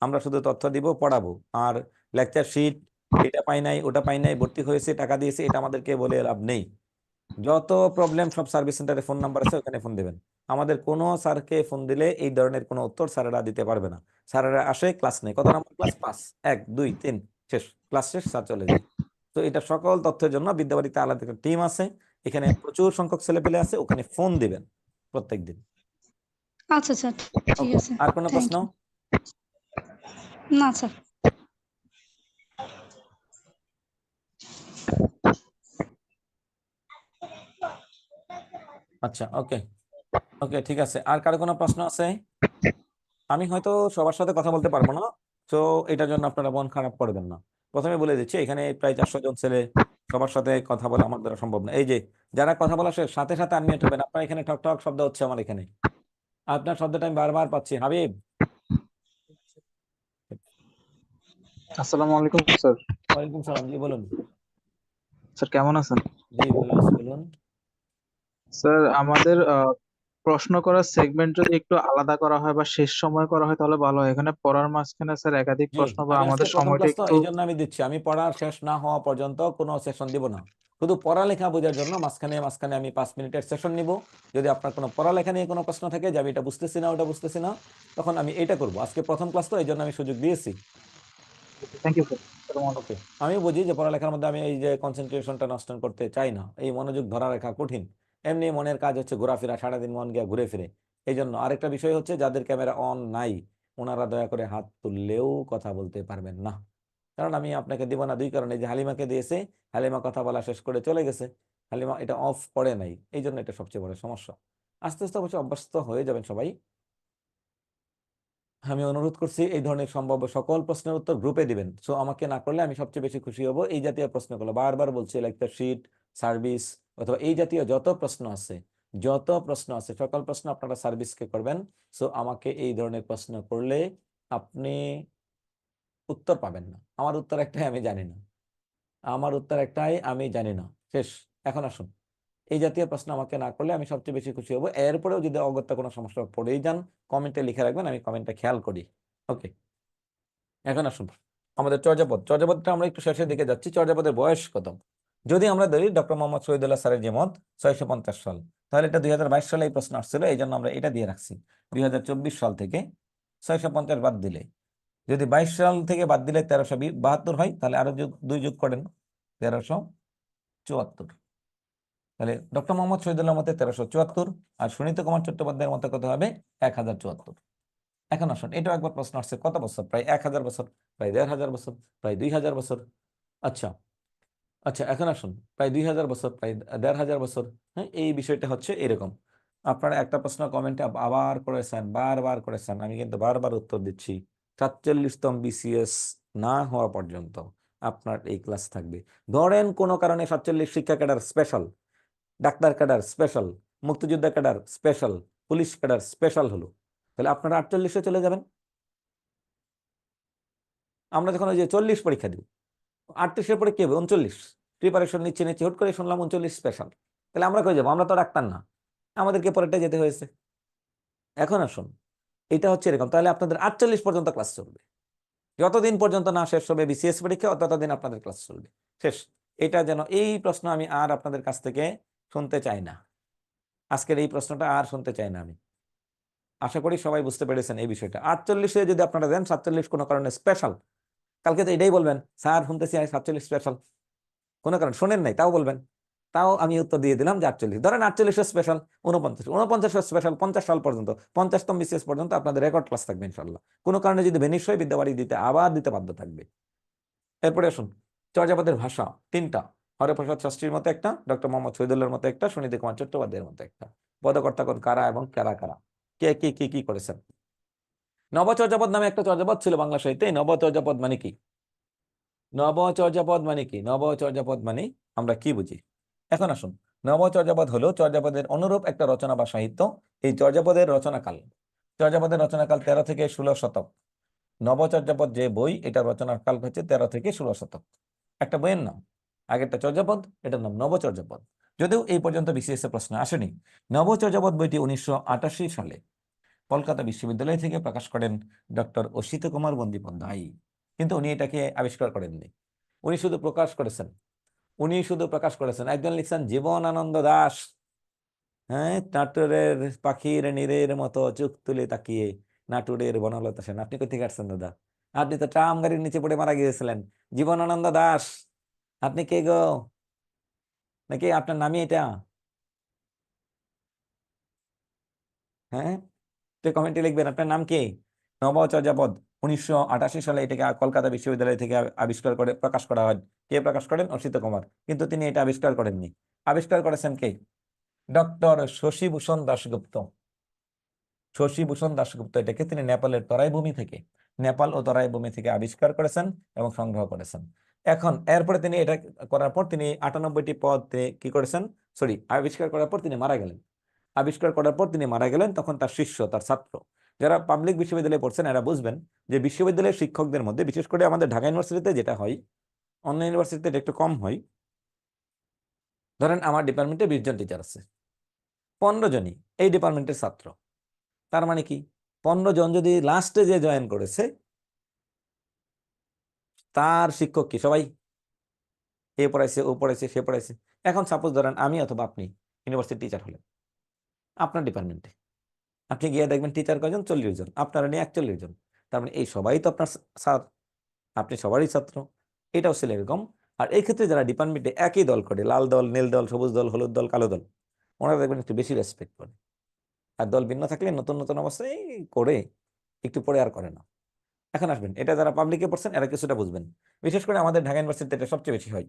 আমরা শুধু তথ্য দিব, পড়াবো। আর লেকচার শিট এটা পাই নাই, ওটা পাই নাই, ভর্তি হয়েছে, টাকা দিয়েছে, এটা আমাদেরকে বলে লাভ নেই। যত প্রবলেম সব সার্ভিস সেন্টারে ফোন নাম্বার আছে, ওখানে ফোন দেবেন। আমাদের কোনো স্যারকে ফোন দিলে এই ধরনের কোনো উত্তর স্যারেরা দিতে পারবে না। স্যারেরা আসে, ক্লাস নেই, কত নাম্বার ক্লাস? 5, 1, 2, 3, শেষ, ক্লাস শেষ, স্যার চলে যায়। তো এটা সকল তথ্যের জন্য বিদ্যাবাড়িতে আলাদা একটা টিম আছে, এখানে প্রচুর সংখ্যক ছেলেপেলে আছে, ওখানে ফোন দিবেন প্রত্যেকদিন। আচ্ছা স্যার, ঠিক ওকে, আছে, আর কোনো থ্যাংক প্রশ্ন? ইউ। না স্যার। আচ্ছা, ওকে ওকে, ঠিক আছে। আর কারো কোনো প্রশ্ন আছে? আমি হয়তো সবার সাথে কথা বলতে পারবো না, তো এটার জন্য আপনারা মন খারাপ করবেন না। প্রথমে বলে দিচ্ছি, এখানে প্রায় 400 জন ছেলে, সবার সাথে কথা বলা আমার দ্বারা সম্ভব না। এই যে যারা কথা বলা শেষ, সাথে সাথে আনমিউট হবেন। আপনার এখানে ঠক ঠক শব্দ হচ্ছে, আমার এখানে আপনার শব্দটা আমি বারবার পাচ্ছি। হাবিব, আসসালামু আলাইকুম স্যার। ওয়ালাইকুম সালাম, জি বলুন। স্যার কেমন আছেন? জি ভালো আছি, বলুন। স্যার আমাদের প্রশ্ন করার সেগমেন্ট যদি একটু আলাদা করা হয় বা শেষ সময় করা হয় তাহলে ভালো হয়। এখানে পড়ার মাঝখানে স্যার একাধিক জি, প্রশ্ন বা আমি আজকে আমাদের প্রথম সময়টা ক্লাস তো একটু এই জন্য আমি দিচ্ছি, আমি পড়া শেষ না হওয়া পর্যন্ত কোনো সেশন দিব না। শুধু পড়ালেখা বোঝার জন্য মাঝখানে মাঝখানে আমি 5 মিনিটের সেশন নিব। যদি আপনার কোনো পড়ালেখা নিয়ে কোনো প্রশ্ন থাকে যে আমি এটা বুঝতেছি না, ওটা বুঝতেছি না, তখন আমি এটা করব। আজকে প্রথম ক্লাস তো এই জন্য আমি সুযোগ দিয়েছি। Thank you sir. ওকে, আমি বুঝি যে পড়ালেখার মধ্যে আমি এই যে কনসেন্ট্রেশনটা নষ্ট করতে চাই না, এই মনোযোগ ধরা রাখা কঠিন। এমনি মনের কাজ হচ্ছে ঘোরাফেরা, সারাদিন মন গিয়া ঘুরে ফিরে। এই জন্য আরেকটা বিষয় হচ্ছে, যাদের ক্যামেরা অন নাই ওনারা দয়া করে হাত তুললেও কথা বলতে পারবেন না, কারণ আমি আপনাকে দিব না। দুই কারণে, যে হালিমাকে দিয়েছে, হালিমা কথা বলা শেষ করে চলে গেছে, হালিমা এটা অফ করে নাই, এই জন্য এটা সবচেয়ে বড় সমস্যা। আস্তে আস্তে অবশ্যই অভ্যস্ত হয়ে যাবেন সবাই। আমি অনুরোধ করছি এই ধরনের সম্ভাব্য সকল প্রশ্নের উত্তর গ্রুপে দিবেন। সো আমাকে না করলে আমি সবচেয়ে বেশি খুশি হব। এই জাতীয় প্রশ্নগুলো বারবার বলছি, লেকচার শিট, সার্ভিস অথবা এই জাতীয় যত প্রশ্ন আছে, সকল প্রশ্ন আপনারা সার্ভিসকে করবেন। সো আমাকে এই ধরনের প্রশ্ন করলে আপনি উত্তর পাবেন না। আমার উত্তর একটাই, আমি জানি না। আমার উত্তর একটাই, আমি জানি না, শেষ। এখন আসুন, এই জাতীয় প্রশ্ন আমাকে না করলে আমি সবচেয়ে বেশি খুশি হব। এরপরেও যদি অগত্যা কোনো সমস্যা পড়েই যান, কমেন্টে লিখে রাখবেন, আমি কমেন্টটা খেয়াল করি। ওকে, এখন আসুন আমাদের চর্যাপদটা আমরা একটু শেষের দিকে যাচ্ছি। চর্যাপদের বয়স কত? যদি আমরা ধরি ডক্টর মোহাম্মদ শহীদুল্লাহ স্যারের যে মত 650 সাল, তাহলে এটা 2022 সালে এই প্রশ্ন আসছিল, এই জন্য আমরা এটা দিয়ে রাখছি। 2024 সাল থেকে 650 বাদ দিলে, যদি 22 সাল থেকে বাদ দিলে 1372 হয়, তাহলে আরো 2 যোগ করেন, 1374। তাহলে ডক্টর মোহাম্মদ শহীদুল্লাহ মতে 1374, আর সুনীত কুমার চট্টোপাধ্যায়ের মতে কত হবে? 1074। এখন আসুন, এটাও একবার প্রশ্ন আসছে, কত বছর? প্রায় 1000 বছর, প্রায় 1500 বছর, প্রায় 2000 বছর। আচ্ছা আচ্ছা, এখন আসুন, প্রায় 2000 বছর, প্রায় 1500 বছর। হ্যাঁ, এই বিষয়টা হচ্ছে এরকম। আপনারা একটা প্রশ্ন কমেন্টে আবার করেছেন, বারবার করেছেন, আমি কিন্তু বারবার উত্তর দিচ্ছি। 47তম বিসিএস না হওয়া পর্যন্ত আপনার এই ক্লাস থাকবে। ধরেন কোনো কারণে 47 শিক্ষা cadre special, doctor cadre special, মুক্তিযোদ্ধা cadre special, police cadre special হলো, তাহলে আপনারা 48-এ চলে যাবেন। আমরা যখন ওই যে 40 পরীক্ষা দিব, 38-এর পরে কি হবে? 39 প্রিপারেশন নিচ্ছে হুট করে শুনলাম 39 স্পেশাল, তাহলে আমরা কই যাবো? আমরা তো ডাক্তার না, আমাদেরকে পরেরটা যেতে হয়েছে। এখন আসুন, এটা হচ্ছে এরকম, তাহলে আপনাদের 48 পর্যন্ত ক্লাস চলবে। যতদিন পর্যন্ত না শেষ হবে বিসিএস পরীক্ষা, ততদিন আপনাদের ক্লাস চলবে, শেষ। এটা যেন, এই প্রশ্ন আমি আর আপনাদের কাছ থেকে শুনতে চাই না। আজকের এই প্রশ্নটা আর শুনতে চাই না আমি। আশা করি সবাই বুঝতে পেরেছেন এই বিষয়টা। 48-এ যদি আপনারা দেন 47 কোনো কারণে স্পেশাল, কালকে তো এটাই বলবেন, স্যার শুনতেছি 47 স্পেশাল, কোনো কারণ শোনেন নাই তাও বলবেন। তাও আমি উত্তর দিয়ে দিলাম যে 48। ধরেন 48 স্পেশাল, 49 স্পেশাল, 50 সাল পর্যন্ত, 50তম বিসিএস পর্যন্ত আপনাদের রেকর্ড ক্লাস থাকবে ইনশাল্লাহ। কোনো কারণে যদি ভেনিশ হয়, বিদ্যাবাড়ি আবার দিতে বাধ্য থাকবে। এরপরে আসুন, চর্যাপদের ভাষা 3টা, হরপ্রসাদ শাস্ত্রীর মতো একটা, ডক্টর মোহাম্মদ শহীদুল্লাহর মতো একটা, সুনীতি কুমার চট্টোপাধ্যায়ের মতো একটা। পদকর্তাগণ কারা এবং কারা কারা, কে কি কি কি করেছেন? নবচর্যাপদ নামে একটা চর্যাপদ ছিল বাংলা সাহিত্যে। নবচর্যাপদ মানে কি? নবচর্যাপদ মানে কি? নবচর্যাপদ মানে আমরা কি বুঝি? এখন আসুন, নবচর্যাপদ হলো চর্যাপদের অনুরূপ একটা রচনা বা সাহিত্য। এই চর্যাপদের রচনাকাল 13 থেকে 16 শতক। নবচর্যাপদ যে বই, এটা রচনার কাল হচ্ছে 13 থেকে 16 শতক। একটা বইয়ের নাম, আগেরটা চর্যাপদ, এটার নাম নবচর্যাপদ। যদিও এই পর্যন্ত বিসিএস এর প্রশ্ন আসেনি। নবচর্যাপদ বইটি 1988 সালে কলকাতা বিশ্ববিদ্যালয় থেকে প্রকাশ করেন ডক্টর অসিত কুমার বন্দ্যোপাধ্যায়। কিন্তু উনি এটাকে আবিষ্কার করেননি, উনি শুধু প্রকাশ করেছেন। একজন লিখছেন জীবনানন্দ দাশ। হ্যাঁ, নাটোরের পাখির নীরের মতো চোখ তুলে তাকিয়ে নাটোরের বনলতা সেন। আপনি কোথেকে আসছেন দাদা? আপনি তো ট্রাম গাড়ির নিচে পড়ে মারা গিয়েছিলেন। জীবনানন্দ দাশ, আপনি কে গো? নাকি আপনার নামই এটা? হ্যাঁ, তো কমেন্টে লিখবেন আপনার নাম কি। নবচর্যাপদ 1988 সালে এটাকে কলকাতা বিশ্ববিদ্যালয় থেকে আবিষ্কার করে প্রকাশ করা হয়। কে প্রকাশ করেন? অসিত কুমার। কিন্তু তিনি এটা আবিষ্কার করেননি। আবিষ্কার করেছেন কে? ডক্টর শশীভূষণ দাশগুপ্ত। শশীভূষণ দাশগুপ্ত এটাকে তিনি নেপালের তরাই ভূমি থেকে, নেপাল ও তরাই ভূমি থেকে আবিষ্কার করেছেন এবং সংগ্রহ করেছেন। এখন এরপরে তিনি এটা করার পর তিনি 98টি পদ কি করেছেন, আবিষ্কার করার পর তিনি মারা গেলেন। তখন তার শিষ্য, তার ছাত্র, যারা পাবলিক বিশ্ববিদ্যালয়ে পড়ছেন এরা বুঝবেন যে বিশ্ববিদ্যালয়ের শিক্ষকদের মধ্যে, বিশেষ করে আমাদের ঢাকা ইউনিভার্সিটিতে যেটা হয়, অন্য ইউনিভার্সিটিতে এটা একটু কম হয়। ধরেন আমার ডিপার্টমেন্টে 20 জন টিচার আছে, 15 জনই এই ডিপার্টমেন্টের ছাত্র। তার মানে কি, 15 জন যদি লাস্টে যে জয়েন করেছে তার শিক্ষক কি সবাই? এ পড়াইছে, ও পড়াইছে, সে পড়াইছে। এখন সাপোজ ধরেন আমি অথবা আপনি ইউনিভার্সিটি টিচার হলেন আপনার ডিপার্টমেন্টে, আপনি গিয়ে দেখবেন টিচার কয়জন? 40 জন, আপনারা নিয়ে 41 জন। তার মানে এই সবাই তো আপনার স্যার, আপনি সবারই ছাত্র। এটাও ছিল এরকম। আর এই ক্ষেত্রে যারা ডিপার্টমেন্টে একই দল করে, লাল দল, নীল দল, সবুজ দল, হলুদ দল, কালো দল, ওনারা দেখবেন একটু বেশি রেসপেক্ট করে। আর দল ভিন্ন থাকলে নতুন নতুন অবস্থায় করে, একটু পরে আর করে না। এখন আসবেন, এটা যারা পাবলিকে পড়ছেন এরা কিছুটা বুঝবেন। বিশেষ করে আমাদের ঢাকা ইউনিভার্সিটিতে এটা সবচেয়ে বেশি হয়।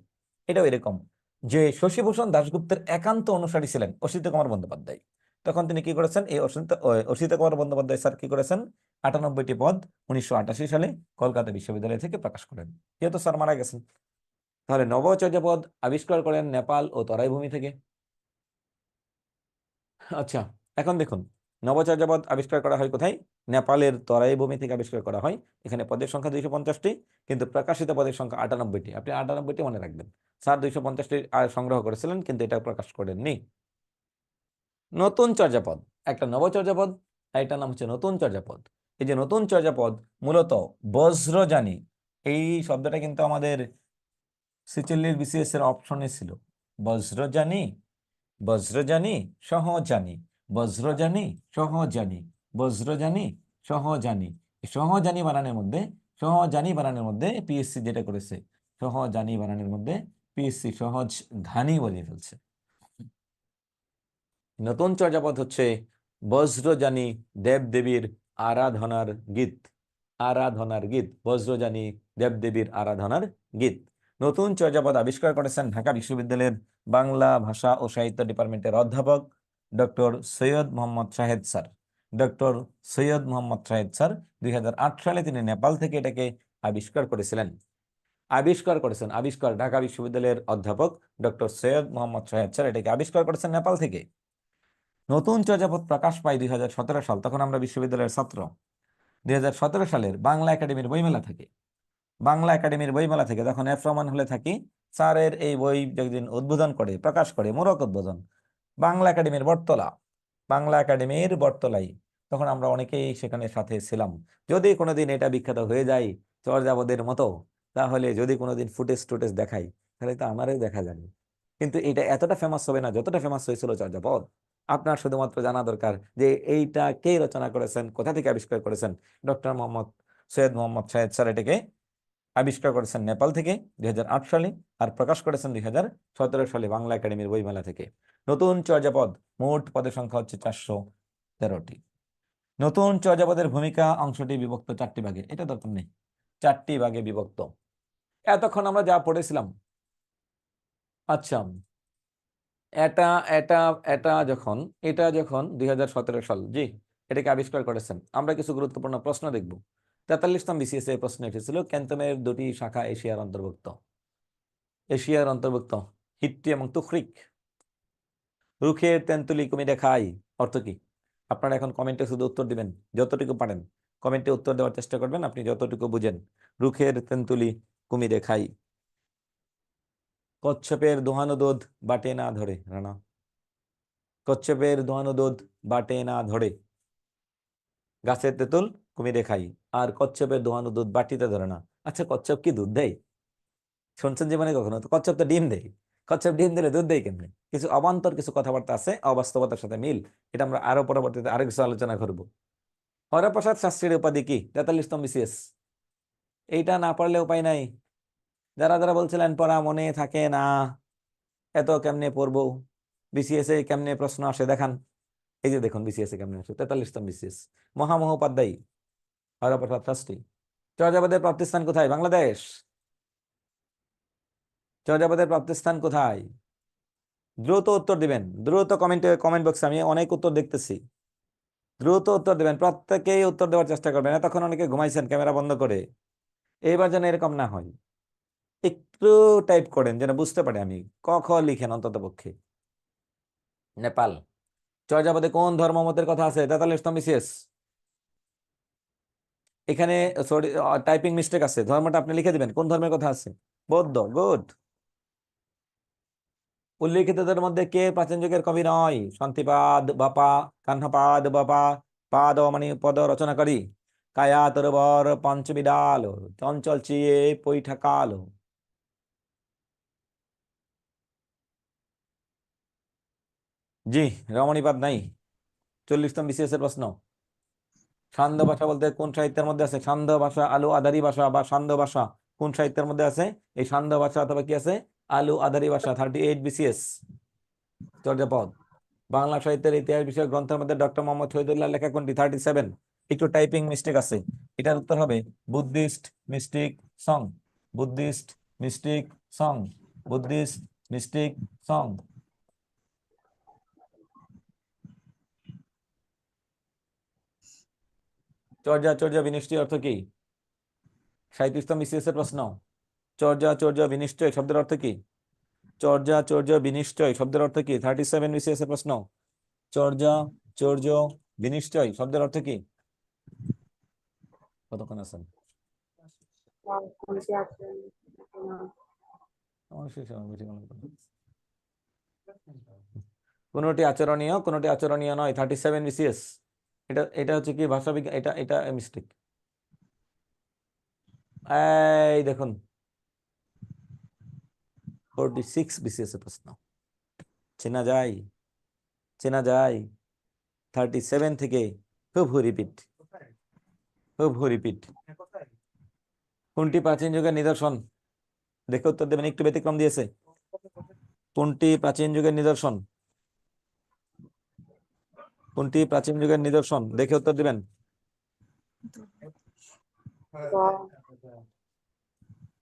এটাও এরকম যে শশীভূষণ দাশগুপ্তের একান্ত অনুসারী ছিলেন অসিত কুমার বন্দ্যোপাধ্যায়। তখন তিনি কি করেছেন, এই অসিত কুমার বন্দ্যোপাধ্যায় স্যার কি করেছেন, 98টি পদ 1988 সালে কলকাতা বিশ্ববিদ্যালয় থেকে প্রকাশ করেন। যেহেতু স্যার মারা গেছেন, তাহলে নবচর্যাপদ আবিষ্কার করেন নেপাল ও তরাই ভূমি থেকে। আচ্ছা, এখন দেখুন, নবচর্যাপদ আবিষ্কার করা হয় কোথায়? নেপালের তরাই ভূমি থেকে আবিষ্কার করা হয়। এখানে পদের সংখ্যা 250টি, কিন্তু প্রকাশিত পদের সংখ্যা 98টি। আপনি 98টি মনে রাখবেন। স্যার 250টি সংগ্রহ করেছিলেন, কিন্তু এটা প্রকাশ করেননি। নতুন চর্যাপদ, একটা নবচর্যাপদ আর এটার নাম হচ্ছে নতুন চর্যাপদ। এই যে নতুন চর্যাপদ মূলত বজ্রযানী, এই শব্দটা কিন্তু আমাদের 46 বিসিএস এর অপশনে ছিল। বজ্রযানী, বজ্রযানী, সহযানী, বজ্রযানী, সহযানী, বজ্রযানী, সহযানী। সহযানী বানানের মধ্যে পিএসসি যেটা করেছে, সহযানী বানানের মধ্যে পিএসসি সহজ ধানী বলে ফেলছে। নতুন চর্যাপদ হচ্ছে বজ্রযানী দেবদেবীর আরাধনার গীত। বজ্রযানী দেবদেবীর আরাধনার গীত। নতুন চর্যাপদ আবিষ্কার করেছেন ঢাকা বিশ্ববিদ্যালয়ের বাংলা ভাষা ও সাহিত্য ডিপার্টমেন্টের অধ্যাপক ডক্টর সৈয়দ মোহাম্মদ শাহেদ স্যার। 2008 সালে তিনি নেপাল থেকে এটাকে আবিষ্কার করেছিলেন। ঢাকা বিশ্ববিদ্যালয়ের অধ্যাপক ডক্টর সৈয়দ মোহাম্মদ শাহেদ স্যার এটাকে আবিষ্কার করেছেন নেপাল থেকে। নতুন চর্যাপদ প্রকাশ পায় 2017 সাল, তখন আমরা বিশ্ববিদ্যালয়ের ছাত্র। 2017 সালের বাংলা একাডেমির বইমেলা থেকে যখন এফ রহমান হলে থাকি, স্যারের এই বই যেদিন উদ্বোধন করে, প্রকাশ করে, মোড়ক উদ্বোধন, বাংলা একাডেমির বটতলায়, তখন আমরা অনেকেই সেখানে সাথে ছিলাম। যদি কোনোদিন এটা বিখ্যাত হয়ে যায় চর্যাপদের মতো, তাহলে যদি কোনোদিন ফুটেজ টুটেজ দেখাই, তাহলে তো আমারও দেখা যাবে। কিন্তু এটা এতটা ফেমাস হবে না যতটা ফেমাস হয়েছিল চর্যাপদ। আপনার শুধুমাত্র জানা দরকার যে এইটা কে রচনা করেছেন, কোথা থেকে আবিষ্কার করেছেন। ডক্টর সৈয়দ মোহাম্মদ শাহেদ স্যার এটাকে আবিষ্কার করেছেন নেপাল থেকে 2008 সালে, আর প্রকাশ করেছেন 2017 সালে বাংলা একাডেমির বইমেলা থেকে। নতুন চর্যাপদ মোট পদের সংখ্যা হচ্ছে 413টি। নতুন চর্যাপদের ভূমিকা অংশটি বিভক্ত 4টি ভাগে। এটা দরকার নেই, 4টি ভাগে বিভক্ত। এতক্ষণ আমরা যা পড়েছিলাম, আচ্ছা, এটা এটা এটা যখন 2017 সাল, জি, এটাকে আবিষ্কার করেছেন, আমরা কিছু গুরুত্বপূর্ণ প্রশ্ন দেখব। 43তম বিসিএস এর প্রশ্ন এসেছিল ক্যান্টনের দুটি শাখা এশিয়ার অন্তর্ভুক্ত। এশিয়ার অন্তর্ভুক্ত হিট্টি এবং তুখরিক। রুখের তেন্তুলি কুমিরে খাই অর্থ কি? আপনারা এখন কমেন্টে শুধু উত্তর দিবেন, যতটুকু পারেন কমেন্টে উত্তর দেওয়ার চেষ্টা করবেন, আপনি যতটুকু বুঝেন। রুখের তেন্তুলি কুমিরে খাই। কচ্ছপের দোহানো দুধ বাটে না ধরে, রানা। কচ্ছপের দোহানো দুধ বাটে না ধরে। গাছের তেঁতুল কুমিরে খাই, আর কচ্ছপের দোহানো দুধ বাটিতে ধরে না। আচ্ছা, কচ্ছপ কি দুধ দেয়? শুনছেন জীবনে কখনো? তো কচ্ছপ তো ডিম দেয়। কচ্ছপ ডিম দিলে দুধ দেয় কেমনে? কিছু অবান্তর কিছু কথাবার্তা আছে, অবাস্তবতার সাথে মিল। এটা আমরা আরো পরবর্তীতে আরো কিছু আলোচনা করবো। হরপ্রসাদ শাস্ত্রীর উপাধি কি? 43তম বিসিএস। এইটা না পড়লে উপায় নাই। যারা যারা বলছিলেন পড়া মনে থাকে না, এত কেমনে পড়বো, বিসিএস এ কেমনে প্রশ্ন আসে দেখান। এই যে দেখুন বিসিএস এ কেমনে আসে, 43তম বিসিএস। মহামহোপাধ্যায় হরপ্রসাদ শাস্ত্রী। চর্যাপদের প্রাপ্তিস্থান কোথায়? বাংলাদেশ। চর্যাপদের প্রাপ্তিস্থান কোথায়? দ্রুত উত্তর দিবেন, দ্রুত কমেন্ট বক্সে, আমি অনেক উত্তর দেখতেছি। দ্রুত উত্তর দিবেন, প্রত্যেকেই উত্তর দেওয়ার চেষ্টা করবেন। এতক্ষণ অনেকে ঘুমাইছেন ক্যামেরা বন্ধ করে, এইবার যেন এরকম না হয়। একটু টাইপ করেন যেন বুঝতে পারি আমি, ক খ লিখেন অন্তত পক্ষে। নেপাল। চর্যাপদে কোন ধর্মমতের কথা আছে? 43তম বিসিএস। এখানে সরি, টাইপিং মিস্টেক আছে, ধর্মটা আপনি লিখে দিবেন, কোন ধর্মের কথা আছে? বৌদ্ধ। গুড। উল্লিখিতদের মধ্যে কে প্রাচীন যুগের কবি নয়? শান্তিপাদ বাপা, কাহ্নপাদ বাপা, পাদ মানে পদ রচনাকারী। কায়া তরবর পঞ্চবিডাল, চঞ্চল চিয়ে পৈঠাকাল। জি, রমণীপাদ নাই। 40তম বিসিএস এর প্রশ্ন। সান্ধ্য ভাষা বলতে কোন সাহিত্যের মধ্যে আছে? সান্ধ্য ভাষা, আলু আদারি ভাষা বা সান্ধ্য ভাষা কোন সাহিত্যের মধ্যে আছে? এই সান্ধ্য ভাষা অথবা কি আছে? আলু আদারি ভাষা। 38 বিসিএস চর্যাপদ। বাংলা সাহিত্যের ইতিহাস বিষয়ক গ্রন্থের মধ্যে ডক্টর মোহাম্মদ শহীদুল্লাহ লেখা কোনটি? 37। একটু টাইপিং মিস্টেক আছে, এটার উত্তর হবে Buddhist mystic song. Buddhist mystic song. Buddhist mystic song. চর্যা বিনিষ্টি অর্থ কি? 37তম বিসিএস এর প্রশ্ন। চর্যা বিনিষ্টয় শব্দের অর্থ কি? চর্যা বিনিষ্টয় শব্দের অর্থ কি? 37 বিসিএস এর প্রশ্ন। চর্যা বিনিষ্টয় শব্দের অর্থ কি? কতক্ষণ আছেন? কোনটি আচরণীয়, কোনটি আচরণীয় নয়। 37 বিসিএস। এটা হচ্ছে কি ভাষা বিজ্ঞান, এটা মিস্টেক। এই দেখুন 46 বিসিএস এর প্রশ্ন। চেনা যায় 37 থেকে হুবহু রিপিট। কোনটি প্রাচীন যুগের নিদর্শন? দেখে উত্তর দেবেন, একটু ব্যতিক্রম দিয়েছে। কোনটি প্রাচীন যুগের নিদর্শন? কোনটি প্রাচীন যুগের নিদর্শন? দেখে উত্তর দিবেন।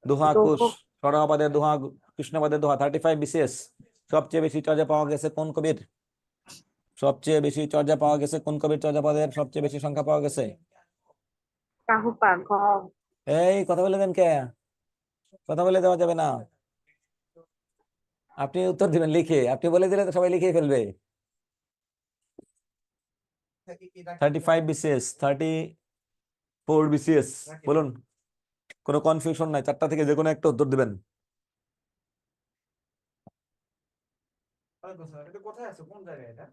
দোহা কুশ, সরহাবাদের দোহা, কৃষ্ণবাদের দোহা। 35 বিসিএস। সবচেয়ে বেশি চর্যা পাওয়া গেছে কোন কবির? সবচেয়ে বেশি চর্যা পাওয়া গেছে কোন কবির? চর্যাপদের সবচেয়ে বেশি সংখ্যা পাওয়া গেছে। এই কথা বলে দেন কে? কথা বলে দেওয়া যাবে না, আপনি উত্তর দিবেন লিখে। আপনি বলে দিলে তো সবাই লিখে ফেলবে। 35 বিসিএস, 34 বিসিএস। বলুন, কোনো কনফিউশন নাই, 4টা থেকে যে কোনো একটা উত্তর দিবেন। কোথায় আছে, কোন জায়গায় এটা?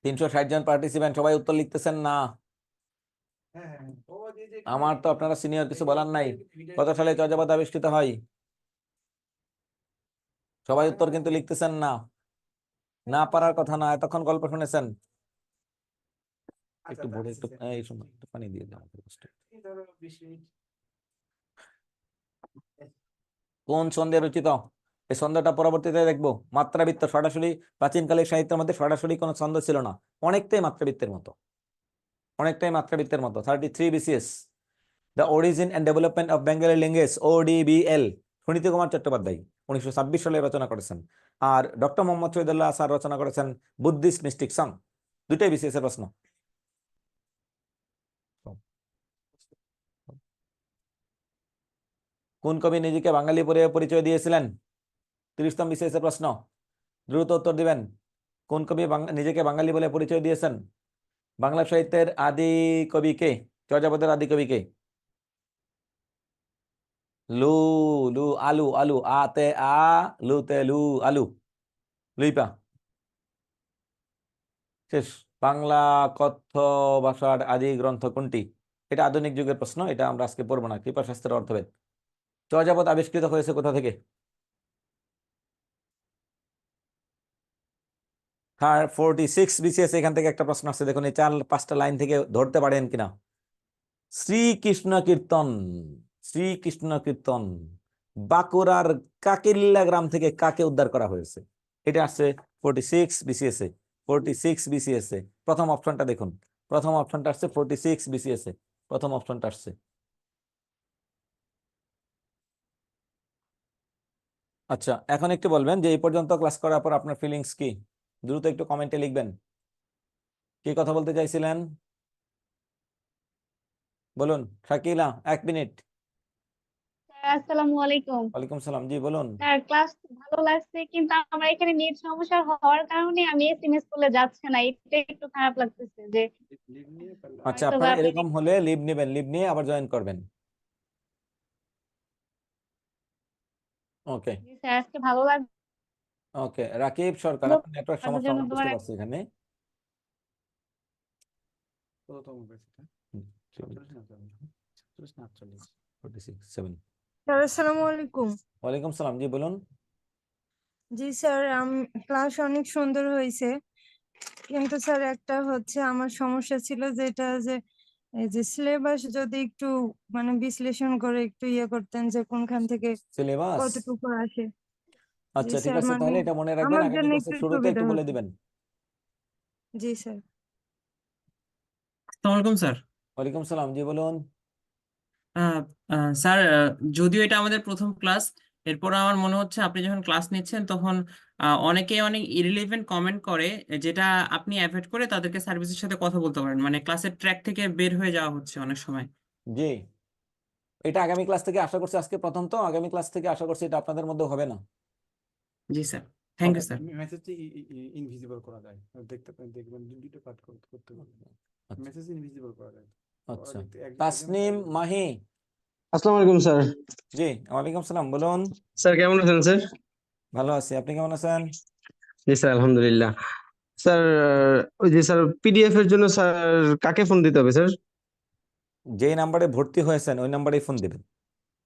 360 জন পার্টিসিপেন্ট, সবাই উত্তর লিখতেছেন না। আমার তো আপনারা সিনিয়র, কিছু বলার নাই। কত সালে চর্যাপদ আবিষ্কৃত হয়? সবাই উত্তর কিন্তু লিখতেছেন না। না পারার কথা না, এতক্ষণ গল্প শুনেছেন। একটু ভরে একটু এই সময় একটু পানি দিয়ে দাও। কোন ছন্দে রচিত? এই ছন্দটা পরবর্তীতে দেখবো। মাত্রাবৃত্ত সরাসরি প্রাচীনকালের সাহিত্যের মধ্যে সরাসরি কোনো ছন্দ ছিল না, অনেকটাই মাত্রাবৃত্তের মতো। 33 BCS. The origin and development of Bengali language, ODBL, Suniti Kumar Chattopadhyay 1926 সালে রচনা করেছেন। আর ডক্টর মোহাম্মদ শহীদুল্লাহ স্যার রচনা করেছেন বুদ্ধিস্ট মিস্টিক সং। দুটাই বিসিএস এর প্রশ্ন। কোন কবি নিজেকে বাঙালি বলে পরিচয় দিয়েছিলেন? 30তম বিসিএস এর প্রশ্ন, দ্রুত উত্তর দিবেন। কোন কবি নিজেকে বাঙালি বলে পরিচয় দিয়েছেন? বাংলা সাহিত্যের আদি কবি কে? চর্যাপদের আদি কবি কে? লু লু আলু আলু, আতে আ, লুতে লু, আলু, লুইপা। শেষ। বাংলা কথ্য ভাষার আদি গ্রন্থ কোনটি? এটা আধুনিক যুগের প্রশ্ন, এটা আমরা আজকে পড়বো না। কৃপাশাস্ত্রের অর্থভেদ। চর্যাপদ আবিষ্কৃত হয়েছে কোথা থেকে? 46 বিসিএস এখান থেকে একটা প্রশ্ন আসছে, দেখুন এই 4-5টা লাইন থেকে ধরতে পারেন কিনা। শ্রীকৃষ্ণ কীর্তন, শ্রীকৃষ্ণ কীর্তন বাঁকুড়ার কাকিল্লা গ্রাম থেকে কাকে উদ্ধার করা হয়েছে? এটা আসছে 46 বিসিএস এ। 46 বিসিএস এ প্রথম অপশনটা দেখুন, প্রথম অপশনটা আসছে 46 বিসিএস এ, প্রথম অপশনটা আসছে। আচ্ছা, এখন একটু বলবেন যে এই পর্যন্ত ক্লাস করার পর আপনার ফিলিংস কি? দ্রুত একটু কমেন্টে লিখবেন। কি কথা বলতে চাইছিলেন বলুন। শাকিলা, 1 মিনিট। স্যার আসসালামু আলাইকুম। ওয়ালাইকুম সালাম, জি বলুন। স্যার ক্লাস ভালো লাগছে, কিন্তু আমার এখানে নেট সমস্যা হওয়ার কারণে আমি এসএমএস করলে যাচ্ছে না, এটা একটু খারাপ লাগতেছে যে আচ্ছা, হয়তো বা আপনার আপনি এরকম হলে লিভ নেবেন, লিভ নিয়ে আবার জয়েন করবেন। ওকে জি স্যার আজকে ভালো লাগলো ওকে। রাকিব সরকার, আপনার নেটওয়ার্ক আপনার সমস্যা জন্য আমরা দোয়া বুঝতে পারছি এখানে। হুম, 46, 7। স্যার আসসালামু আলাইকুম। ওয়ালাইকুম সালাম, জি বলুন। জি স্যার, ক্লাস অনেক সুন্দর হয়েছে, কিন্তু স্যার একটা হচ্ছে আমার সমস্যা ছিল, যেটা যে এই যে সিলেবাস যদি একটু মানে বিশ্লেষণ করে একটু ইয়ে করতেন যে কোনখান থেকে সিলেবাস, কতটুকু আসে। জি আচ্ছা ঠিক স্যার, আছে, মানে তাহলে এটা মনে রাখবেন, আমার আগামী জন্য ক্লাসের একটু শুরুতে সুবিধা একটু বলে হতো। দিবেন। জি স্যার। আসসালামু আলাইকুম স্যার। ওয়ালাইকুম সালাম, জি বলুন। স্যার, যদিও এটা আমাদের প্রথম ক্লাস, এরপর আমার মনে হচ্ছে আপনি যখন ক্লাস নিচ্ছেন তখন অনেকে অনেক ইরিলেভেন্ট কমেন্ট করে, যেটা আপনি অ্যাভয়েড করে তাদেরকে সার্ভিসের সাথে কথা বলতে পারেন, মানে ক্লাসের ট্র্যাক থেকে বের হয়ে যাওয়া হচ্ছে অনেক সময়। জি, এটা আগামী ক্লাস থেকে আশা করছি, আজকে প্রথম তো, আগামী ক্লাস থেকে আশা করছি এটা আপনাদের মধ্যে হবে না। জি sir, thank okay you sir. মেসেজটি ইনভিজিবল করা যায়, দেখবেন দুটো পার্ট করতে পারবেন, মেসেজ ইনভিজিবল করা যায়। আচ্ছা, তাসনিম মাহি। আসসালামু আলাইকুম স্যার। জি ওয়ালাইকুম সালাম, বলুন। স্যার কেমন আছেন স্যার? ভালো আছি, আপনি কেমন আছেন? জি স্যার আলহামদুলিল্লাহ। স্যার ওই যে স্যার পিডিএফ এর জন্য স্যার কাকে ফোন দিতে হবে স্যার? যে নাম্বারে ভর্তি হয়েছেন ওই নাম্বারেই ফোন দিবেন,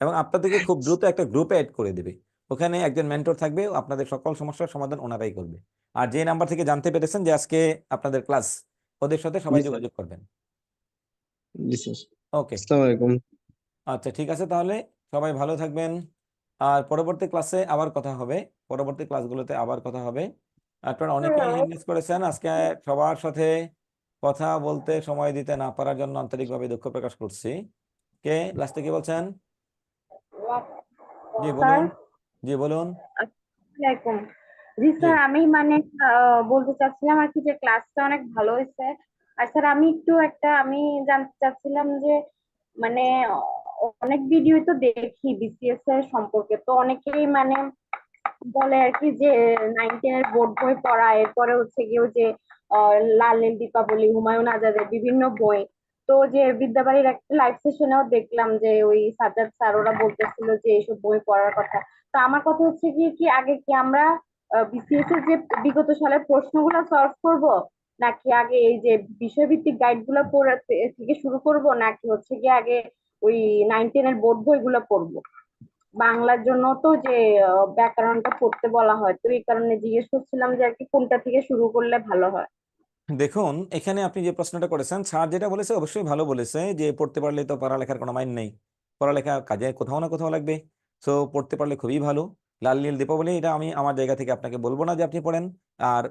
এবং আপনাদেরকে খুব দ্রুত একটা গ্রুপে অ্যাড করে দেবে। ওখানে একজন মেন্টর থাকবে, আপনাদের সকল সমস্যার সমাধান ওনারাই করবে। আর যে নাম্বার থেকে জানতে পেরেছেন যে আজকে আপনাদের ক্লাস, ওদের সাথে সবাই জি স্যার। যোগাযোগ করবেন। জি স্যার। ওকে, আসসালামু আলাইকুম। আচ্ছা ঠিক আছে, তাহলে সবাই ভালো থাকবেন। আর পরবর্তী ক্লাসে আবার কথা হবে, পরবর্তী ক্লাসগুলোতে আবার কথা হবে। আপনারা অনেকেই হিন্দিস করেছেন, আজকে সবার সাথে কথা বলতে সময় দিতে না পারার জন্য আন্তরিকভাবে দুঃখ প্রকাশ করছি। কে লাস্টে কি বলছেন? জি স্যার বলুন, জি বলুন। আসসালামাইকুম। জি জি স্যার, আমি মানে বলতে চাচ্ছিলাম আর কি যে ক্লাসটা অনেক ভালো হয়েছে। আর স্যার আমি একটু আমি জানতে চাচ্ছিলাম যে মানে অনেক ভিডিও তো দেখি বিসিএস এর সম্পর্কে, তো অনেকেই মানে বলে আর কি যে 9-10 এর বোর্ড বই পড়া, এরপরে হচ্ছে গিয়ে ওই যে লালের দীপাবলি, হুমায়ুন আজাদের বিভিন্ন বই। তো যে বিদ্যাবাড়ির একটা লাইভ সেশনেও দেখলাম যে ওই সাজ্জাদ স্যার ওরা বলতেছিল যে এইসব বই পড়ার কথা। তো আমার কথা হচ্ছে কি আগে কি আমরা বিসিএস এর যে বিগত সালের প্রশ্নগুলো সলভ করব, নাকি আগে এই যে বিষয়ভিত্তিক গাইড গুলো পড়া থেকে শুরু করব, নাকি হচ্ছে কি আগে ওই 9-10 এর বোর্ড বইগুলো পড়বো? বাংলার জন্য তো যে ব্যাকরণটা পড়তে বলা হয়, তো এই কারণে জিজ্ঞেস করছিলাম যে আর কি কোনটা থেকে শুরু করলে ভালো হয়। দেখুন, এখানে আপনি যে প্রশ্নটা করেছেন, স্যার যেটা বলেছে অবশ্যই ভালো বলেছে, যে পড়তে পারলে তো পড়ালেখার কোনো মাইন নেই, পড়ালেখা কাজে কোথাও না কোথাও লাগবে। সো পড়তে পারলে খুবই ভালো। লাল নীল দীপাবলি এটা আমি আমার জায়গা থেকে আপনাকে বলবো না যে আপনি পড়েন। আর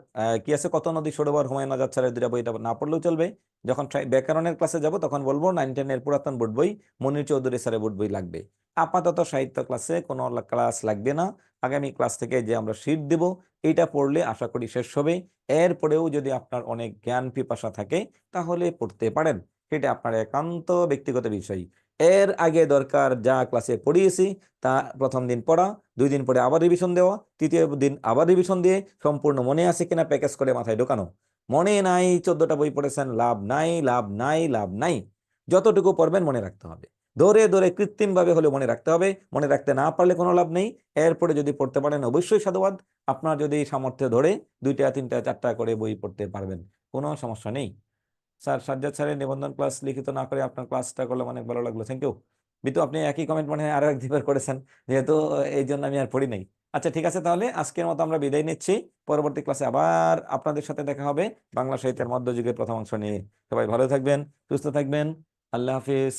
কি আছে, কত নদী সরোবর, হুমায়ুন আজাদ স্যারের দুটা বই, এটা না পড়লেও চলবে। যখন ব্যাকরণের ক্লাসে যাব তখন বলবো 9-10 এর পুরাতন বোর্ড বই, মনির চৌধুরী স্যারের বোর্ড বই লাগবে। আপাতত সাহিত্য ক্লাসে কোনো ক্লাস লাগবে না, আগামী ক্লাস থেকে যে আমরা শীট দেব এটা পড়লে আশা করি শেষ হবে। এরপরেও যদি আপনার অনেক জ্ঞান পিপাসা থাকে তাহলে পড়তে পারেন, সেটা আপনার একান্ত ব্যক্তিগত বিষয়। এর আগে দরকার যা ক্লাসে পড়িয়েছি তা প্রথম দিন পড়া, 2 দিন পরে আবার রিভিশন দেওয়া, তৃতীয় দিন আবার রিভিশন দিয়ে সম্পূর্ণ মনে আছে কিনা প্যাকেজ করে মাথায় ঢোকানো। মনে নাই 14টা বই পড়েছেন, লাভ নাই, লাভ নাই, লাভ নাই। যতটুকু পড়বেন মনে রাখতে হবে, ধরে ধরে কৃত্রিম ভাবে হলে মনে রাখতে হবে। মনে রাখতে না পারলে কোনো লাভ নেই। এরপরে যদি পড়তে পারেন অবশ্যই সাধুবাদ। আপনার যদি সামর্থ্য ধরে 2টা 3টা 4টা করে বই পড়তে পারবেন, কোনো সমস্যা নেই। স্যার, সাজ্জাদ স্যারের নিবন্ধন ক্লাস লিখিত না করে আপনার ক্লাসটা করলে অনেক ভালো লাগলো, থ্যাংক ইউ। বিতু, আপনি একই কমেন্ট মনে হয় আরো একবার করেছেন, যেহেতু এই জন্য আমি আর পড়ি নাই। আচ্ছা ঠিক আছে, তাহলে আজকের মতো আমরা বিদায় নিচ্ছি। পরবর্তী ক্লাসে আবার আপনাদের সাথে দেখা হবে বাংলা সাহিত্যের মধ্যযুগের প্রথম অংশ নিয়ে। সবাই ভালো থাকবেন, সুস্থ থাকবেন, আল্লাহ হাফিজ।